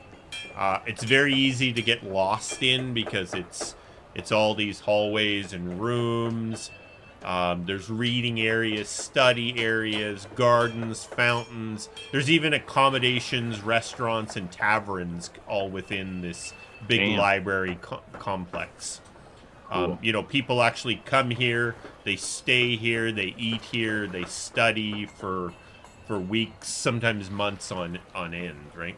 It's very easy to get lost in because it's all these hallways and rooms. There's reading areas, study areas, gardens, fountains. There's even accommodations, restaurants, and taverns all within this big library complex. Cool. People actually come here, they stay here, they eat here, they study for weeks, sometimes months on end, right?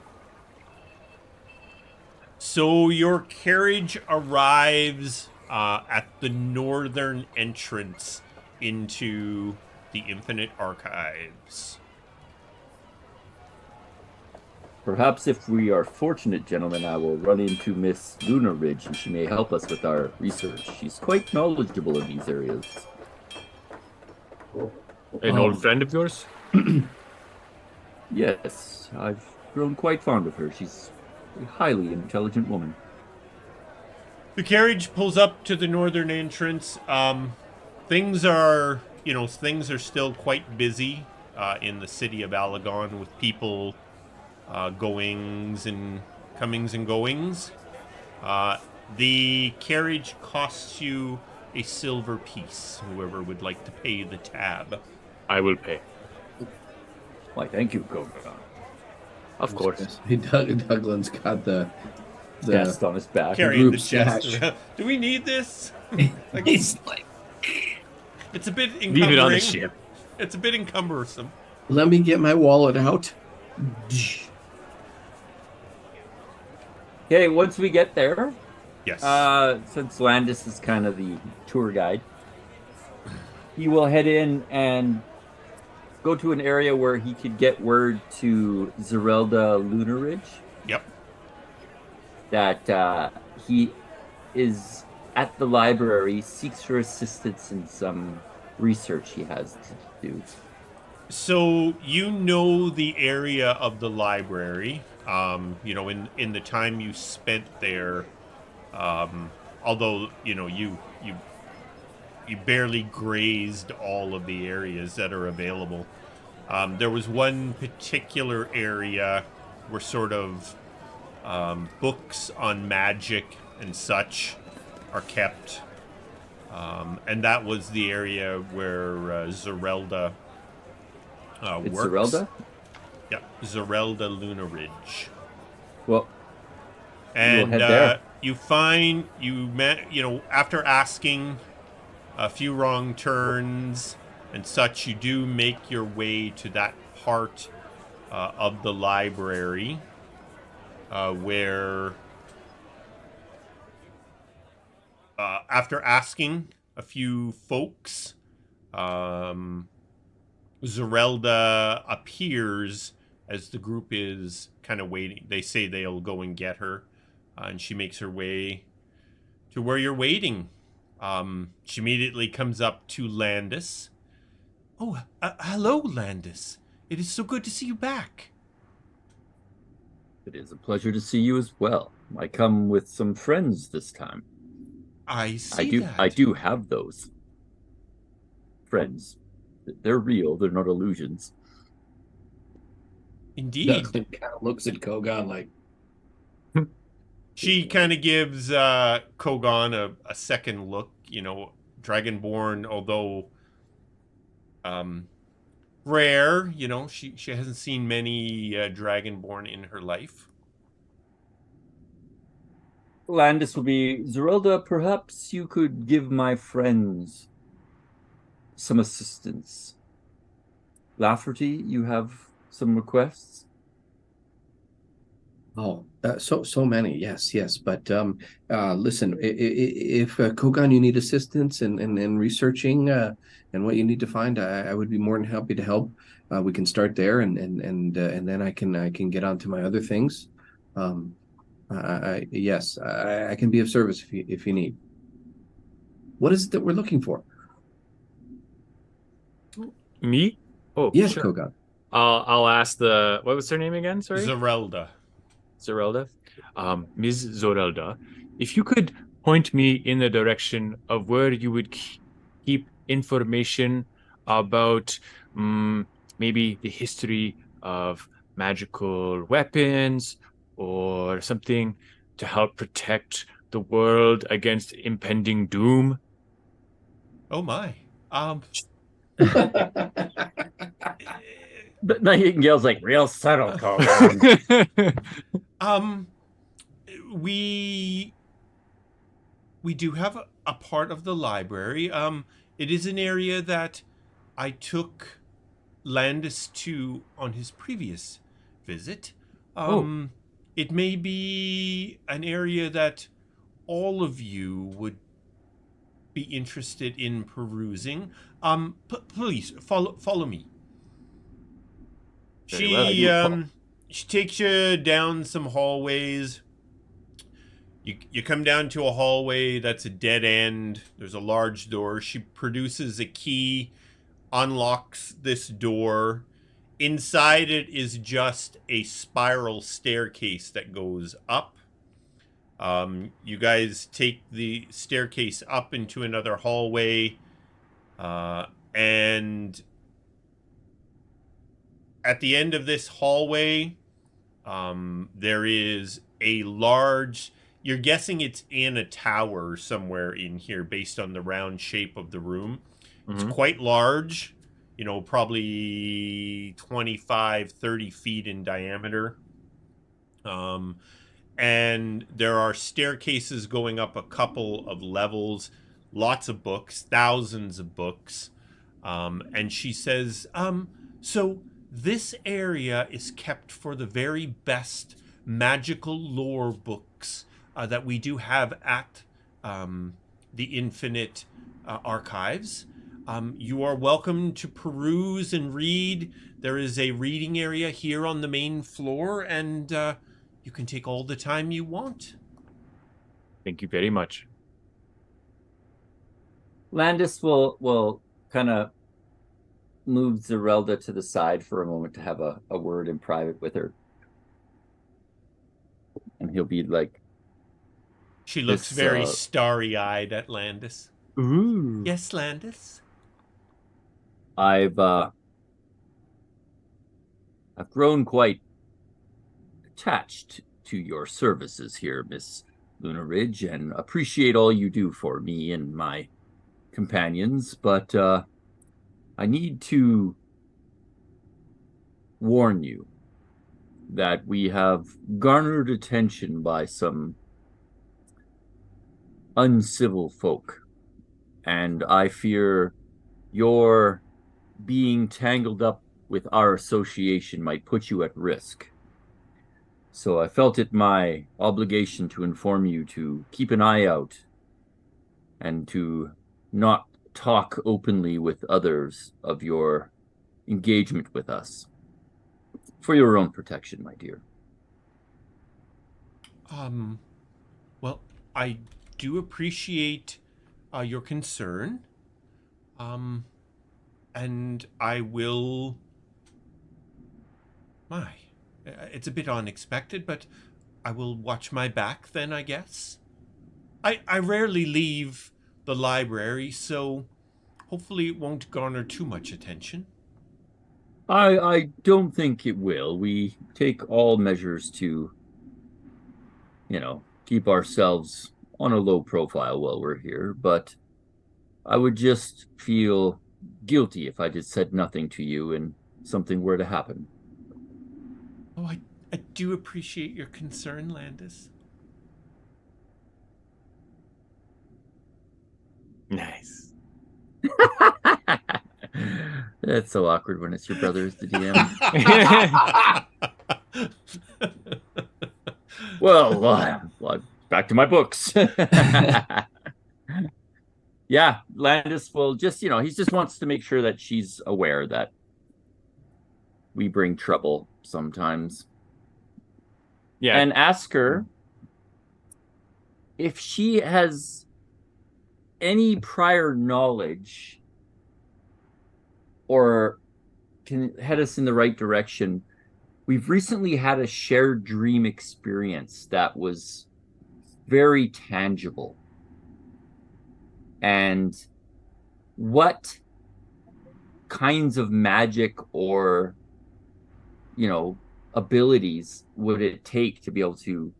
So your carriage arrives at the northern entrance into the Infinite Archives. Perhaps if we are fortunate, gentlemen, I will run into Miss Lunar Ridge and she may help us with our research. She's quite knowledgeable in these areas. An old friend of yours? Yes, I've grown quite fond of her. She's a highly intelligent woman. The carriage pulls up to the northern entrance. Things are still quite busy in the City of Alagon with people goings and comings and goings. The carriage costs you a silver piece, whoever would like to pay the tab. I will pay. Why, thank you, Kogaan. Of course. Douglan's got the Chest on his back. Carrying the group chest stash. around. Do we need this? He's like, It's a bit encumbering. Leave it on the ship. It's a bit encumbersome. let me get my wallet out. Okay, once we get there, Yes. since Landis is kind of the tour guide, he will head in and go to an area where he could get word to Zerelda Lunar Ridge Yep. that he is at the library, seeks her assistance in some research he has to do. So you know the area of the library. In the time you spent there, although you barely grazed all of the areas that are available. There was one particular area where sort of books on magic and such are kept. And that was the area where Zerelda It's works. Zerelda? Yeah, Zerelda Luna Ridge. Well, we'll And head there. you find after asking a few wrong turns and such, you do make your way to that part of the library where, after asking a few folks, Zerelda appears as the group is kind of waiting. They say they'll go and get her, and she makes her way to where you're waiting. She immediately comes up to Landis. Oh, hello, Landis. It is so good to see you back. It is a pleasure to see you as well. I come with some friends this time. I see that. I do have those friends. They're real. They're not illusions. Indeed. Douglan kind of looks at Kogaan like, She kind of gives Kogaan a second look. Dragonborn, although rare, she hasn't seen many Dragonborn in her life. Landis will be Zerelda. Perhaps you could give my friends some assistance. Lafferty, you have some requests? oh, so many. Yes. But listen, if Kogaan, you need assistance in researching and what you need to find, I would be more than happy to help. We can start there, and then I can get on to my other things. Yes, I can be of service if you need. What is it that we're looking for? Me? Oh, Yes, sure. Kogaan. I'll ask what was her name again? Sorry? Zerelda. Zerelda. Ms. Zorelda, if you could point me in the direction of where you would keep information about maybe the history of magical weapons or something to help protect the world against impending doom. Oh my. But Nightingale's like real subtle, Kogaan. We do have a part of the library. It is an area that I took Landis to on his previous visit. It may be an area that all of you would be interested in perusing. Please follow me. She takes you down some hallways. You come down to a hallway that's a dead end. There's a large door. She produces a key, unlocks this door. Inside it is just a spiral staircase that goes up. You guys take the staircase up into another hallway, and at the end of this hallway, there is a large... You're guessing it's in a tower somewhere in here based on the round shape of the room. It's quite large, probably 25, 30 feet in diameter. And there are staircases going up a couple of levels, lots of books, thousands of books. And she says, so this area is kept for the very best magical lore books that we do have at the Infinite Archives. You are welcome to peruse and read. There is a reading area here on the main floor, and you can take all the time you want. Thank you very much. Landis will kind of move Zerelda to the side for a moment to have a word in private with her. And he'll be like... She looks very starry-eyed at Landis. Ooh. Yes, Landis? I've grown quite attached to your services here, Miss Luna Ridge, and appreciate all you do for me and my companions, but I need to warn you that we have garnered attention by some uncivil folk, and I fear your being tangled up with our association might put you at risk. So I felt it my obligation to inform you to keep an eye out and to not talk openly with others of your engagement with us. For your own protection, my dear. Well, I do appreciate your concern. And I will... It's a bit unexpected, but I will watch my back then, I guess. I rarely leave the library, so hopefully it won't garner too much attention. I don't think it will. We take all measures to, keep ourselves on a low profile while we're here, but I would just feel guilty if I just said nothing to you and something were to happen. Oh, I do appreciate your concern, Landis. Nice. That's so awkward when it's your brother as the DM. Well, back to my books. Yeah, Landis will just, he just wants to make sure that she's aware that we bring trouble sometimes. Yeah. And ask her if she has any prior knowledge or can head us in the right direction. We've recently had a shared dream experience that was very tangible. And what kinds of magic or, abilities would it take to be able to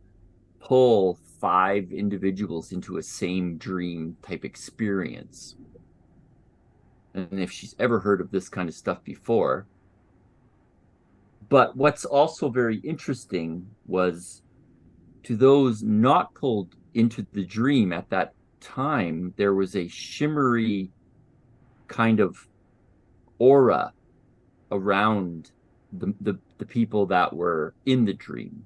pull 5 individuals into a same dream type experience? And if she's ever heard of this kind of stuff before. But what's also very interesting was, to those not pulled into the dream at that time, there was a shimmery kind of aura around the people that were in the dream.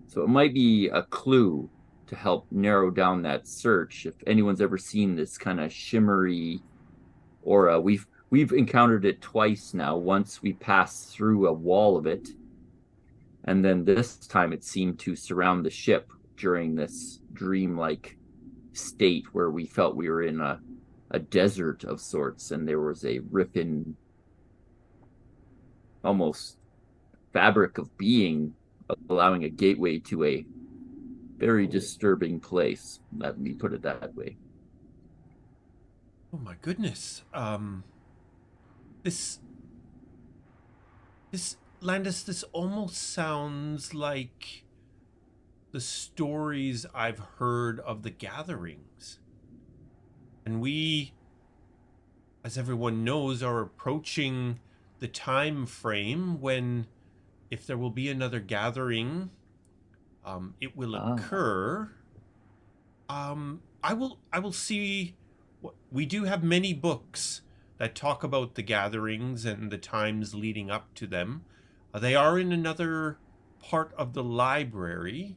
So it might be a clue to help narrow down that search. If anyone's ever seen this kind of shimmery aura, we've encountered it twice now. Once we passed through a wall of it, and then this time it seemed to surround the ship during this dreamlike state where we felt we were in a desert of sorts, and there was a ripping, almost fabric of being, allowing a gateway to a very disturbing place. Let me put it that way. Oh my goodness. This Landis, this almost sounds like the stories I've heard of the gatherings. And we, as everyone knows, are approaching the time frame when, if there will be another gathering, it will occur. I will see. We do have many books that talk about the gatherings and the times leading up to them. They are in another part of the library.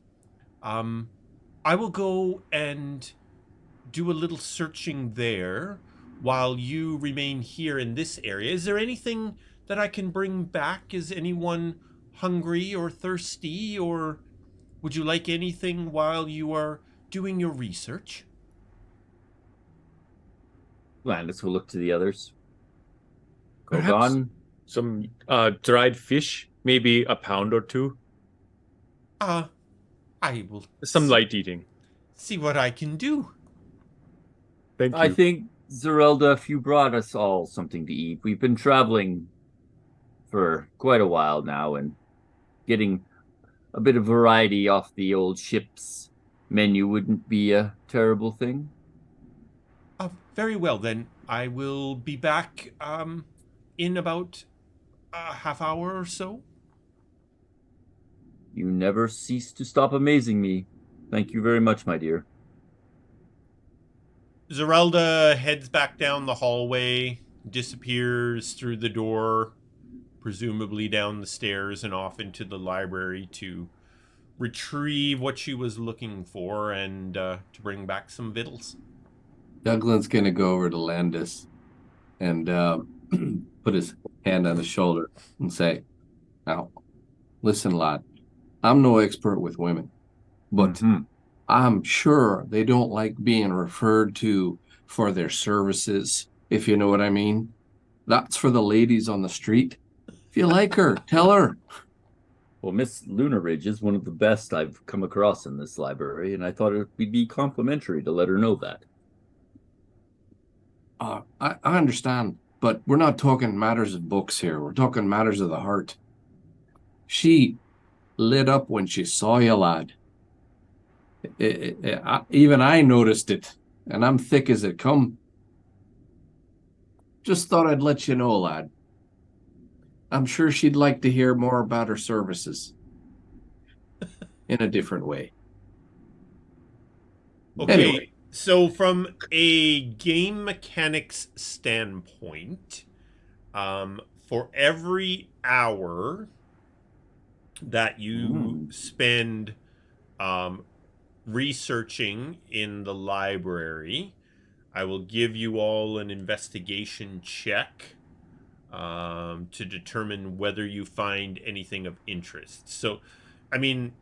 I will go and do a little searching there while you remain here in this area. Is there anything that I can bring back? Is anyone hungry or thirsty, or would you like anything while you are doing your research? Landis will look to the others. Perhaps Kogaan. some dried fish, maybe a pound or 2. I will Some light eating. see what I can do. Thank you. I think, Zerelda, if you brought us all something to eat, we've been traveling for quite a while now, and getting a bit of variety off the old ship's menu wouldn't be a terrible thing. Very well, then. I will be back in about a half hour or so. You never cease to stop amazing me. Thank you very much, my dear. Zerelda heads back down the hallway, disappears through the door, presumably down the stairs and off into the library to retrieve what she was looking for and to bring back some victuals. Douglan's gonna go over to Landis and put his hand on his shoulder and say, "Now, listen, lad. I'm no expert with women, but I'm sure they don't like being referred to for their services, if you know what I mean. That's for the ladies on the street. If you like her, tell her." Well, Miss Lunaridge is one of the best I've come across in this library, and I thought it would be complimentary to let her know that. I understand, but we're not talking matters of books here. We're talking matters of the heart. She lit up when she saw you, lad. Even I noticed it, and I'm thick as it come. Just thought I'd let you know, lad. I'm sure she'd like to hear more about her services in a different way. Okay, Anyway. So from a game mechanics standpoint, for every hour that you spend researching in the library, I will give you all an investigation check to determine whether you find anything of interest. So, I mean,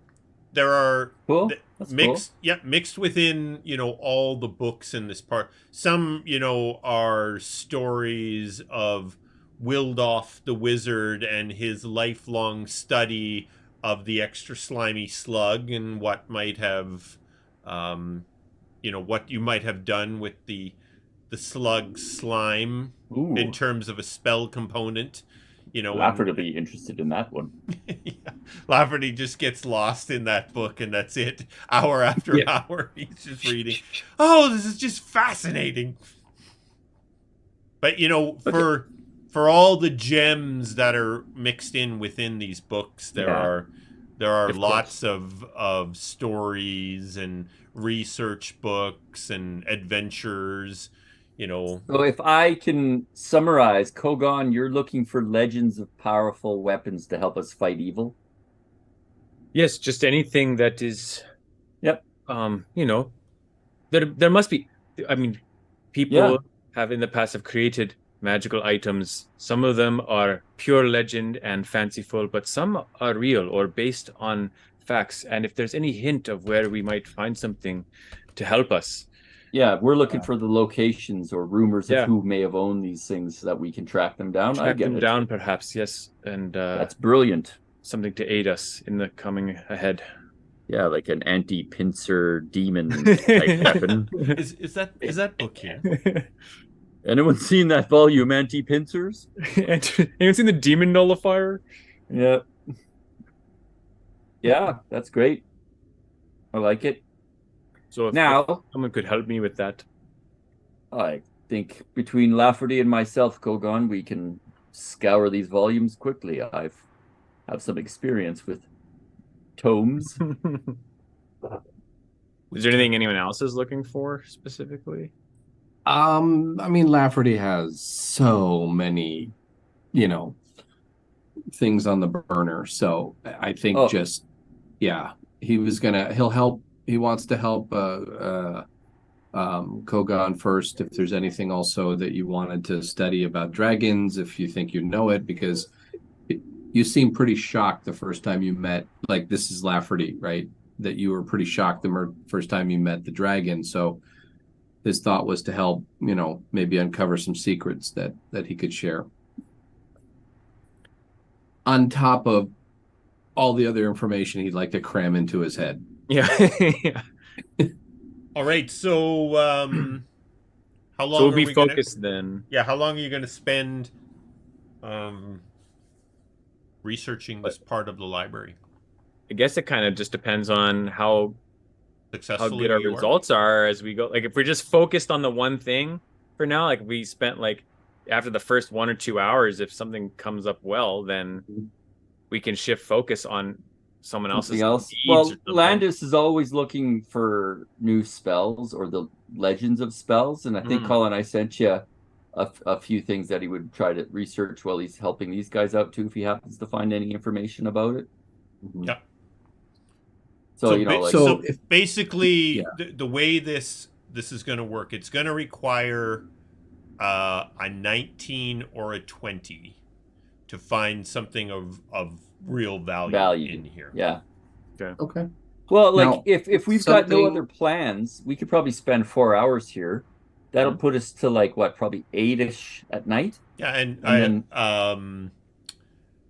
there are Cool. That's mixed, mixed within, all the books in this part. Some, are stories of Wildoff the wizard and his lifelong study of the extra slimy slug and what might have, what you might have done with the slug slime in terms of a spell component. Lafferty will be interested in that one. Yeah. Lafferty just gets lost in that book, and that's it. Hour after hour, he's just reading. Oh, this is just fascinating. But for all the gems that are mixed in within these books, there are lots of stories and research books and adventures. So if I can summarize, Kogaan, you're looking for legends of powerful weapons to help us fight evil? Yes, just anything that is, Yep. there must be, I mean, people have in the past have created magical items. Some of them are pure legend and fanciful, but some are real or based on facts. And if there's any hint of where we might find something to help us. Yeah, we're looking for the locations or rumors of who may have owned these things so that we can track them down. Track them down, perhaps, yes. And that's brilliant. Something to aid us in the coming ahead. Yeah, like an anti-pincer demon type weapon. Is that book here? Anyone seen that volume, Anti-Pincers? Anyone seen the Demon Nullifier? Yeah. Yeah, that's great. I like it. So if someone could help me with that. I think between Lafferty and myself, Kogaan, we can scour these volumes quickly. I have some experience with tomes. Is there anything anyone else is looking for specifically? I mean, Lafferty has so many, things on the burner. So I think he'll help. He wants to help Kogaan first. If there's anything also that you wanted to study about dragons, if you think you know it, because you seemed pretty shocked the first time you met. Like, this is Lafferty, right? That you were pretty shocked the first time you met the dragon. So his thought was to help, maybe uncover some secrets that he could share. On top of all the other information he'd like to cram into his head. Yeah. All right. So, how long? So we'll be focused then. Yeah. How long are you going to spend researching this part of the library? I guess it kind of just depends on how successful good our you are. results are as we go. Like if we're just focused on the one thing for now, like we spent like after the first 1 or 2 hours, if something comes up well, then we can shift focus on someone else's Something else. needs Well, or something. Landis is always looking for new spells or the legends of spells, and I think Colin, I sent you a few things that he would try to research while he's helping these guys out too, if he happens to find any information about it. Yeah. So, you know, like so if- basically, yeah. the way this is going to work, it's going to require a 19 or a 20 to find something of real value in here. Yeah. Okay. Well, like Now, if we've got no something- other plans, we could probably spend 4 hours here. That'll put us to like what, probably 8-ish at night. Yeah, and then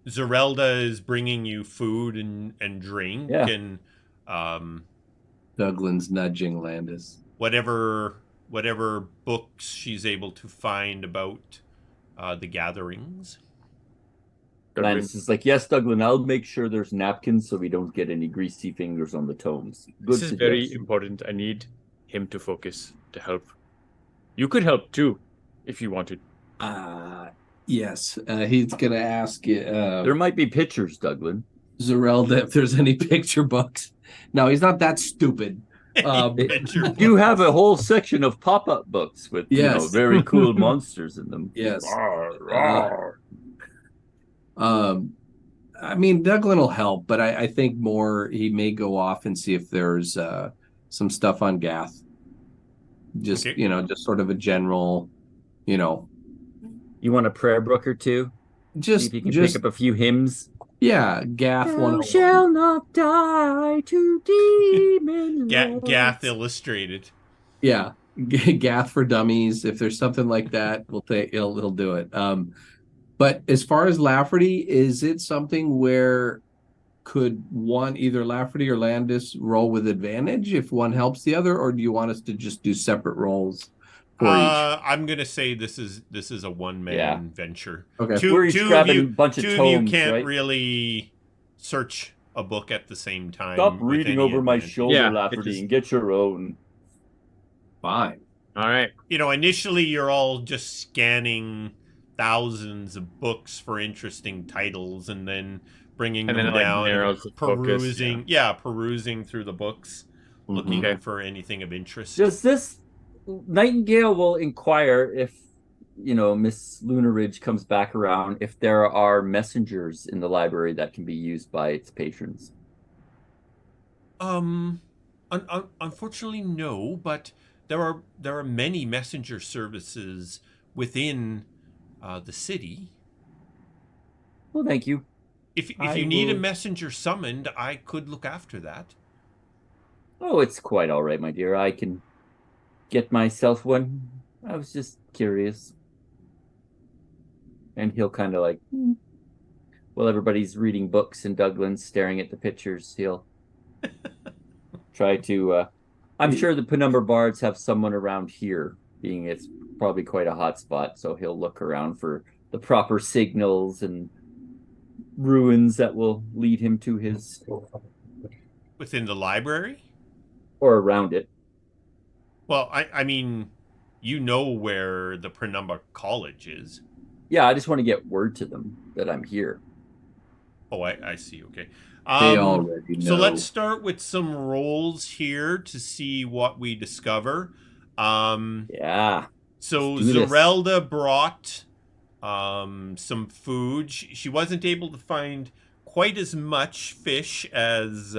Zerelda is bringing you food and drink, Yeah. and Douglan's nudging Landis. whatever books she's able to find about the gatherings. Landis is like, yes, Douglan, I'll make sure there's napkins so we don't get any greasy fingers on the tomes. Good This is very suggestion. important. I need him to focus to help. You could help too, if you wanted. Yes. He's gonna ask There might be pictures, Douglan. Zerelda if there's any picture books. No, he's not that stupid. Picture You have a whole section of pop-up books with Yes. very cool monsters in them. Yes. Rawr. I mean, Douglan will help, but I think more he may go off and see if there's some stuff on Gath. Just Okay. just sort of a general, You want a prayer book or two? See just if you can pick up a few hymns. yeah, Gath Thou 101. shall not die to demon Gath lords. Illustrated. Yeah, Gath for Dummies. If there's something like that, we'll take he'll do it. But as far as Lafferty, is it something where could one either Lafferty or Landis roll with advantage if one helps the other, or do you want us to just do separate rolls for each? I'm gonna say this is a one-man venture. Okay. Two, We're each two grabbing of you, a bunch of two tomes, of you can't right? really search a book at the same time. Stop with reading any over my advantage. shoulder, Yeah, Lafferty, it's- and get your own. Fine. All right. Initially you're all just scanning thousands of books for interesting titles, and then bringing And them then, like, down, narrows the focus, perusing through the books, looking Okay. for anything of interest. Does this Nightingale will inquire if Miss Lunar Ridge comes back around if there are messengers in the library that can be used by its patrons. Unfortunately, no. But there are many messenger services within the city. Well, thank you. If I you need a will- messenger summoned, I could look after that. Oh, it's quite all right, my dear. I can get myself one. I was just curious. And he'll kind of like, while everybody's reading books and Douglan's staring at the pictures, he'll try to. I'm sure the Penumbra Bards have someone around here, being it's probably quite a hot spot. So he'll look around for the proper signals and ruins that will lead him to his, Within the library? or around it. Well, I mean, you know where the Penumbra College is. Yeah, I just want to get word to them that I'm here. Oh, I see. Okay. They already know. So let's start with some rolls here to see what we discover. Yeah. So Let's do this. Zerelda brought some food. She wasn't able to find quite as much fish as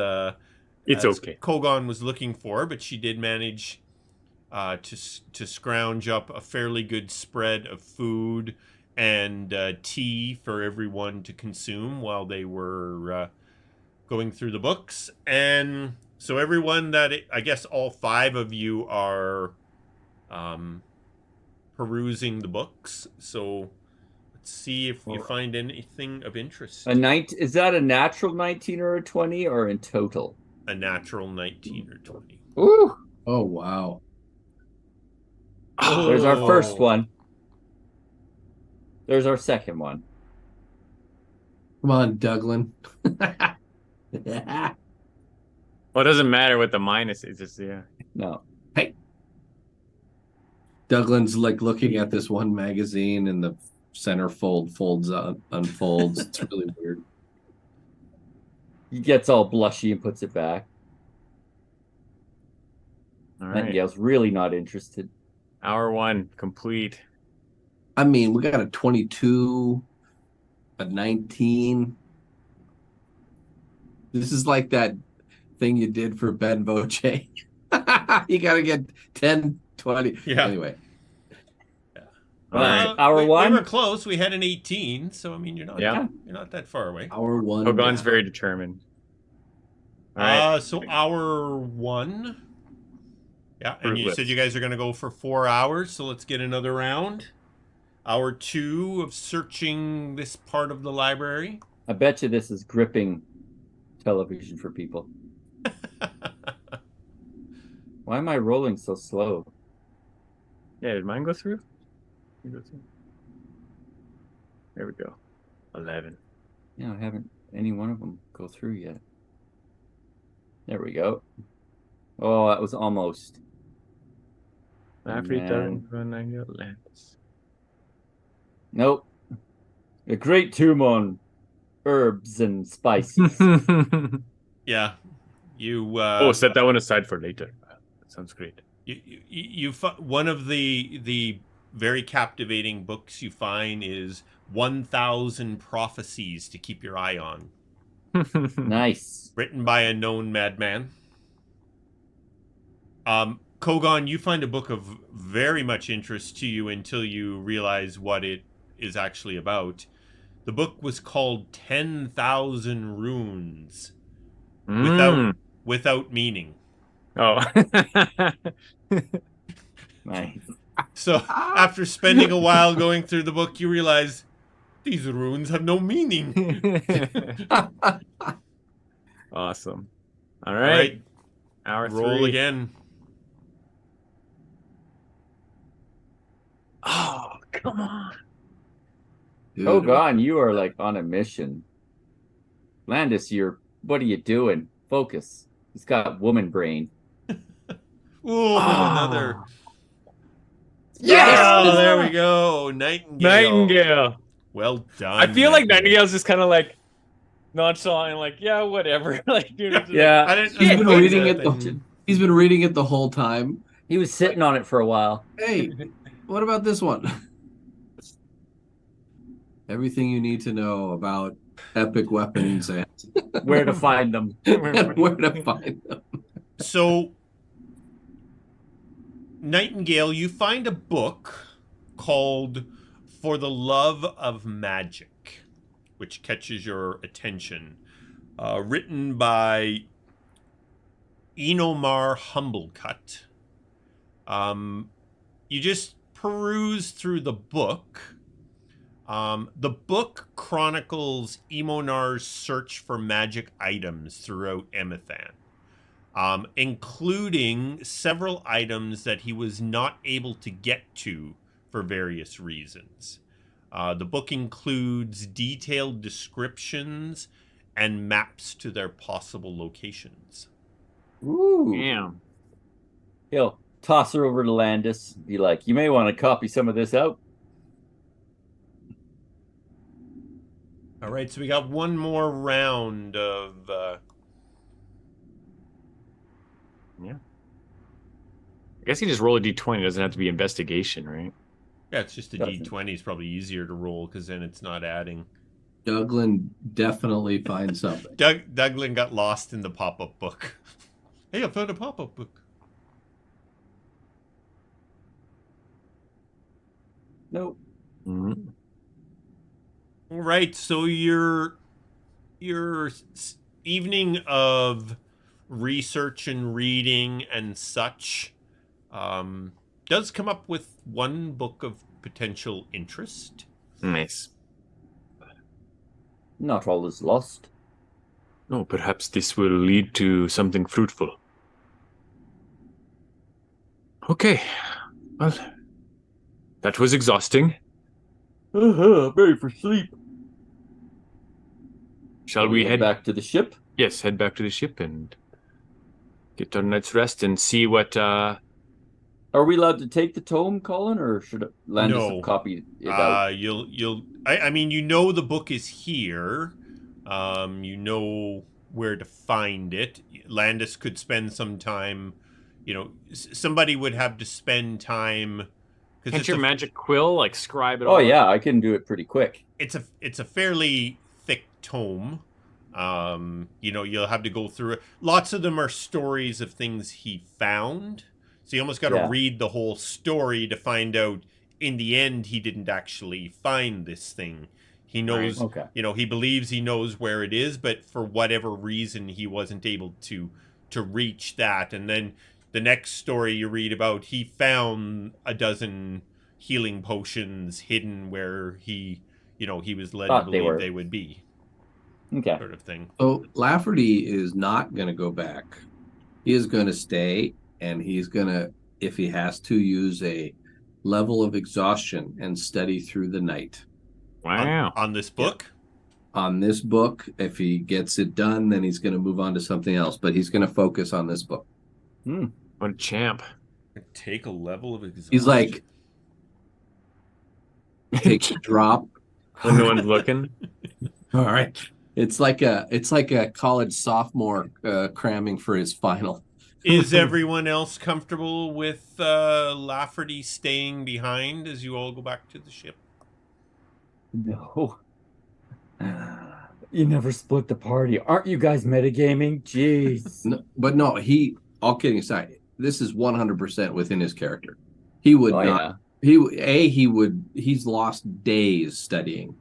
It's okay. Kogaan was looking for, but she did manage to scrounge up a fairly good spread of food and tea for everyone to consume while they were going through the books. And so everyone I guess all 5 of you are perusing the books. So let's see if you find anything of interest. Is that a natural 19 or a 20 or in total? A natural 19 or 20. Ooh. Oh wow. There's our first Oh. one. There's our second one. Come on, Douglan. Well, it doesn't matter what the minus is. It's yeah. No. Hey. Douglan's like looking at this one magazine and the center unfolds. It's really weird. He gets all blushy and puts it back. All right. Nightingale's really not interested. Hour 1 complete. I mean, we got a 22, a 19. This is like that thing you did for Ben Voce. You got to get 10, 20. Yeah. Anyway. All right. Hour we 1. were close. We had an 18, so I mean, you're not that far away. Hour 1. Kogan's very determined. All right. So hour 1. Yeah, and Fruit you list. said you guys are going to go for 4 hours, so let's get another round. Hour 2 of searching this part of the library. I bet you this is gripping television for people. Why am I rolling so slow? Yeah, did mine go through? There we go. 11. Yeah, I haven't any one of them go through yet. There we go. Oh, that was almost. Lafferty, Man. Douglan, Nightingale, Landis. Nope. A great tomb on herbs and spices. Yeah, you. Oh, set that one aside for later. That sounds great. One of the very captivating books you find is 1,000 Prophecies to Keep Your Eye On, Nice. written by a known madman. Kogaan, you find a book of very much interest to you until you realize what it is actually about. The book was called 10,000 Runes, without meaning. Oh. Nice. So after spending a while going through the book, you realize these runes have no meaning. Awesome. All All right. right, Hour roll 3. again. Oh, come on. Dude, Oh, God, you are like on a mission. Landis, what are you doing? Focus. He's got woman brain. Ooh, another. Yes! Oh, there we go. Nightingale. Well done. I feel like Nightingale's just kind of like nonchalant and like, yeah, whatever. Like, dude, it's just Yeah. I didn't. He's been find reading it. anything. He's been reading it the whole time. He was sitting on it for a while. Hey, what about this one? Everything you need to know about epic weapons and Where to find them. where to find them. So, Nightingale, you find a book called For the Love of Magic, which catches your attention. Written by Enomar Humblecut. You just peruse through the book. The book chronicles Emonar's search for magic items throughout Emathan, including several items that he was not able to get to for various reasons. The book includes detailed descriptions and maps to their possible locations. Ooh. damn. He'll toss her over to Landis. Be like, you may want to copy some of this out. All right, so we got one more round of... Yeah. I guess you just roll a d20. It doesn't have to be investigation, right? Yeah, it's just a Doesn't. D20 is probably easier to roll because then it's not adding. Douglan definitely finds something. Douglan got lost in the pop-up book. Hey, I found a pop-up book. Nope. Mm-hmm. All right, so your evening of research and reading and such does come up with one book of potential interest. Nice. Not all is lost. Oh, perhaps this will lead to something fruitful. Okay. Well, that was exhausting. Ready for sleep. Shall we head back to the ship? Yes, head back to the ship and Get a night's rest and see what. Are we allowed to take the tome, Colin, or should Landis have No. copied it out? I mean, you know the book is here. You know where to find it. Landis could spend some time. You know, somebody would have to spend time. Can't your magic quill like scribe it Oh all? yeah, I can do it pretty quick. It's a fairly thick tome. You know, you'll have to go through it. Lots of them are stories of things he found. So you almost got to Yeah. read the whole story to find out in the end he didn't actually find this thing. He knows, Okay. you know, he believes he knows where it is, but for whatever reason he wasn't able to reach that. And then the next story you read about, he found a dozen healing potions hidden where he, you know, he was led to Thought they believe were. they would be, Okay. sort of thing. So Lafferty is not going to go back. He is going to stay, and he's going to, if he has to, use a level of exhaustion and study through the night. Wow. On this book? On this book, if he gets it done, then he's going to move on to something else, but he's going to focus on this book. What a champ. Take a level of exhaustion. He's like, take a drop. When no one's looking. All right. It's like a college sophomore cramming for his final. Is everyone else comfortable with Lafferty staying behind as you all go back to the ship? No. You never split the party. Aren't you guys metagaming? Jeez. No, but no, all kidding aside, this is 100% within his character. He would not. Yeah. He's lost days studying.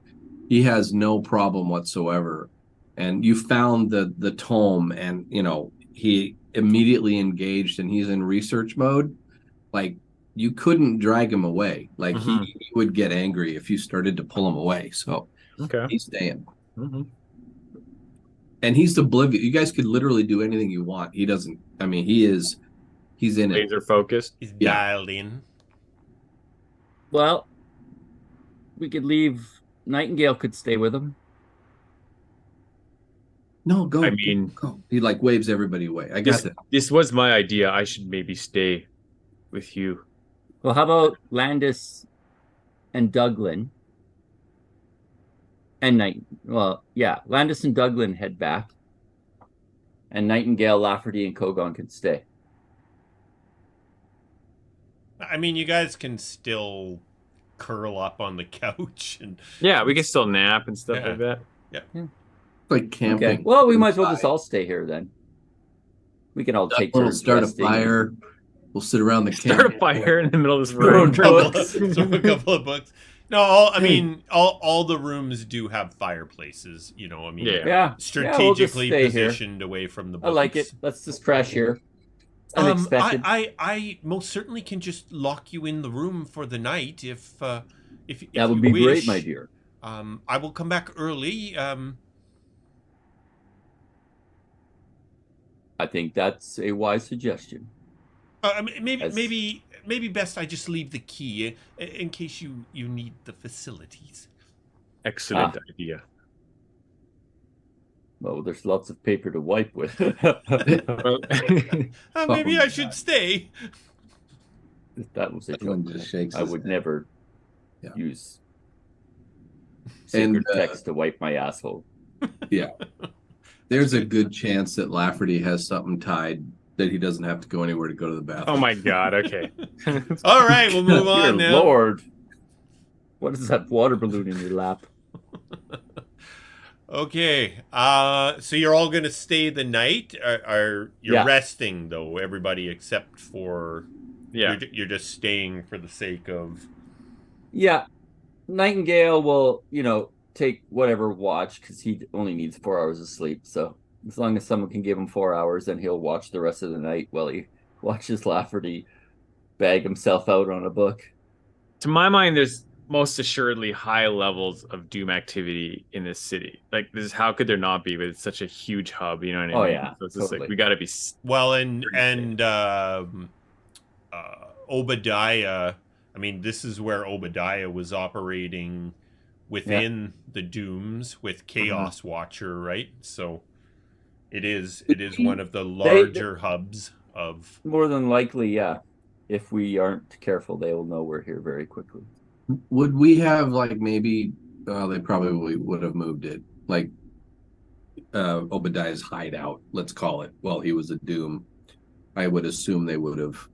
He has no problem whatsoever. And you found the tome, and you know, he immediately engaged, and he's in research mode. Like, you couldn't drag him away. Like, he would get angry if you started to pull him away. So Okay. he's staying. And he's oblivious. You guys could literally do anything you want. He doesn't. I mean, he's in it. Laser focused. He's Yeah. dialed in. Well, we could leave. Nightingale could stay with him. No, go. I mean, go. He like waves everybody away. I got that. This was my idea. I should maybe stay with you. Well, how about Landis and Douglan? And Landis and Douglan head back. And Nightingale, Lafferty, and Kogaan can stay. I mean, you guys can still curl up on the couch and Yeah, we can still nap and stuff Yeah. like that. Like camping. Okay. Well, we might as well just all stay here then. We can all take We'll turns start a resting. fire. We'll sit around the Start a camp. fire in the middle of this Throw room. throw books. a couple of books. No, all the rooms do have fireplaces. You know, I mean, Yeah. Yeah. strategically stay here. positioned away from the books. I like it. Let's just crash here. Unexpected. I most certainly can just lock you in the room for the night if that you would be wish. great, my dear. I will come back early. I think that's a wise suggestion. Maybe best I just leave the key in case you need the facilities. Excellent idea. Well, there's lots of paper to wipe with. Well, Maybe I should stay. If that was a Everyone joke, just shakes I his would head. never Yeah. use And, sacred text to wipe my asshole. Yeah. There's a good chance that Lafferty has something tied that he doesn't have to go anywhere to go to the bathroom. oh my god, okay. All right, we'll move on Dear now. Lord. What is that water balloon in your lap? Okay, so you're all gonna stay the night? Are you're Yeah. resting though? Everybody except for Yeah. you're just staying for the sake of. Yeah. Nightingale will, take whatever watch because he only needs 4 hours of sleep. So as long as someone can give him 4 hours, then he'll watch the rest of the night while he watches Lafferty bag himself out on a book. To my mind, there's most assuredly high levels of doom activity in this city. Like, how could there not be? But it's such a huge hub, you know what I mean? Oh, yeah, So it's just totally. like we got to be. Well, and Pretty Obadiah. I mean, this is where Obadiah was operating within the Dooms with Chaos Watcher, right? So It is one of the They- larger hubs of. More than likely, yeah. If we aren't careful, they will know we're here very quickly. Would we have like maybe they probably would have moved it like Obadiah's hideout, let's call it, while he was a Doom. I would assume they would have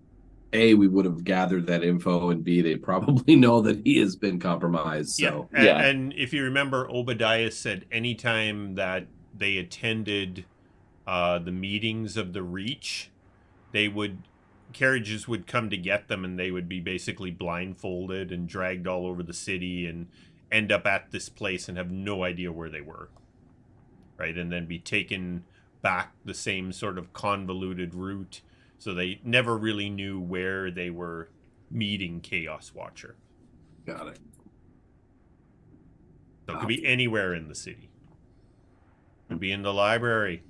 we would have gathered that info, and B, they probably know that he has been compromised. So And if you remember, Obadiah said anytime that they attended the meetings of the Reach, carriages would come to get them, and they would be basically blindfolded and dragged all over the city and end up at this place and have no idea where they were. Right? And then be taken back the same sort of convoluted route. So they never really knew where they were meeting Chaos Watcher. got it. So it could be anywhere in the city. It could be in the library.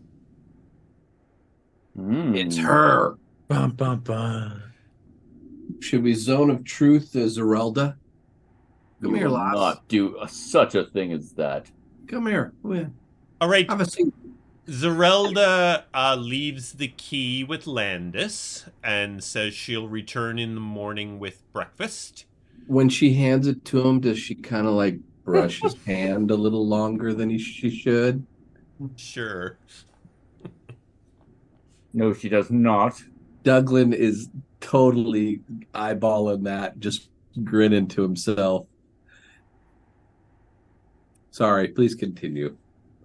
It's her. Bum, bum, bum. Should we Zone of Truth as Zerelda? Come here, will lass. not do such a thing as that. Come here. All right. Have a seat. Zerelda leaves the key with Landis and says she'll return in the morning with breakfast. When she hands it to him, does she kind of like brush his hand a little longer than she should? Sure. No, she does not. Douglan is totally eyeballing that, just grinning to himself. Sorry, please continue.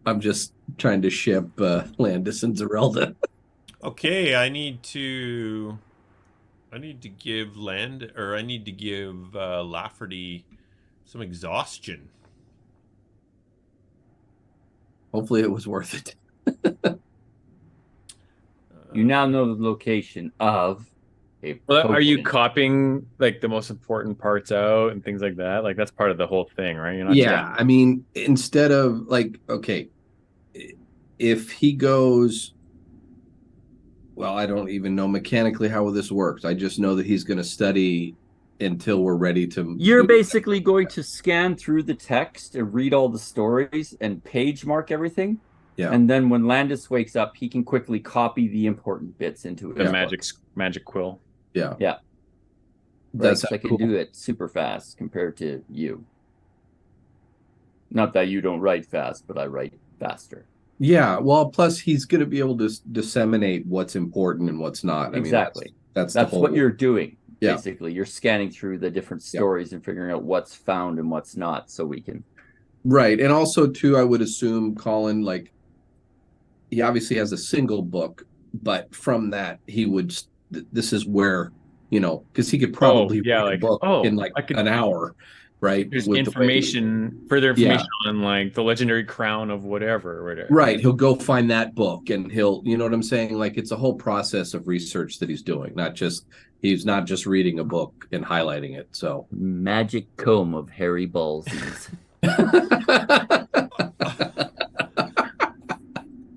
I'm just trying to ship Landis and Zerelda. Okay, I need to give Lafferty some exhaustion. Hopefully it was worth it. You now know the location of a Well, are you potion. copying like the most important parts out and things like that? Like that's part of the whole thing, right? You're not Yeah, I mean, instead of like, okay, if he goes, well, I don't even know mechanically how this works. I just know that he's going to study until we're ready to. You're basically going to scan through the text and read all the stories and page mark everything. Yeah. And then when Landis wakes up, he can quickly copy the important bits into the his magic quill. Yeah. Yeah. That's I can cool. do it super fast compared to you. Not that you don't write fast, but I write faster. Yeah, well, plus he's going to be able to disseminate what's important and what's not. Exactly. I mean, that's what you're doing. Yeah. Basically, you're scanning through the different stories and figuring out what's found and what's not, so we can. Right, and also too, I would assume Colin, like, he obviously has a single book, but from that he would. This is where, because he could probably read a book in an hour. Right. There's further information on like the legendary crown of whatever. Right. He'll go find that book and he'll, you know what I'm saying? Like it's a whole process of research that he's doing, he's not just reading a book and highlighting it. So magic comb of hairy ballsies.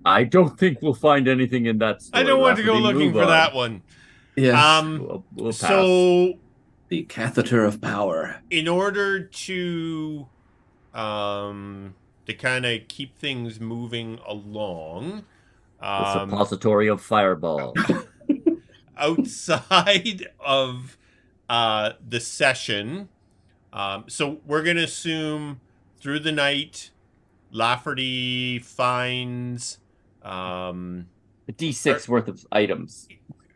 I don't think we'll find anything in that story. I don't want to go looking for that one. Yes. We'll pass. So the catheter of power. In order to kind of keep things moving along, the suppository of fireball. outside of the session, so we're gonna assume through the night, Lafferty finds a D6 worth of items.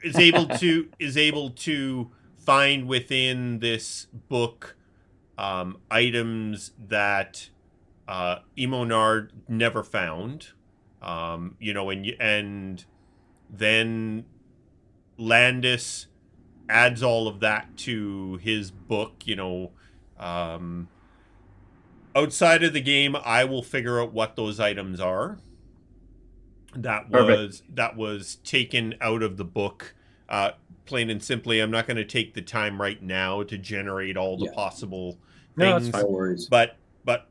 is able to find within this book items that Emonard never found, and then Landis adds all of that to his book. Outside of the game, I will figure out what those items are. That was taken out of the book. Plain and simply, I'm not going to take the time right now to generate all the possible things. No worries. But what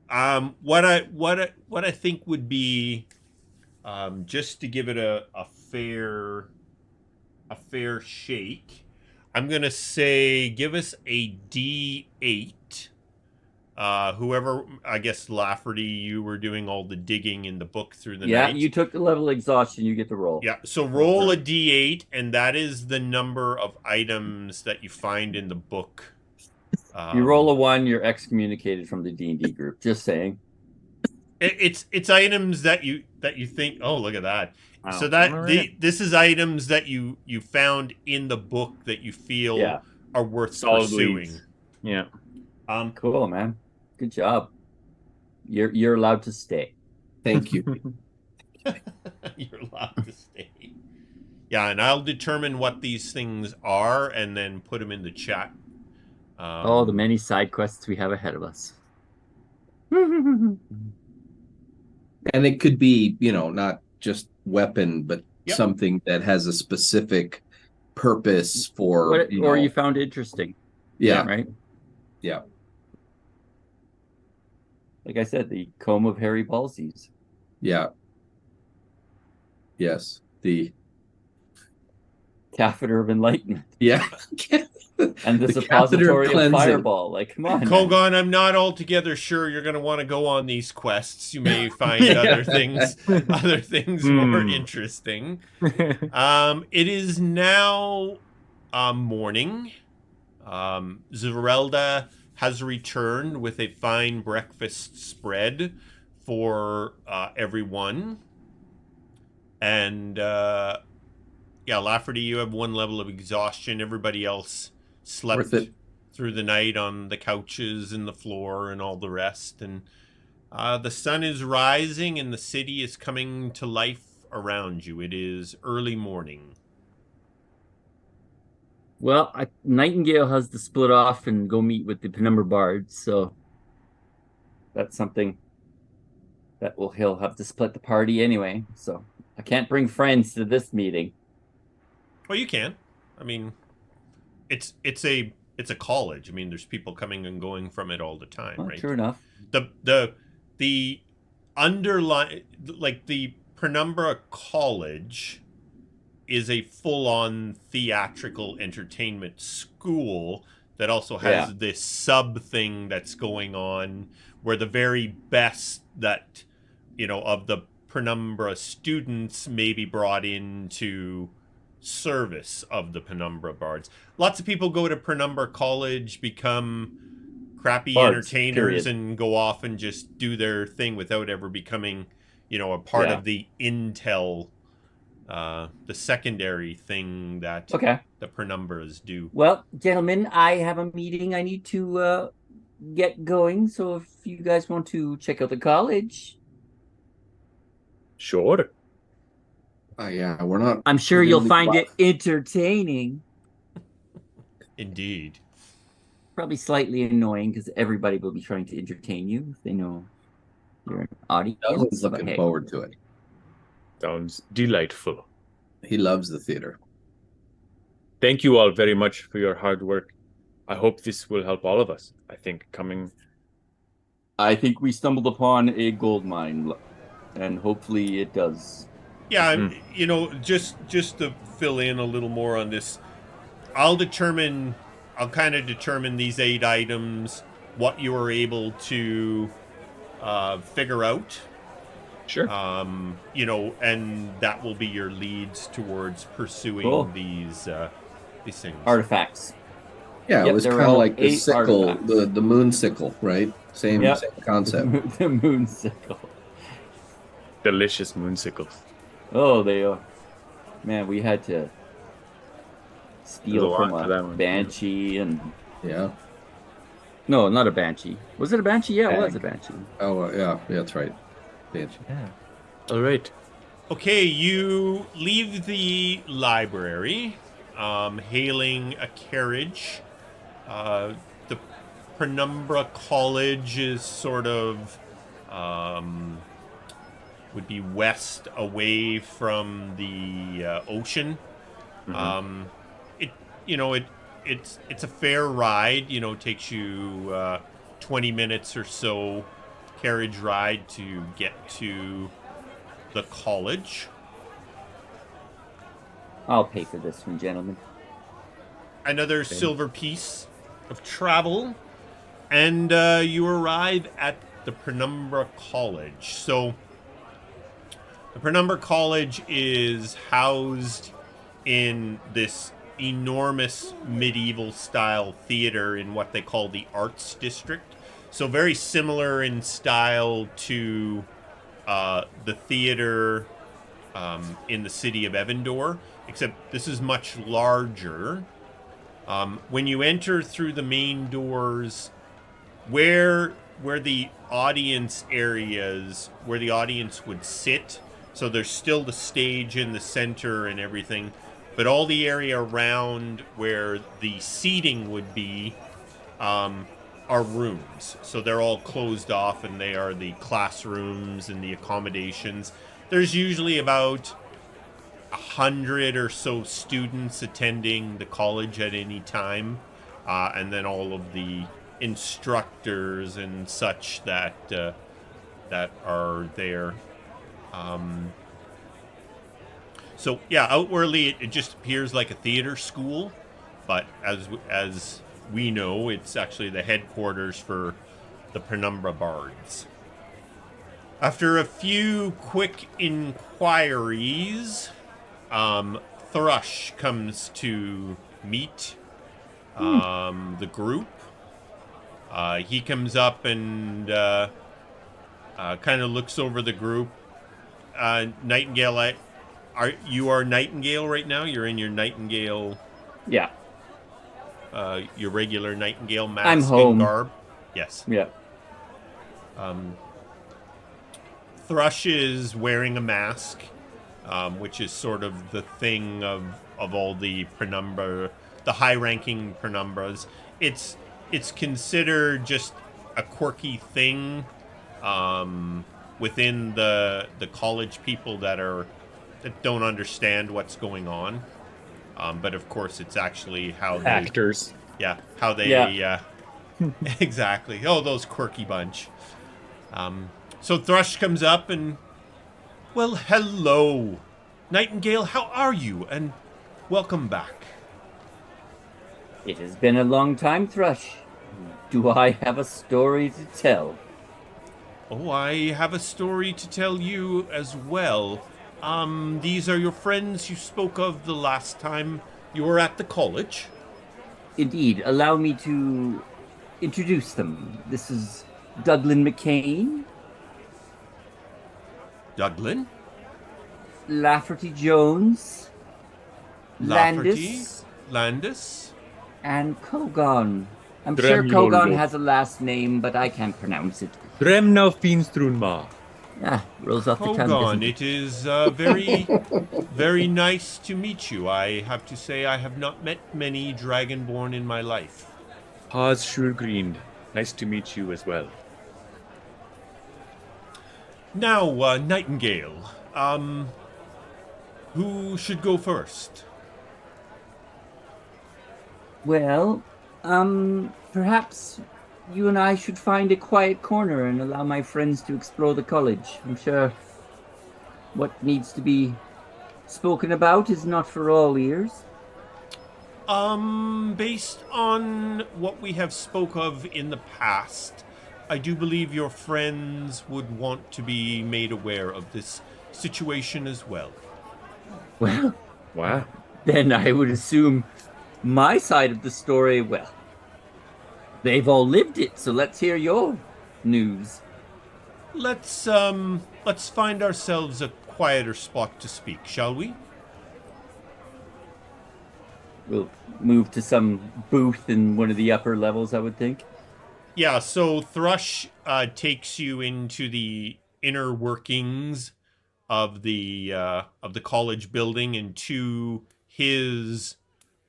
I think would be just to give it a fair shake, I'm going to say give us a D8 Whoever, I guess Lafferty, you were doing all the digging in the book through the Yeah, night. you took the level of exhaustion. You get to roll. Yeah, so roll a d8, and that is the number of items that you find in the book. If you roll a 1, you're excommunicated from the D&D group. Just saying. It's items that you think, oh, look at that. Wow. So that All right. this is items that you found in the book that you feel Yeah. are worth Solid pursuing. leads. Yeah. Cool, man. Good job. You're allowed to stay. Thank you. You're allowed to stay. Yeah, and I'll determine what these things are and then put them in the chat. The many side quests we have ahead of us. And it could be, not just weapon, but Yep. something that has a specific purpose for, or you found interesting. yeah, Right? yeah. Like I said, the comb of hairy ballsies. Yeah. Yes. The Catheter of enlightenment. yeah. And the The catheter of suppository of cleansing. fireball. Like, come on. man. Kogaan, I'm not altogether sure you're going to want to go on these quests. You may find other things more interesting. It is now morning. Zerelda has returned with a fine breakfast spread for everyone. And Lafferty, you have 1 level of exhaustion. Everybody else slept Worth it. through the night on the couches and the floor and all the rest. And the sun is rising and the city is coming to life around you. It is early morning. Well, Nightingale has to split off and go meet with the Penumbra Bards, so that's something that he'll have to split the party anyway. So I can't bring friends to this meeting. Well, you can. I mean, it's a college. I mean, there's people coming and going from it all the time, Well, right? true enough. The underline, like the Penumbra College is a full-on theatrical entertainment school that also has this sub thing that's going on where the very best that of the Penumbra students may be brought into service of the Penumbra Bards. Lots of people go to Penumbra College, become crappy Bards, entertainers, period. and go off and just do their thing without ever becoming, a part of the intel, the secondary thing that the Penumbras do. Well, gentlemen, I have a meeting I need to get going. So if you guys want to check out the college, Sure. Yeah, we're not. I'm sure you'll find it entertaining. Indeed. Probably slightly annoying because everybody will be trying to entertain you if they know you're an audience. Douglan's but looking hey. forward to it. Sounds delightful. He loves the theater. Thank you all very much for your hard work. I hope this will help all of us. I think we stumbled upon a gold mine, and hopefully it does. Yeah, and just to fill in a little more on this, I'll kind of determine these 8 items, what you are able to figure out. Sure. And that will be your leads towards pursuing these things. Artifacts. Yeah, it was kind of like the 8 sickle, artifacts. the moon sickle, right? Same concept. The moon sickle. Delicious moonsicles. Oh, they are. Man, we had to steal from a banshee and no, not a banshee. Was it a banshee? Yeah, it was a banshee. Oh, yeah, that's right. Banshee. Yeah. All right. Okay, you leave the library, hailing a carriage. The Penumbra College is sort of would be west away from the ocean. Mm-hmm. It's a fair ride. Takes you 20 minutes or so carriage ride to get to the college. I'll pay for this one, gentlemen. Another silver piece of travel. And you arrive at the Penumbra College. So the Penumbra College is housed in this enormous medieval style theater in what they call the Arts District. So very similar in style to the theater in the city of Evandor, except this is much larger. When you enter through the main doors, where the audience areas, where the audience would sit, so there's still the stage in the center and everything, but all the area around where the seating would be are rooms. So they're all closed off, and they are the classrooms and the accommodations. There's usually about 100 or so students attending the college at any time, and then all of the instructors and such that are there. So yeah, outwardly it just appears like a theater school, but as we know, it's actually the headquarters for the Penumbra Bards. After a few quick inquiries, Thrush comes to meet the group. He comes up and kind of looks over the group. Nightingale, you are Nightingale right now? You're in your Nightingale... Yeah. Your regular Nightingale mask I'm home. and garb? Yes. Yeah. Thrush is wearing a mask, which is sort of the thing of all the Penumbra, the high-ranking Penumbras. It's considered just a quirky thing within the college people that don't understand what's going on. But of course, it's actually how they Actors. Yeah, how they Yeah. exactly. Oh, those quirky bunch. So Thrush comes up and, well, hello, Nightingale. How are you? And welcome back. It has been a long time, Thrush. Do I have a story to tell? Oh, I have a story to tell you as well. These are your friends you spoke of the last time you were at the college. Indeed, allow me to introduce them. This is Douglan McKayne, Douglan, Lafferty Jones, Lafferty, Landis, Landis. and Kogaan. I'm sure Kogaan has a last name, but I can't pronounce it. Dremnaufinstrunmah. Ah, rolls off the tongue. Kogaan, doesn't it? it is very, very nice to meet you. I have to say I have not met many Dragonborn in my life. Paz Shurgrind. Nice to meet you as well. Now, Nightingale, who should go first? Well, perhaps you and I should find a quiet corner and allow my friends to explore the college. I'm sure what needs to be spoken about is not for all ears. Based on what we have spoke of in the past, I do believe your friends would want to be made aware of this situation as well. Well, Wow. then I would assume my side of the story, well, they've all lived it, so let's hear your news. Let's find ourselves a quieter spot to speak, shall we? We'll move to some booth in one of the upper levels, I would think. Yeah, so Thrush takes you into the inner workings of the college building and to his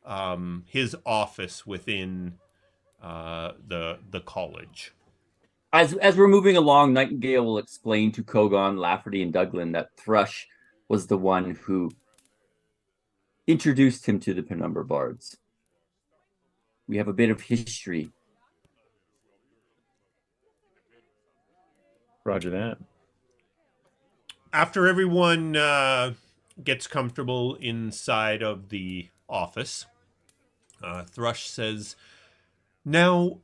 office within the college. As we're moving along, Nightingale will explain to Kogaan, Lafferty, and Douglan that Thrush was the one who introduced him to the Penumbra Bards. We have a bit of history. Roger that. After everyone gets comfortable inside of the office, Thrush says, "Now,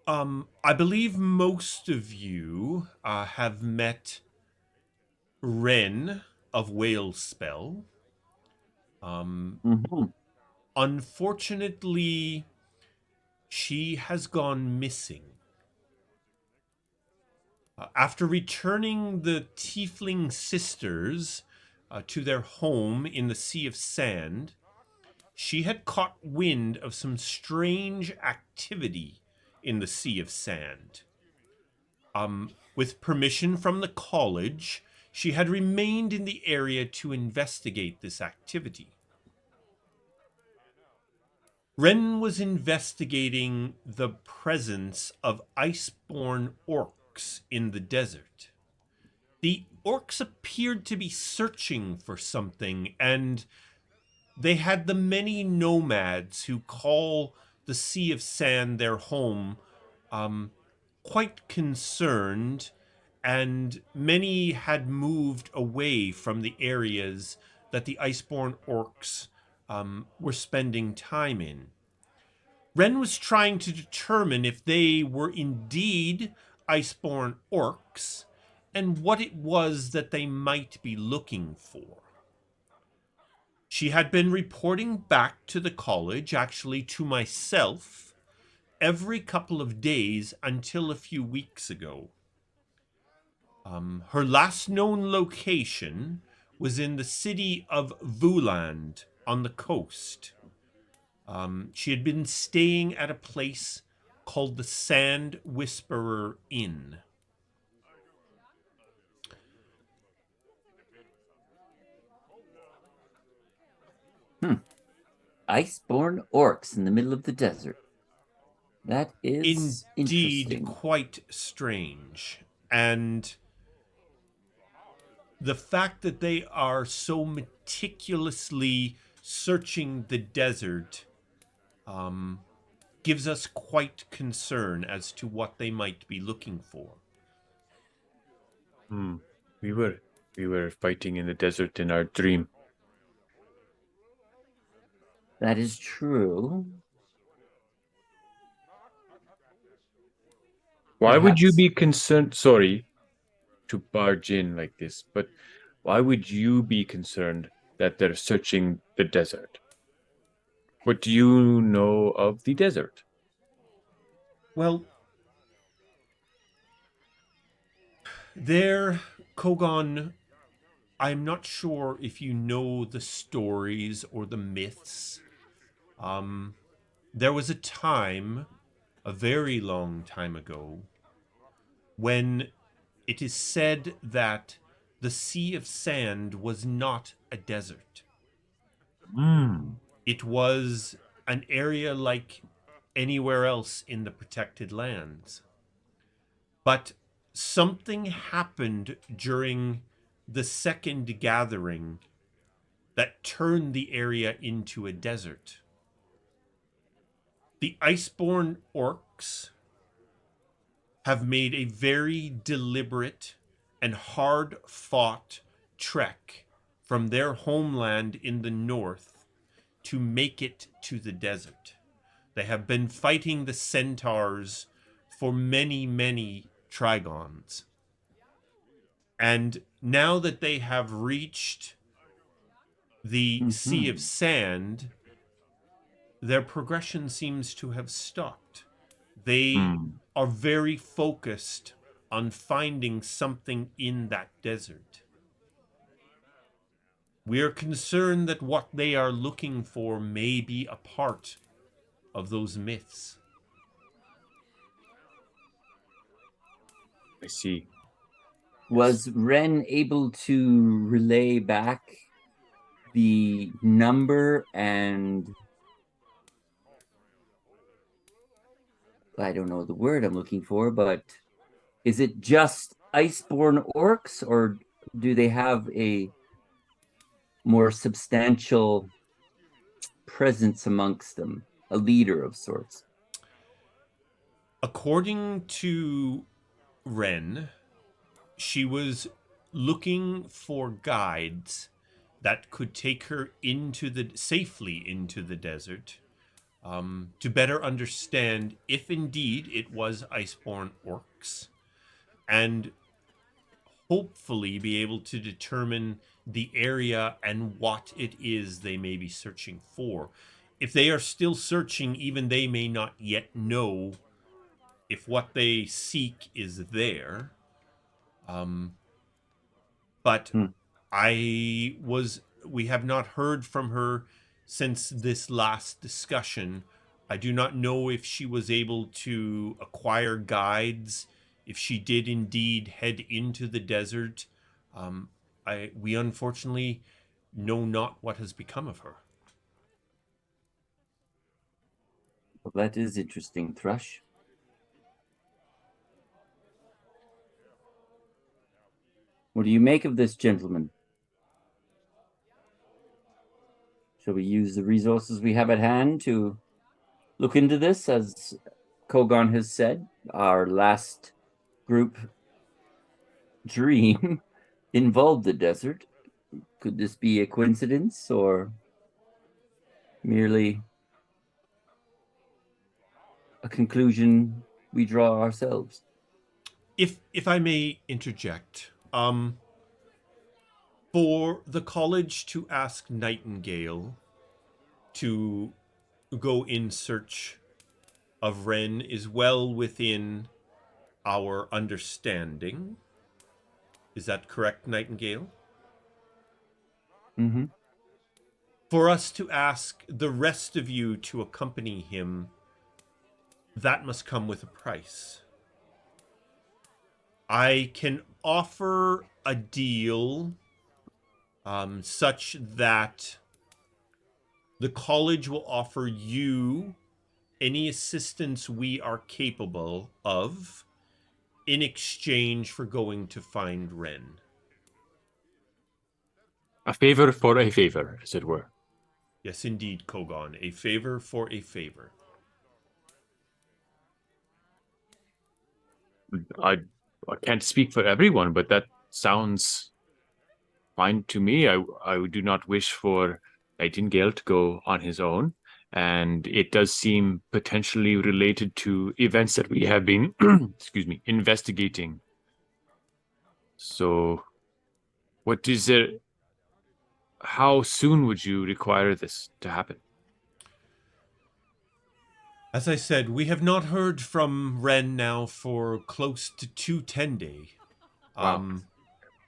I believe most of you have met Wren of Whalespell. Mhm. Unfortunately, she has gone missing. After returning the Tiefling sisters to their home in the Sea of Sand, she had caught wind of some strange activity in the Sea of Sand. With permission from the college, she had remained in the area to investigate this activity. Wren was investigating the presence of iceborne orcs in the desert. The orcs appeared to be searching for something, and they had the many nomads who call the Sea of Sand their home quite concerned, and many had moved away from the areas that the iceborne orcs were spending time in. Wren was trying to determine if they were indeed iceborne orcs and what it was that they might be looking for. She had been reporting back to the college, actually to myself, every couple of days until a few weeks ago. Her last known location was in the city of Vuland on the coast. She had been staying at a place called the Sand Whisperer Inn. Iceborne orcs in the middle of the desert. That is Indeed, interesting. quite strange. And the fact that they are so meticulously searching the desert gives us quite concern as to what they might be looking for. We were fighting in the desert in our dream. That is true. Why would you Perhaps- be concerned? Sorry to barge in like this, but why would you be concerned that they're searching the desert? What do you know of the desert? Well, there, Kogaan, I'm not sure if you know the stories or the myths. There was a time, a very long time ago, when it is said that the Sea of Sand was not a desert. It was an area like anywhere else in the protected lands. But something happened during the second gathering that turned the area into a desert. The iceborne orcs have made a very deliberate and hard fought trek from their homeland in the north to make it to the desert. They have been fighting the centaurs for many, many Trigons. And now that they have reached the Sea of Sand, their progression seems to have stopped. They are very focused on finding something in that desert. We are concerned that what they are looking for may be a part of those myths. I see. Was Ren able to relay back the number and I don't know the word I'm looking for, but is it just iceborne orcs or do they have a more substantial presence amongst them, a leader of sorts? According to Ren, she was looking for guides that could take her safely into the desert, to better understand if indeed it was iceborne orcs, and hopefully be able to determine the area and what it is they may be searching for. If they are still searching, even they may not yet know if what they seek is there. But Hmm. we have not heard from her since this last discussion. I do not know if she was able to acquire guides, if she did indeed head into the desert. We unfortunately know not what has become of her. Well, that is interesting, Thrush. What do you make of this, gentleman? Shall we use the resources we have at hand to look into this? As Kogaan has said, our last group dream involved the desert. Could this be a coincidence or merely a conclusion we draw ourselves? If I may interject, for the college to ask Nightingale to go in search of Wren is well within our understanding. Is that correct, Nightingale? Mm-hmm. For us to ask the rest of you to accompany him, that must come with a price. I can offer a deal such that the college will offer you any assistance we are capable of in exchange for going to find Wren. A favor for a favor, as it were. Yes, indeed, Kogaan. A favor for a favor. I can't speak for everyone, but that sounds fine to me. I do not wish for Nightingale to go on his own, and it does seem potentially related to events that we have been, investigating. So, what is it? How soon would you require this to happen? As I said, we have not heard from Wren now for close to 2 10 days. Wow.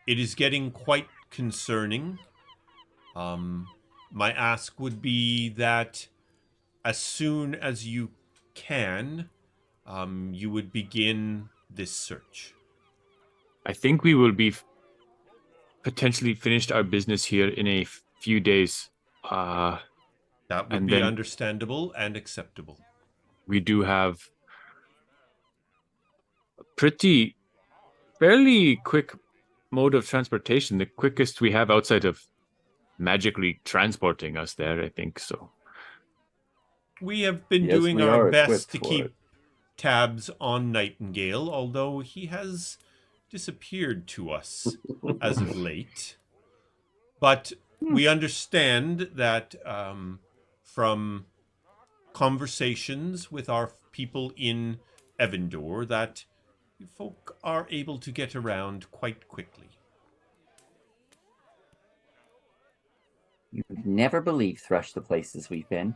It is getting quite concerning. My ask would be that as soon as you can, you would begin this search. I think we will be potentially finished our business here in a few days. That would And be then understandable and acceptable. we do have a fairly quick mode of transportation, the quickest we have outside of magically transporting us there, I think so. We have been Yes, doing we our are best equipped to for keep it. tabs on Nightingale, although he has disappeared to us as of late. But we understand that from conversations with our people in Evandor that folk are able to get around quite quickly. You'd never believe, Thrush, the places we've been.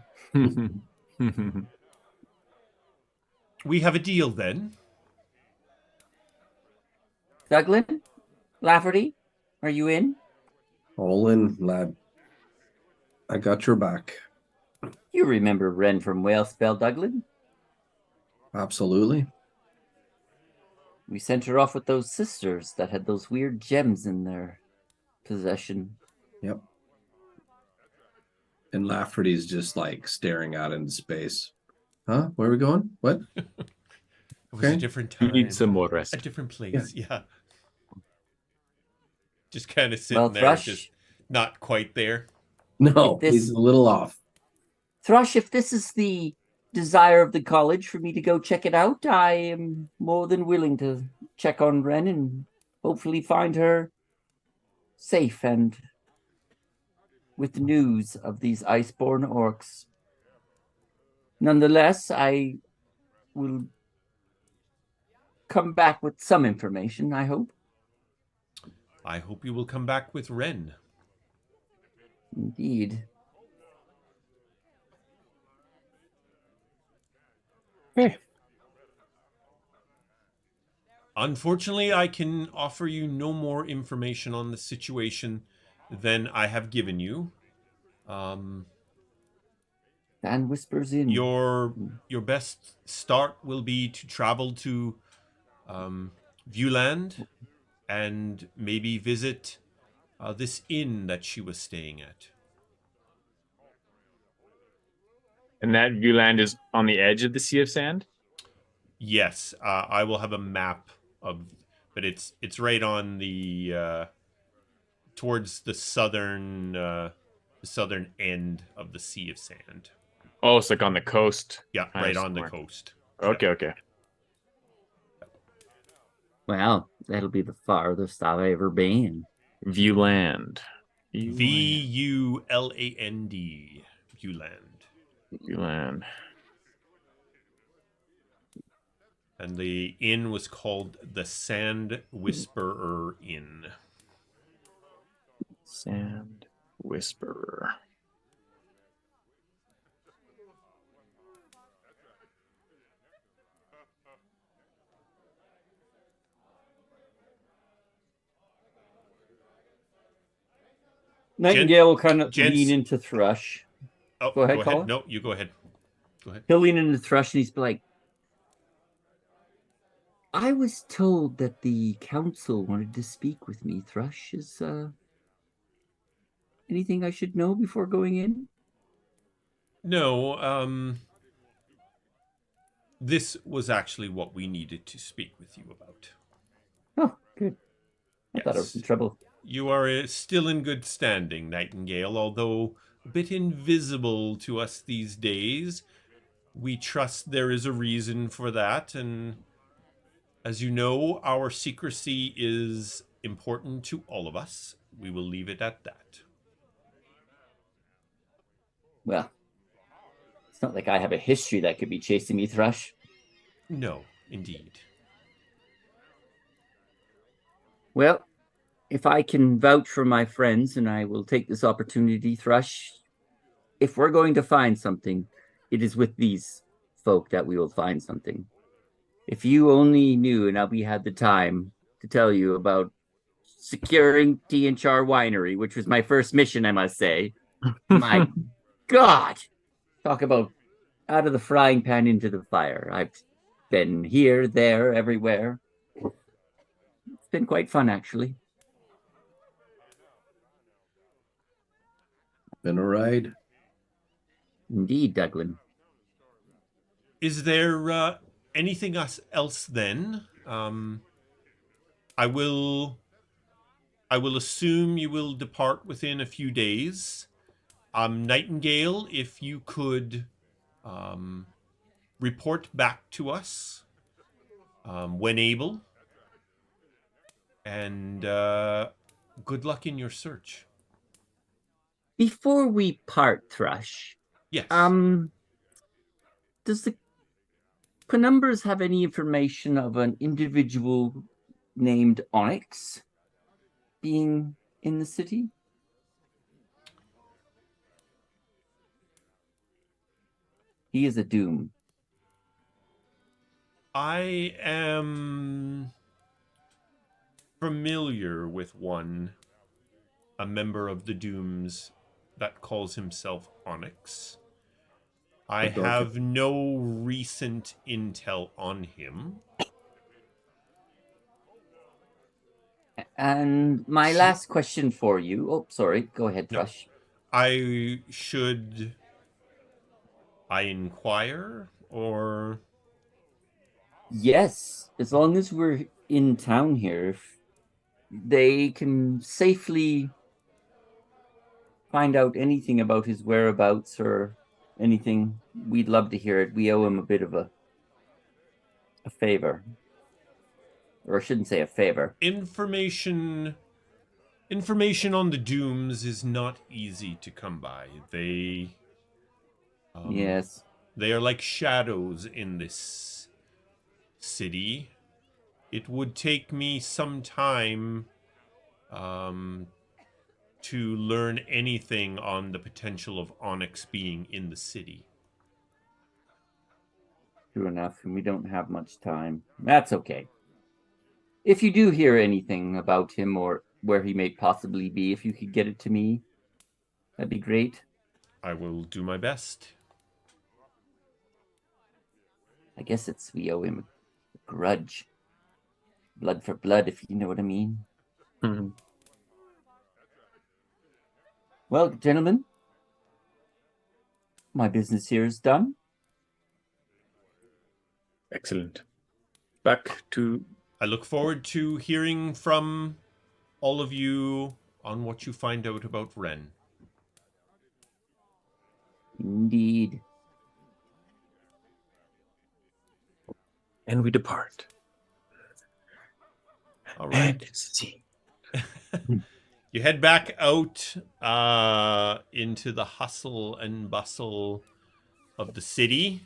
We have a deal then. Douglan? Lafferty? Are you in? All in, lad. I got your back. You remember Wren from Whalespell, Douglan? Absolutely. We sent her off with those sisters that had those weird gems in their possession. Yep. And Lafferty's just like staring out into space. Huh? Where are we going? What? It was a Okay. different You time. need some more A rest. different place, yeah. Just kind of sitting Well, there, Thrush, just not quite there. No, If this- he's a little off. Thrush, if this is the desire of the college for me to go check it out, I am more than willing to check on Wren and hopefully find her safe and with news of these iceborne orcs. Nonetheless, I will come back with some information, I hope. I hope you will come back with Ren. Indeed. Okay. Unfortunately, I can offer you no more information on the situation than I have given you. Dan whispers in. Your best start will be to travel to Viewland and maybe visit this inn that she was staying at. And that Viewland is on the edge of the Sea of Sand? Yes, I will have a map of, but it's right on the towards the southern end of the Sea of Sand. Oh, it's like on the coast. Yeah, Kind right of on the somewhere. coast. Okay, okay. Well, that'll be the farthest I've ever been. Viewland. Viewland. Viewland. Viewland. And the inn was called the Sand Whisperer Inn. Sand Whisperer. Nightingale will kind of gents- lean into Thrush. Oh, Go ahead, Colin. No, you go ahead. Go ahead. He'll lean into Thrush and he's like, I was told that the council wanted to speak with me. Thrush, is anything I should know before going in? No, this was actually what we needed to speak with you about. Oh, good. I thought I was in trouble. You are still in good standing, Nightingale, although a bit invisible to us these days. We trust there is a reason for that, and as you know, our secrecy is important to all of us. We will leave it at that. Well, it's not like I have a history that could be chasing me, Thrush. No, indeed. Well, if I can vouch for my friends, and I will take this opportunity, Thrush, if we're going to find something, it is with these folk that we will find something. If you only knew, and we had the time to tell you about securing Tionchar Winery, which was my first mission, I must say. My God! Talk about out of the frying pan into the fire. I've been here, there, everywhere. It's been quite fun, actually. Been a ride. Indeed, Douglan. Is there anything else then? I will assume you will depart within a few days. Nightingale, if you could report back to us when able. And good luck in your search. Before we part, Thrush, Yes. does the Penumbras have any information of an individual named Onyx being in the city? He is a doom. I am familiar with one, a member of the Dooms that calls himself Onyx. I have no recent intel on him. And my last question for you. Oh, sorry. Go ahead, No. Thrush. I inquire, or Yes, as long as we're in town here, if they can safely find out anything about his whereabouts or anything, we'd love to hear it. We owe him a bit of a favor. Or I shouldn't say a favor. information on the Dooms is not easy to come by. They Yes. They are like shadows in this city. It would take me some time to learn anything on the potential of Onyx being in the city. True enough, and we don't have much time. That's okay. If you do hear anything about him or where he may possibly be, if you could get it to me, that'd be great. I will do my best. I guess we owe him a grudge. Blood for blood, if you know what I mean. Well, gentlemen, my business here is done. Excellent. Back to... I look forward to hearing from all of you on what you find out about Ren. Indeed. And we depart. All right. And see. You head back out into the hustle and bustle of the city.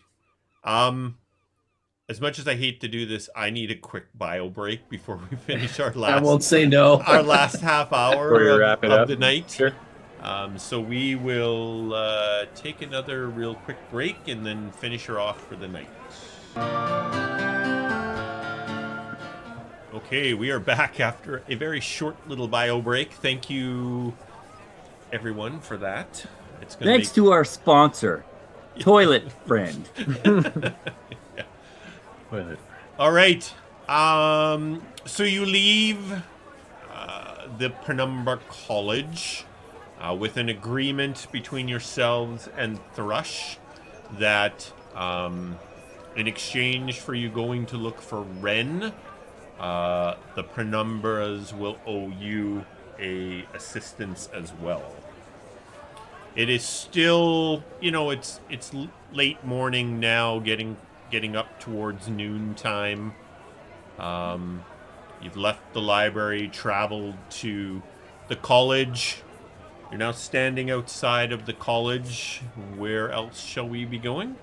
As much as I hate to do this, I need a quick bio break before we finish our I won't last say no. our last half hour Before you wrap it of up. the night. Sure. So we will take another real quick break and then finish her off for the night. Okay, we are back after a very short little bio break. Thank you, everyone, for that. It's gonna Thanks to our sponsor, Toilet Friend. Toilet. All right. So you leave the Penumbra College with an agreement between yourselves and Thrush that in exchange for you going to look for Ren, the Penumbras will owe you a assistance as well. It is still, it's late morning now, getting up towards noontime. You've left the library, traveled to the college. You're now standing outside of the college. Where else shall we be going?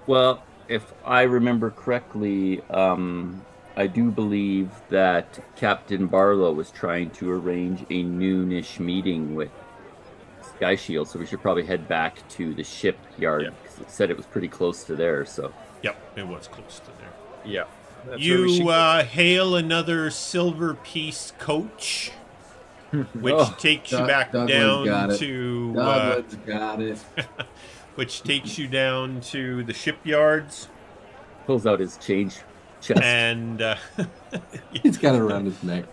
Well, if I remember correctly, I do believe that Captain Barlow was trying to arrange a noonish meeting with Skyshield, so we should probably head back to the shipyard because it said it was pretty close to there. So, Yep, it was close to there. Yeah. That's where we You should go. hail another silver piece coach, which Oh, takes you back Douglan's got down it. to Douglan's got it. which takes you down to the shipyards, pulls out his change chest. and He's got it around his neck.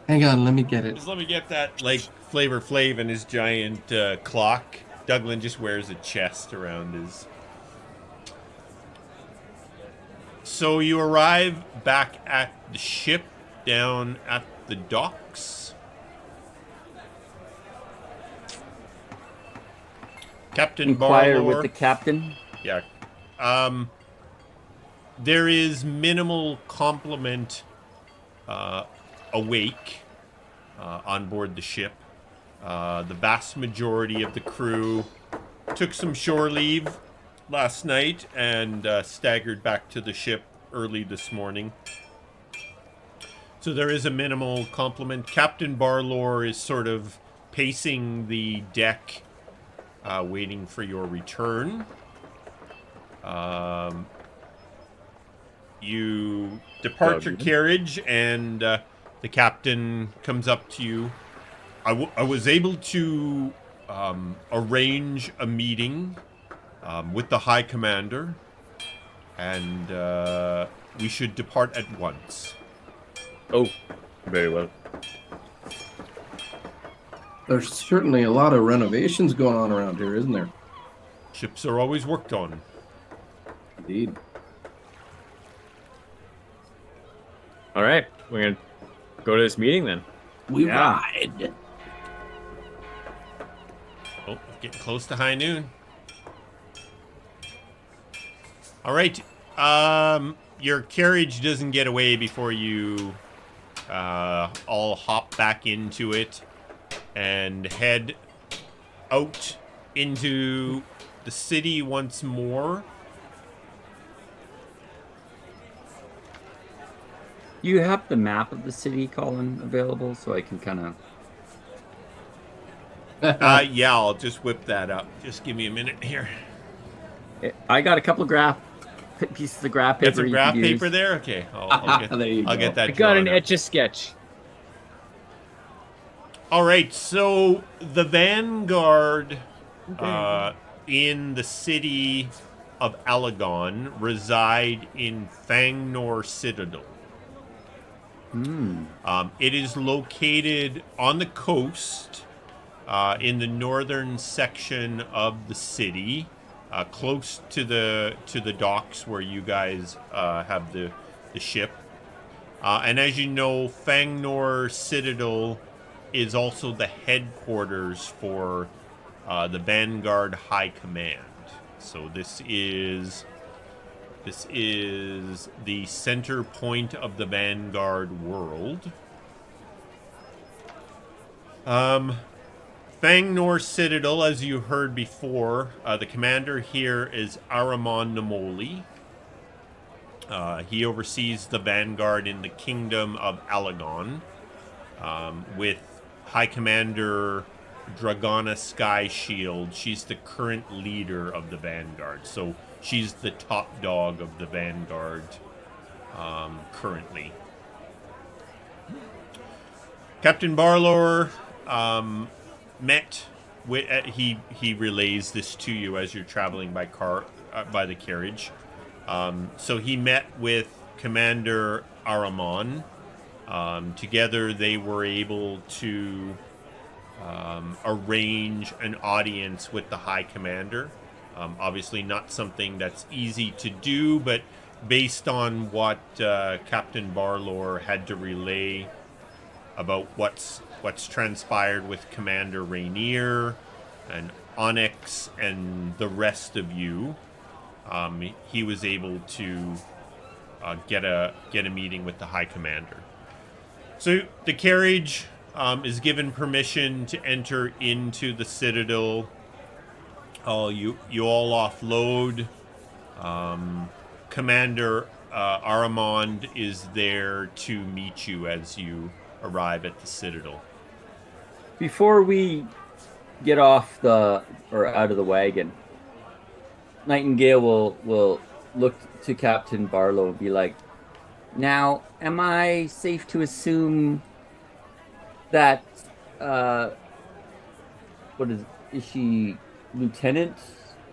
Hang on, let me get it. just let me get that, like Flavor Flav and his giant clock. Douglan just wears a chest around his. So you arrive back at the ship down at the docks. Captain Inquire Barlow. with the captain. Yeah. There is minimal complement awake on board the ship. The vast majority of the crew took some shore leave last night and staggered back to the ship early this morning. So there is a minimal complement. Captain Barlow is sort of pacing the deck, waiting for your return. You depart your carriage, and the captain comes up to you. I was able to arrange a meeting with the High Commander, and we should depart at once. Oh, very well. There's certainly a lot of renovations going on around here, isn't there? Ships are always worked on. Indeed. All right, we're gonna go to this meeting then. We Yeah. ride. Oh, getting close to high noon. All right. Your carriage doesn't get away before you all hop back into it and head out into the city once more. Do you have the map of the city, Colin, available so I can kind of... Yeah, I'll just whip that up. Just give me a minute here. I got a couple of pieces of graph paper Got some you graph could paper use. there? Okay, I'll get, There you I'll go. get that I got an drawn up. Etch-a-Sketch. All right, so the Vanguard in the city of Alagon reside in Fangnor Citadel. It is located on the coast in the northern section of the city, close to the docks where you guys have the ship. And as you know, Fangnor Citadel is also the headquarters for the Vanguard High Command. So this is the center point of the Vanguard world. Fangnor Citadel, as you heard before, the commander here is Aramon Namoli. He oversees the Vanguard in the Kingdom of Alagon, with High Commander Dragana Skyshield. She's the current leader of the Vanguard, so she's the top dog of the Vanguard currently. Captain Barlower met with he relays this to you as you're traveling by car by the carriage. So he met with Commander Aramon. Together they were able to arrange an audience with the High Commander. Obviously not something that's easy to do, but based on what Captain Barlower had to relay about what's transpired with Commander Rainier and Onyx and the rest of you, he was able to get a meeting with the High Commander. So the carriage is given permission to enter into the Citadel. You all offload. Commander Aramond is there to meet you as you arrive at the Citadel. Before we get off or out of the wagon, Nightingale will look to Captain Barlow and be like, "Now, am I safe to assume that what is she, Lieutenant?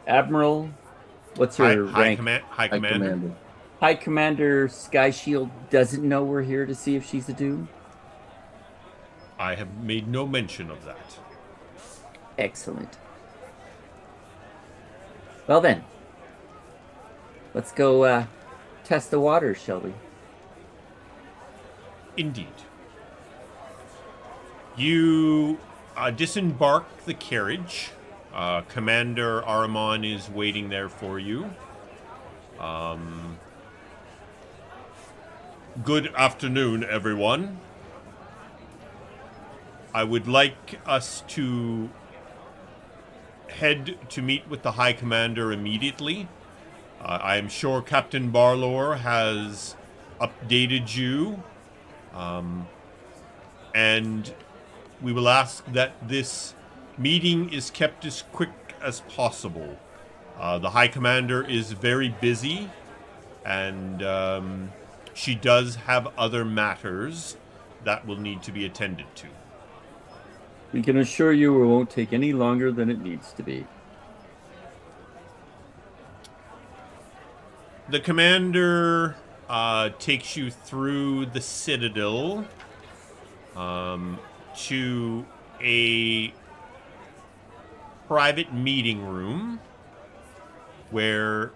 Admiral? What's her rank? High Commander. High Commander Skyshield doesn't know we're here to see if she's a Doom? I have made no mention of that. Excellent. Well then, let's go test the waters, shall we? Indeed. You disembark the carriage. Commander Aramon is waiting there for you. Good afternoon, everyone. I would like us to head to meet with the High Commander immediately. I am sure Captain Barlower has updated you. And we will ask that this meeting is kept as quick as possible. The High Commander is very busy, and she does have other matters that will need to be attended to. We can assure you it won't take any longer than it needs to be. The commander takes you through the Citadel to a private meeting room where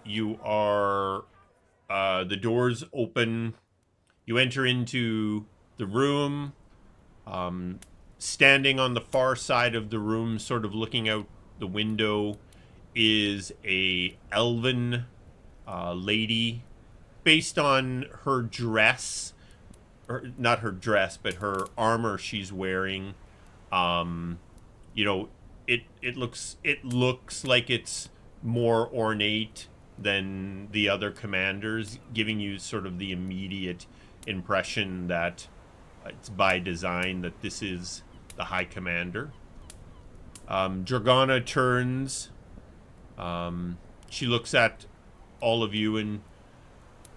you are, the doors open. You enter into the room. Standing on the far side of the room, sort of looking out the window, is a Elven lady. Based on her dress, or not her dress, but her armor she's wearing, it looks like it's more ornate than the other commanders, giving you sort of the immediate impression that it's by design that this is the High Commander. Dragana turns. She looks at all of you and,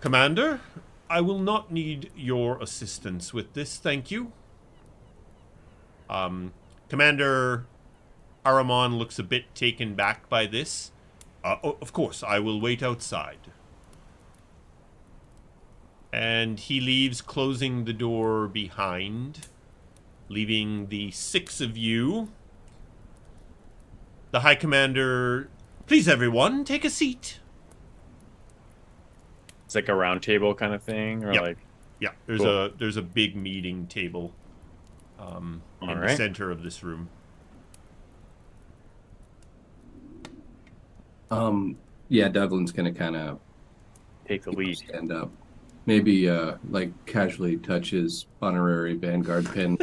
Commander, I will not need your assistance with this, thank you. Commander Aramon looks a bit taken back by this. Of course, I will wait outside. And he leaves, closing the door behind, leaving the 6 of you. The High Commander, please everyone, take a seat. It's like a round table kind of thing, or Yep. like Yeah, there's a big meeting table in the right. center of this room. Yeah, Douglan's gonna kind of take the lead. stand up. Maybe like casually touch his honorary Vanguard pin.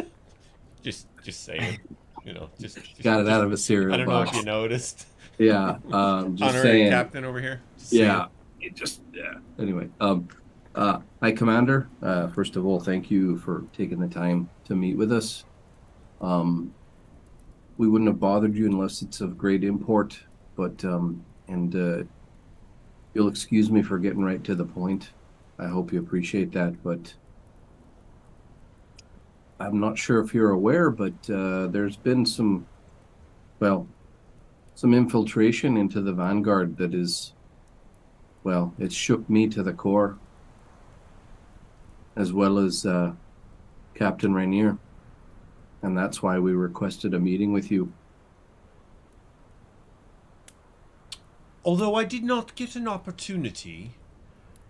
Just saying, you know, just Got it out of a cereal I don't know box. if you noticed. Yeah, just Honorary saying. captain over here. Just Yeah, Anyway, hi, Commander. First of all, thank you for taking the time to meet with us. We wouldn't have bothered you unless it's of great import, but you'll excuse me for getting right to the point. I hope you appreciate that, but I'm not sure if you're aware, but there's been some infiltration into the Vanguard that is, well, it shook me to the core, as well as Captain Rainier. And that's why we requested a meeting with you. Although I did not get an opportunity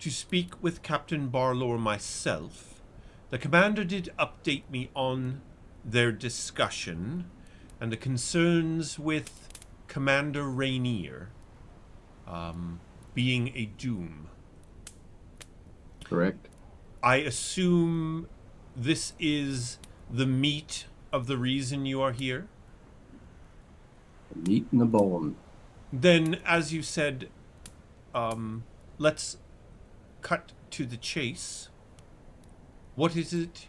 to speak with Captain Barlor myself, the commander did update me on their discussion and the concerns with Commander Rainier being a doom. Correct. I assume this is the meat of the reason you are here? Meat in the bone. Then, as you said, let's cut to the chase. What is it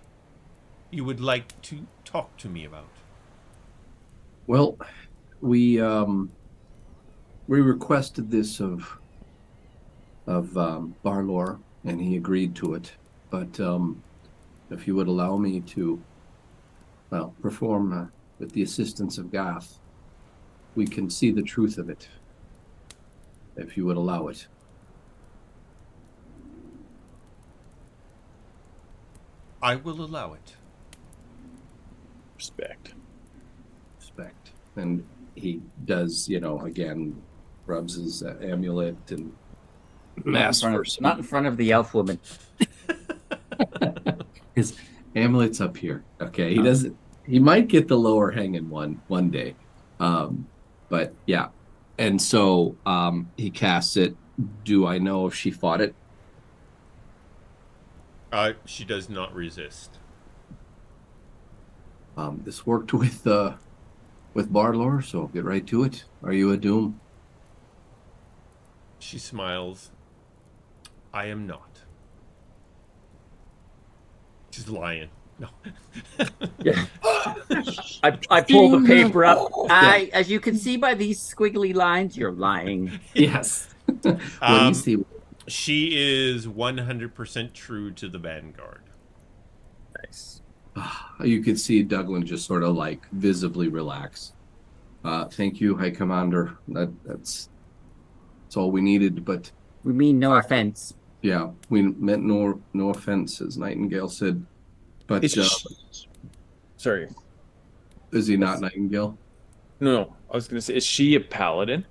you would like to talk to me about? Well, we requested this of Barlor, and he agreed to it. But if you would allow me to, perform with the assistance of Gath, we can see the truth of it. If you would allow it. I will allow it. Respect. And he does, again, rubs his amulet and Not in front of the elf woman. His amulet's up here. Okay, he doesn't. He might get the lower hanging one day, but yeah. And so he casts it. Do I know if she fought it? She does not resist. This worked with Barlor, so get right to it. Are you a doom? She smiles. I am not. She's lying. No. Yeah. I pull the paper up. As you can see by these squiggly lines, you're lying. Yes. What do you see? She is 100% true to the Vanguard. Nice. You could see Douglan just sort of like visibly relax. Thank you, High Commander. That's all we needed. But we mean no offense. Yeah, we meant no offense, as Nightingale said. But sorry, is he not Nightingale? No, I was going to say, is she a paladin?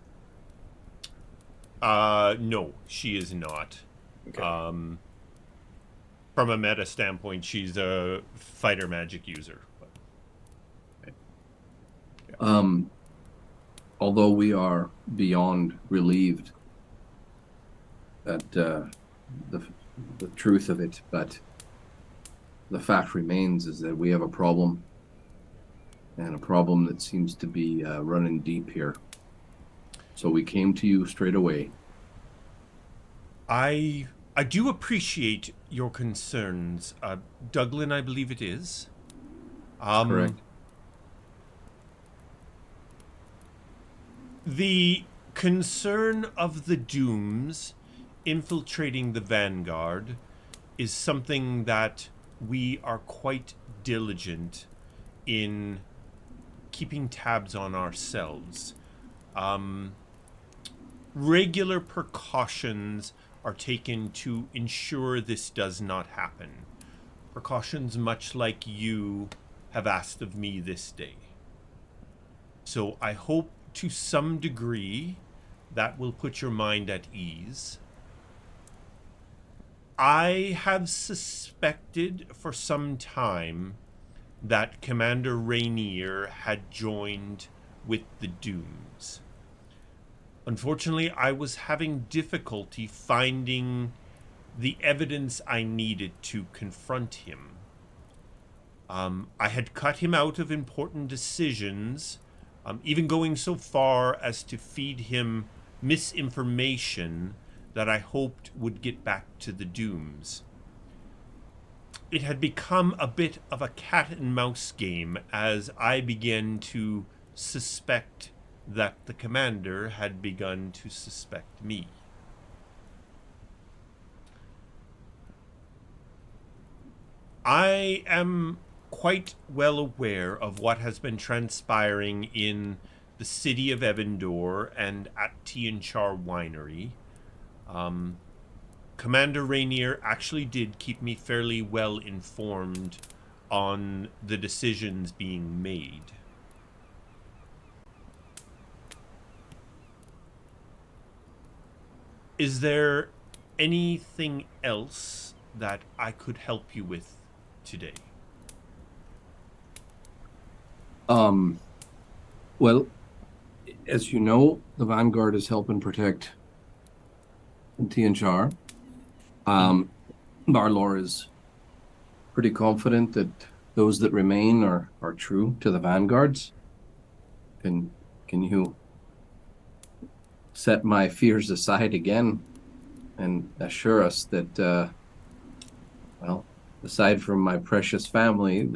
No, she is not. Okay. From a meta standpoint, she's a fighter magic user. Yeah. Although we are beyond relieved at the truth of it, but the fact remains is that we have a problem. and a problem that seems to be running deep here. So we came to you straight away. I do appreciate your concerns. Douglan, I believe it is. Correct. The concern of the Dooms infiltrating the Vanguard is something that we are quite diligent in keeping tabs on ourselves. Regular precautions are taken to ensure this does not happen. Precautions much like you have asked of me this day. So I hope to some degree that will put your mind at ease. I have suspected for some time that Commander Rainier had joined with the Dooms. Unfortunately, I was having difficulty finding the evidence I needed to confront him. I had cut him out of important decisions, even going so far as to feed him misinformation that I hoped would get back to the Dooms. It had become a bit of a cat and mouse game as I began to suspect that the commander had begun to suspect me. I am quite well aware of what has been transpiring in the city of Evandor and at Tionchar Winery. Commander Rainier actually did keep me fairly well informed on the decisions being made. Is there anything else that I could help you with today? Well, as you know, the Vanguard is helping protect Tionchar. Barlor is pretty confident that those that remain are true to the Vanguards. Can you set my fears aside again and assure us that, well, aside from my precious family,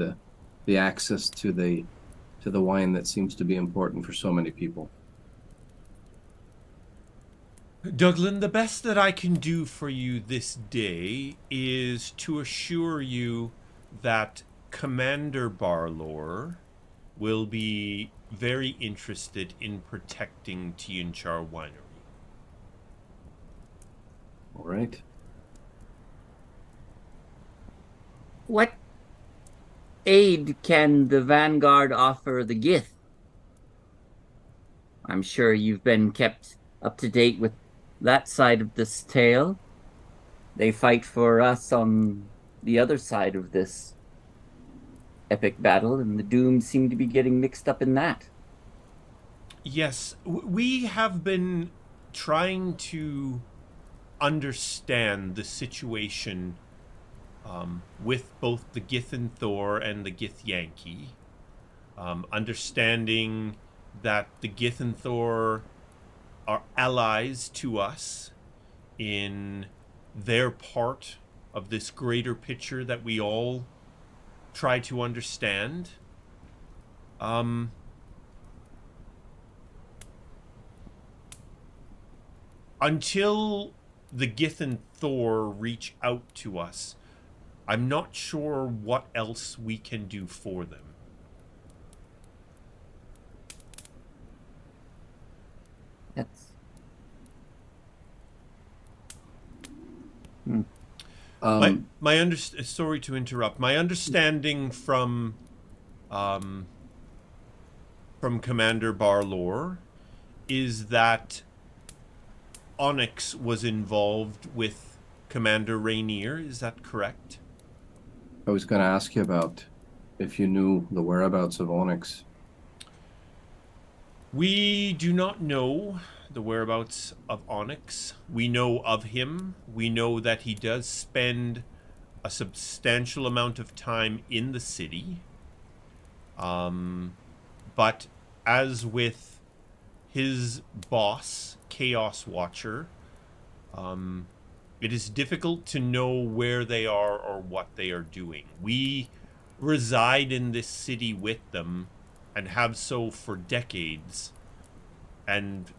the access to the wine that seems to be important for so many people? Douglan, the best that I can do for you this day is to assure you that Commander Barlor will be very interested in protecting Tionchar Winery. All right. What aid can the Vanguard offer the Gith? I'm sure you've been kept up to date with that side of this tale. They fight for us on the other side of this epic battle, and the Dooms seem to be getting mixed up in that. Yes, we have been trying to understand the situation with both the Githyn Thor and the Gith Yankee. Understanding that the Githyn Thor are allies to us in their part of this greater picture that we all try to understand. Until the Githyn Thor reach out to us, I'm not sure what else we can do for them. That's sorry to interrupt. My understanding from Commander Barlor is that Onyx was involved with Commander Rainier. Is that correct? I was going to ask you about if you knew the whereabouts of Onyx. We do not know the whereabouts of Onyx. We know of him. We know that he does spend a substantial amount of time in the city. But as with his boss, Chaos Watcher, it is difficult to know where they are or what they are doing. We reside in this city with them and have so for decades, and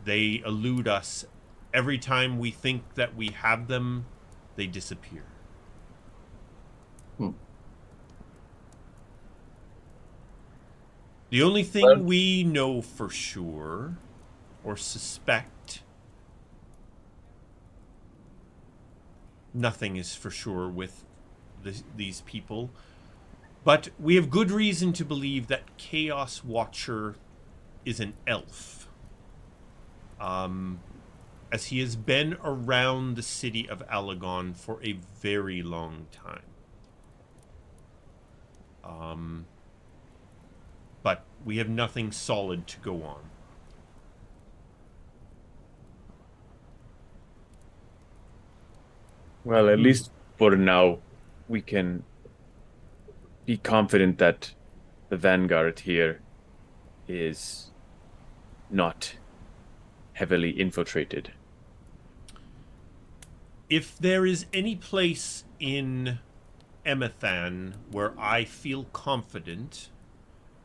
they elude us. Every time we think that we have them, they disappear. The only thing we know for sure, or suspect, nothing is for sure with these people, but we have good reason to believe that Chaos Watcher is an elf. As he has been around the city of Alagon for a very long time. But we have nothing solid to go on. Well, at least for now, we can be confident that the Vanguard here is not heavily infiltrated. If there is any place in Emathan where I feel confident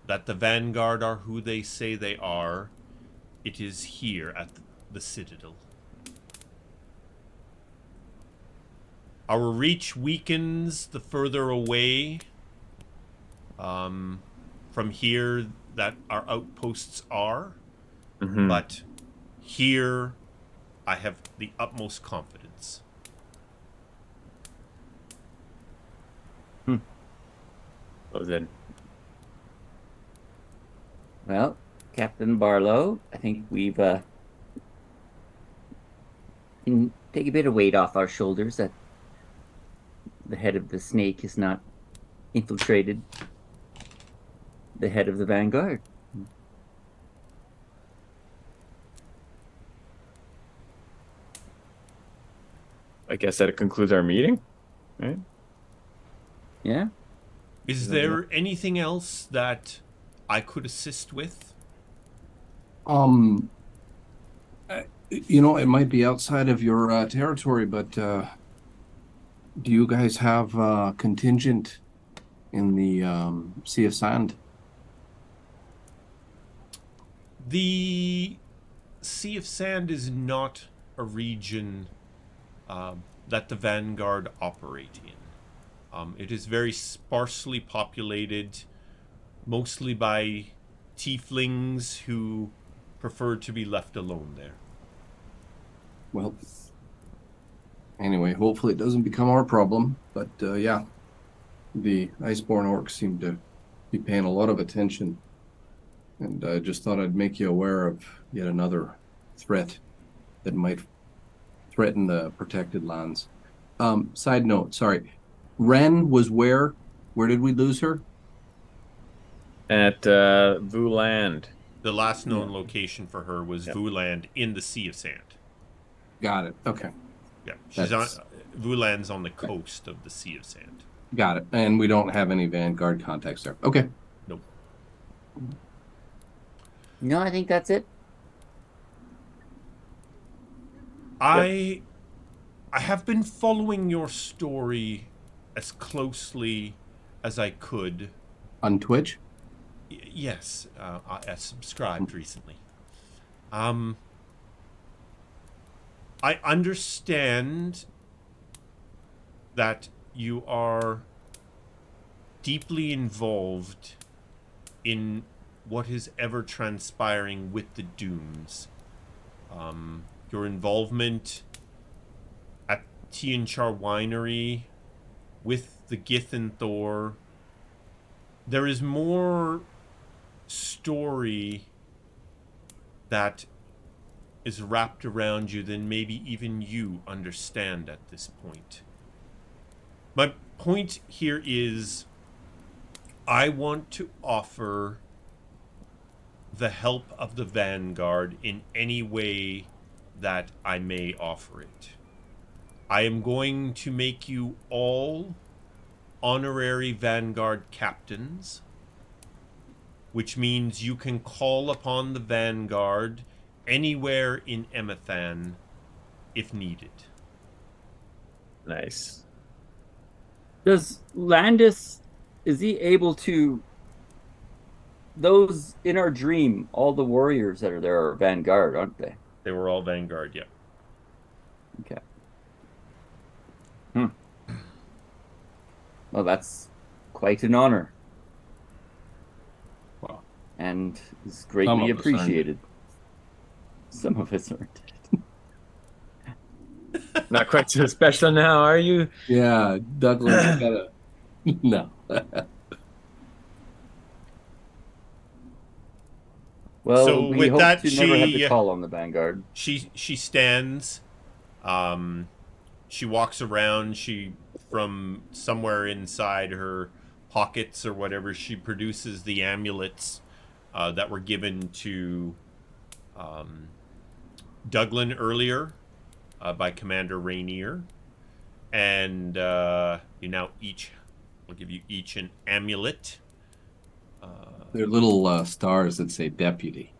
that the Vanguard are who they say they are, it is here at the Citadel. Our reach weakens the further away from here that our outposts are, but here I have the utmost confidence. Well then. Well, Captain Barlow, I think we've can take a bit of weight off our shoulders that the head of the snake is not infiltrated the head of the Vanguard. I guess that concludes our meeting, right? Yeah. Is there anything else that I could assist with? You know, it might be outside of your territory, but do you guys have contingent in the Sea of Sand? The Sea of Sand is not a region that the Vanguard operate in. It is very sparsely populated, mostly by tieflings who prefer to be left alone there. Well, anyway, hopefully it doesn't become our problem. But yeah, the Iceborne orcs seem to be paying a lot of attention. And I just thought I'd make you aware of yet another threat that might threaten the protected lands. Side note, sorry. Ren was where? Where did we lose her? At Vuland. The last known location for her was Vuland in the Sea of Sand. Got it. Okay. Yeah, she's on Vuland's on the coast of the Sea of Sand. Got it. And we don't have any Vanguard contacts there. Okay. Nope. No, I think that's it. I have been following your story as closely as I could. On Twitch? Yes, I subscribed recently. I understand that you are deeply involved in what is ever transpiring with the Dooms. Your involvement at Tionchar Winery with the Githyanthor. There is more story that is wrapped around you than maybe even you understand at this point. My point here is I want to offer the help of the Vanguard in any way that I may offer it. I am going to make you all honorary Vanguard captains. which means you can call upon the Vanguard anywhere in Emathan if needed. Nice. Does Landis, is he able to, those in our dream, all the warriors that are there are Vanguard, aren't they? They were all Vanguard, yeah. Okay. Well, that's quite an honor. Wow. And is Some greatly of us aren't. appreciated. Some of us aren't. Not quite so special now, are you? Yeah, Douglan's kind of no. Well, So we with hope that, to never have to she- call on the Vanguard. She stands. She walks around. She, from somewhere inside her pockets or whatever, she produces the amulets that were given to Douglan earlier by Commander Rainier, and you now each. I'll give you each an amulet. They're little stars that say deputy.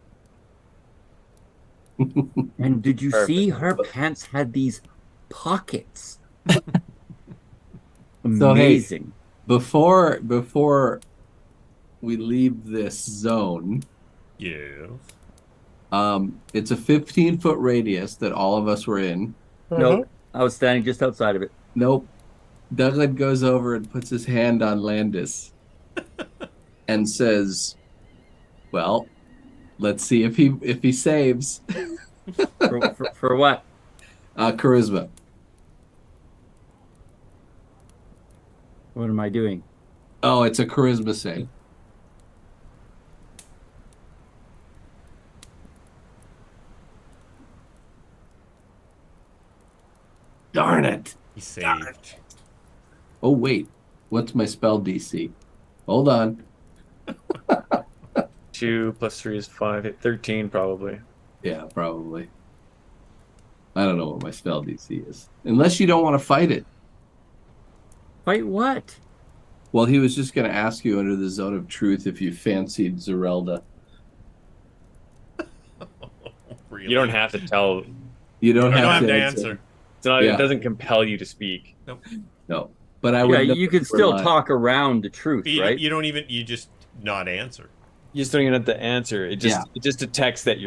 And did you Perfect. see her pants had these pockets? So, hey, Amazing. Before we leave this zone, Yes. it's a 15-foot radius that all of us were in. Nope, I was standing just outside of it. Nope. Douglan goes over and puts his hand on Landis and says, "Well, let's see if he saves." For what? Charisma. What am I doing? Oh, it's a charisma save. Darn it. He saved. Oh, wait. What's my spell DC? Hold on. 2 + 3 is 5. 13 probably. Yeah, probably. I don't know what my spell DC is. Unless you don't want to fight it. Fight what? Well, he was just going to ask you under the zone of truth if you fancied Zerelda. Really? You don't have to tell. You don't You have, don't have to, to answer. answer. It's not. Yeah. It doesn't compel you to speak. No. But I would Yeah, know you if can we're still lying. talk around the truth, right? You don't even. You just not answer. You just don't even have to answer. It just detects that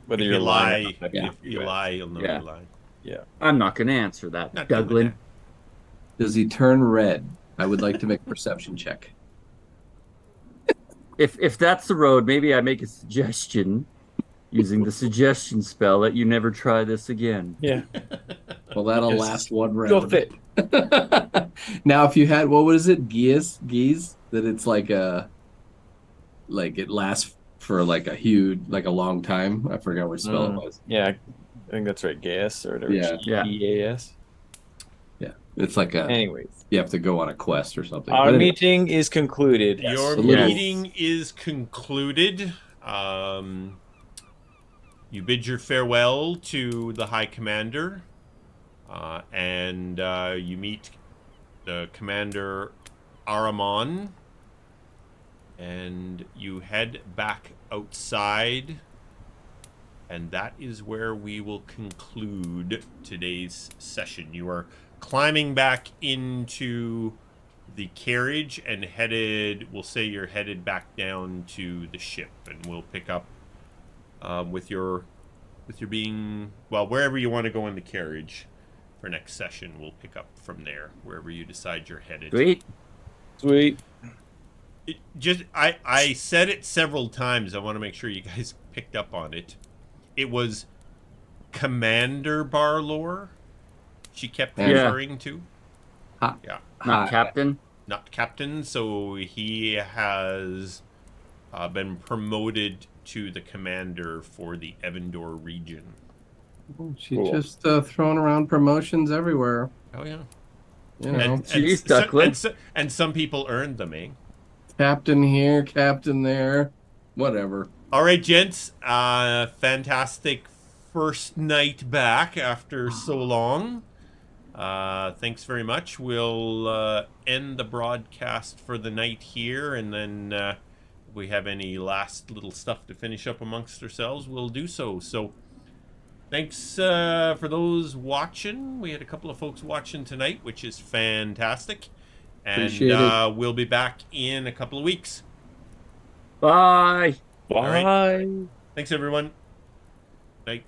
whether If you're you lying. lie, Or not. Yeah. if you lie, you'll know Yeah. you lied. Yeah. I'm not going to answer that, Not doing Douglan. that. Does he turn red? I would like to make a perception check. If that's the road, maybe I make a suggestion using the suggestion spell that you never try this again. Yeah. Well, that'll Yes. last one round. Go fit. Now, if you had, what was it? Geese? That it's like it lasts for like a long time. I forgot what spell it was. Yeah, I think that's right. Gas or whatever. Yeah. Yeah. GEAS. Yeah. It's like Anyways, you have to go on a quest or something. our But anyway, meeting is concluded. Your a little- meeting is concluded. You bid your farewell to the High Commander, and you meet the Commander Aramon, and you head back outside, and that is where we will conclude today's session. You are climbing back into the carriage and we'll say you're headed back down to the ship, and we'll pick up with your being, well, wherever you want to go in the carriage for next session. We'll pick up from there, wherever you decide you're headed. Sweet. I said it several times. I want to make sure you guys picked up on it. It was Commander Barlore she kept Yeah. referring to. Ha. Not captain. Not captain. So he has been promoted to the commander for the Evendor region. She's Cool. just throwing around promotions everywhere. Oh yeah. You know, Jeez, Douglan. And some people earned them, eh? captain here, captain there, whatever. All right, gents. Fantastic first night back after so long. Thanks very much. We'll end the broadcast for the night here, and then we have any last little stuff to finish up amongst ourselves, we'll do so. So thanks for those watching. We had a couple of folks watching tonight, which is fantastic. And Appreciate it. we'll be back in a couple of weeks. Bye. All right. Bye. Thanks, everyone. Night.